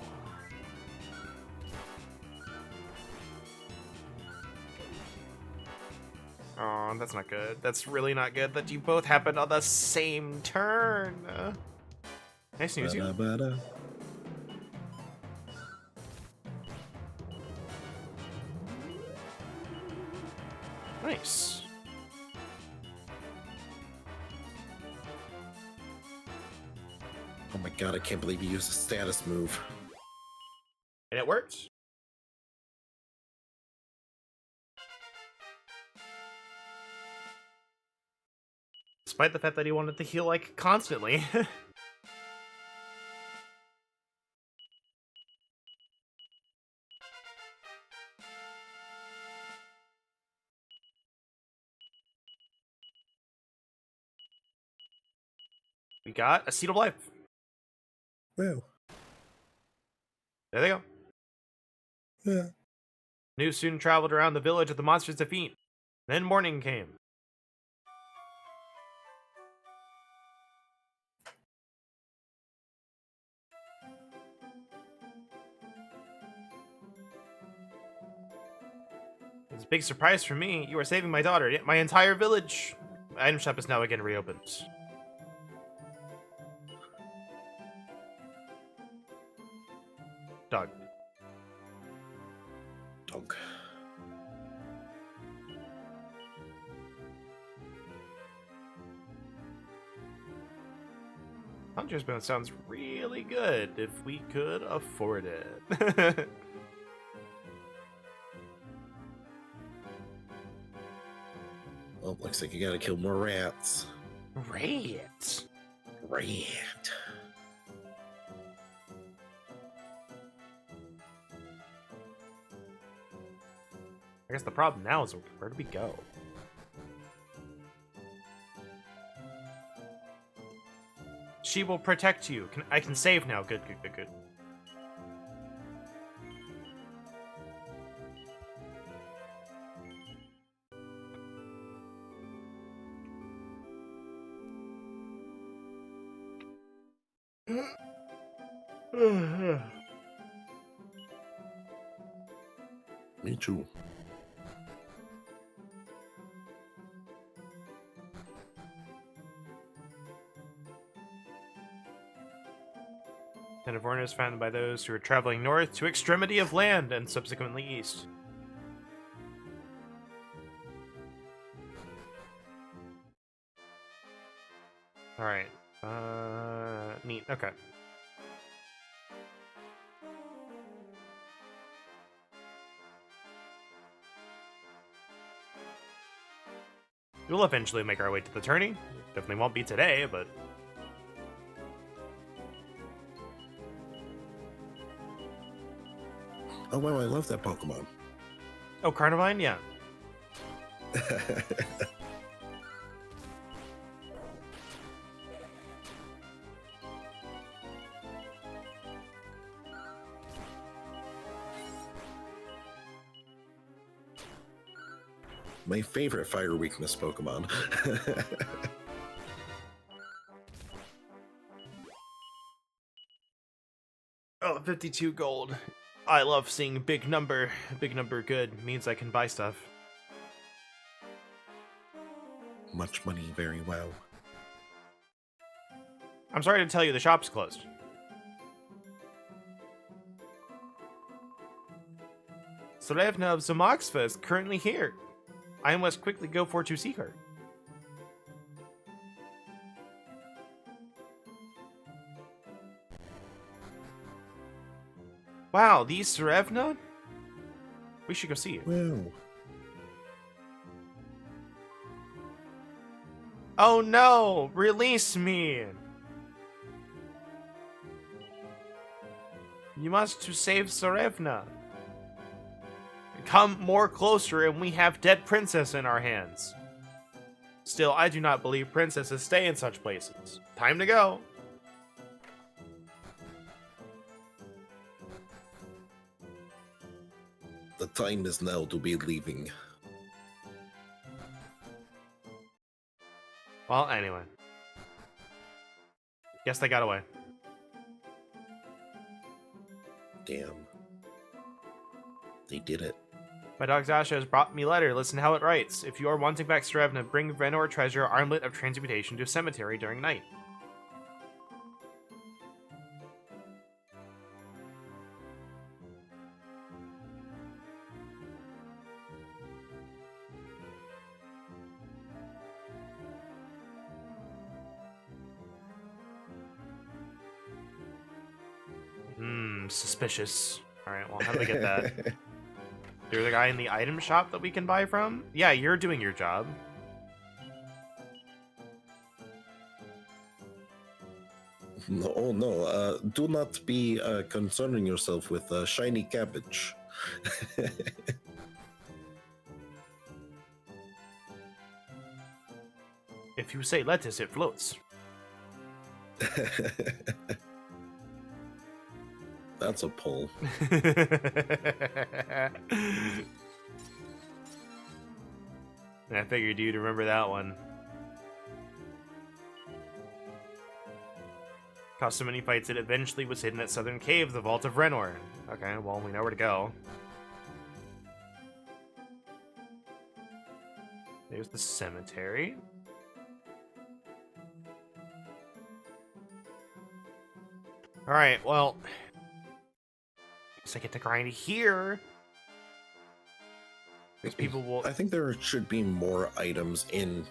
Oh, that's not good. That's really not good that you both happened on the same turn. Nice news, you. Ba-da-ba-da. Nice. Oh my god, I can't believe you used a status move. And it worked. Despite the fact that he wanted to heal, like, constantly. We got a Seed of Life. Wow. There they go. Yeah. News soon traveled around the village of the monster's defeat. Then morning came. It's a big surprise for me. You are saving my daughter, yet my entire village. My item shop is now again reopened. Dog. Dog. Hunter's Bone sounds really good if we could afford it. Oh, looks like you gotta kill more rats. Rat. Rat. I guess the problem now is where do we go? She will protect you. I can save now. Good, good, good, good. Me too. California is founded by those who are traveling north to extremity of land and subsequently east. Alright. Neat. Okay. We'll eventually make our way to the tourney. Definitely won't be today, but... Oh wow, I love that Pokemon. Oh, Carnivine? Yeah. My favorite fire weakness Pokemon. Oh, 52 gold. I love seeing big number. Big number good means I can buy stuff. Much money, very well. I'm sorry to tell you the shop's closed. Sarevna of Zamaxva is currently here. I must quickly go for to seek her. Wow, these Sarevna? We should go see you. Wow. Oh no! Release me! You must to save Sarevna. Come more closer and we have dead princess in our hands. Still, I do not believe princesses stay in such places. Time to go. The time is now to be leaving. Well, anyway. Guess they got away. Damn. They did it. My dog Zasha has brought me a letter. Listen how it writes. If you are wanting back Strevna, bring Venor treasure armlet of transmutation to a cemetery during night. Suspicious. Alright, well, how do we get that? There's a guy in the item shop that we can buy from? Yeah, you're doing your job. No, oh no, do not be concerning yourself with shiny cabbage. If you say lettuce, it floats. That's a pull. I figured you'd remember that one. Caused so many fights, it eventually was hidden at Southern Cave, the Vault of Renor. Okay, well, we know where to go. There's the cemetery. Alright, well... guess I get to grind here. Because people will... I think there should be more items in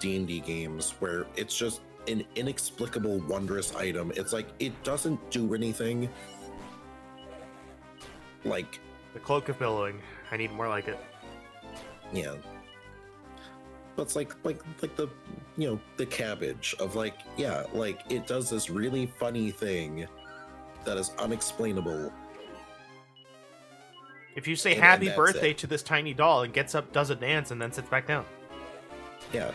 D&D games where it's just an inexplicable, wondrous item. It's like, it doesn't do anything. Like... the Cloak of Billowing. I need more like it. Yeah. But it's like the, you know, the cabbage of like, yeah, like it does this really funny thing that is unexplainable. If you say And happy that's birthday it. to this tiny doll, it gets up, does a dance, and then sits back down. Yeah.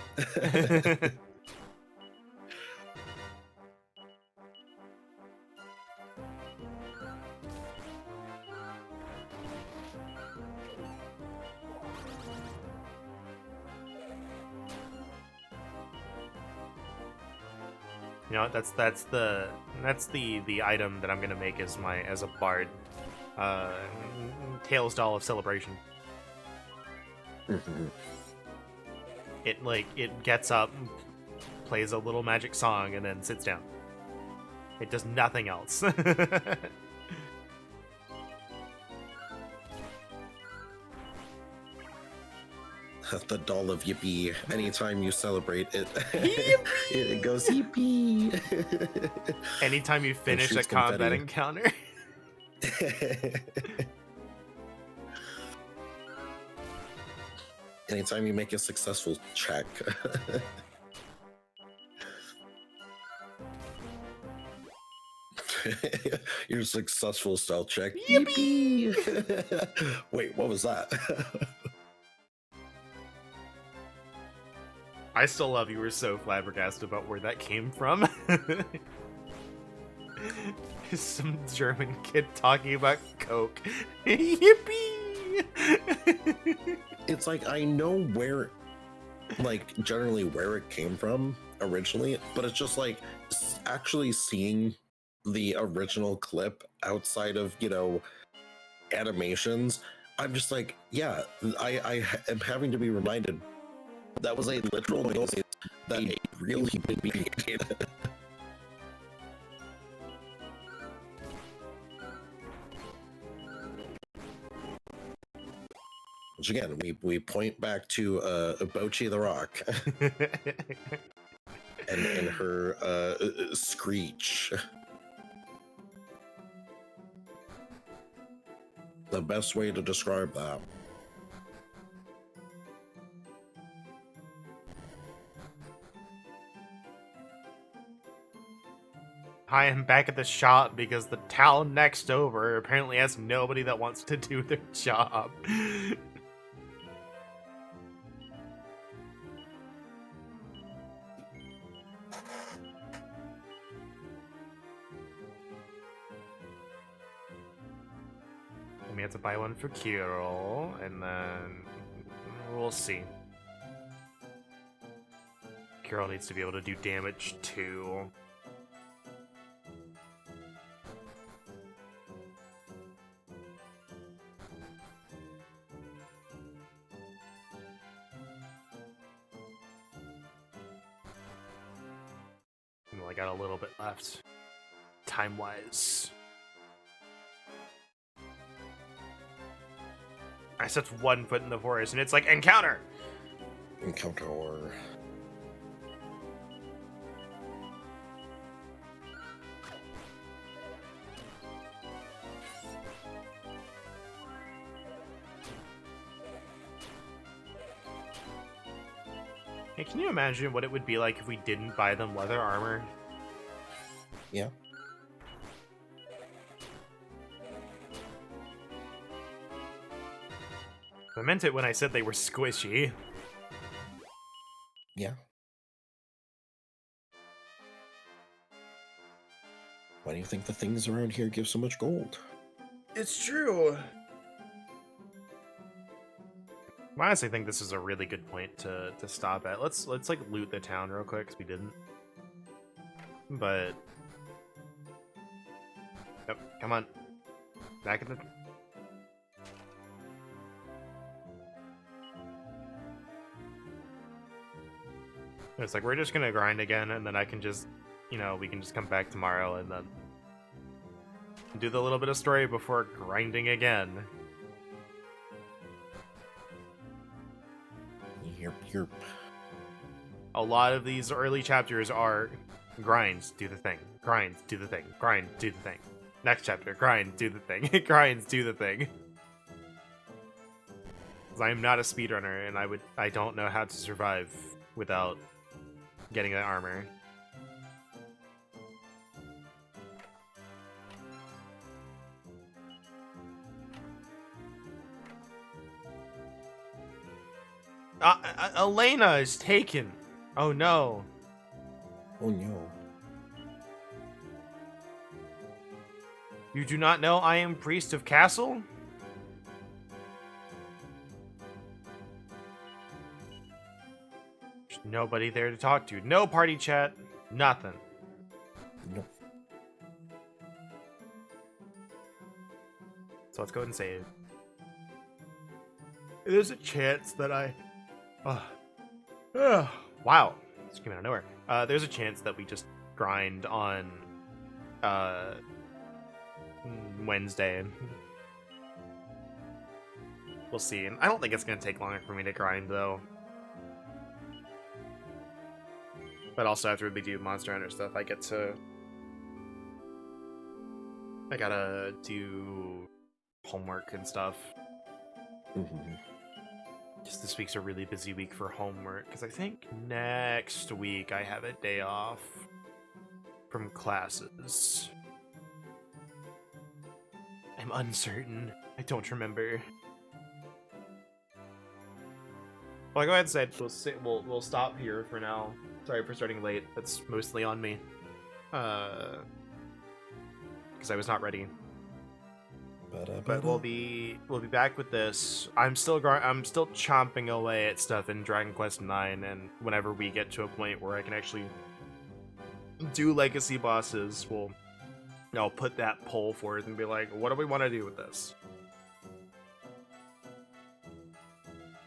You know, that's the item that I'm gonna make as a bard. Tails Doll of Celebration. Mhm. It gets up, plays a little magic song, and then sits down. It does nothing else. The doll of yippee. Anytime you celebrate it, it goes yippee. Anytime you finish a shoots combat confetti. encounter. Anytime you make a successful check. Your successful stealth check. Yippee! Wait, what was that? I still love you. We're so flabbergasted about where that came from. Some German kid talking about Coke. Yippee! It's like, I know where, like, generally where it came from originally, but it's just like actually seeing the original clip outside of, you know, animations. I'm just like, yeah, I am having to be reminded that was a literal noise that a really big being made. Which again, we point back to Bochi the Rock and her screech. The best way to describe that. I am back at the shop because the town next over apparently has nobody that wants to do their job. me have to buy one for Kirill, and then we'll see. Kirill needs to be able to do damage too. Well, I got a little bit left, time-wise. I set one foot in the forest, and it's like, encounter! Encounter. Hey, can you imagine what it would be like if we didn't buy them leather armor? Yeah. I meant it when I said they were squishy. Yeah. Why do you think the things around here give so much gold? It's true. I honestly think this is a really good point to stop at. Let's like loot the town real quick, because we didn't. But yep, come on, back in the. It's like we're just gonna grind again, and then I can just, you know, we can just come back tomorrow and then do the little bit of story before grinding again. You're A lot of these early chapters are grinds, do the thing, grinds, do the thing, grind, do the thing. Next chapter, grind, do the thing, grinds, do the thing. 'Cause I am not a speedrunner, and I don't know how to survive without getting that armor. Elena is taken. Oh no. Oh no. You do not know I am priest of castle? There's nobody there to talk to. No party chat. Nothing. Nope. So let's go ahead and save. There's a chance that wow. Just came out of nowhere. There's a chance that we just grind on Wednesday. We'll see. And I don't think it's going to take long for me to grind, though. But also, after we do Monster Hunter stuff, I gotta do homework and stuff. Mm-hmm. Just this week's a really busy week for homework, because I think next week I have a day off from classes. I'm uncertain. I don't remember. Well, go ahead and say it. We'll stop here for now. Sorry for starting late. That's mostly on me. Because I was not ready. But we'll be back with this. I'm still chomping away at stuff in Dragon Quest IX, and whenever we get to a point where I can actually do legacy bosses, I'll put that poll forth and be like, what do we want to do with this?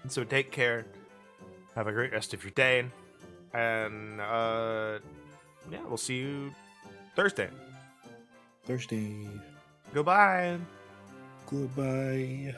And so take care. Have a great rest of your day. And yeah, we'll see you Thursday. Thursday. Goodbye. Goodbye.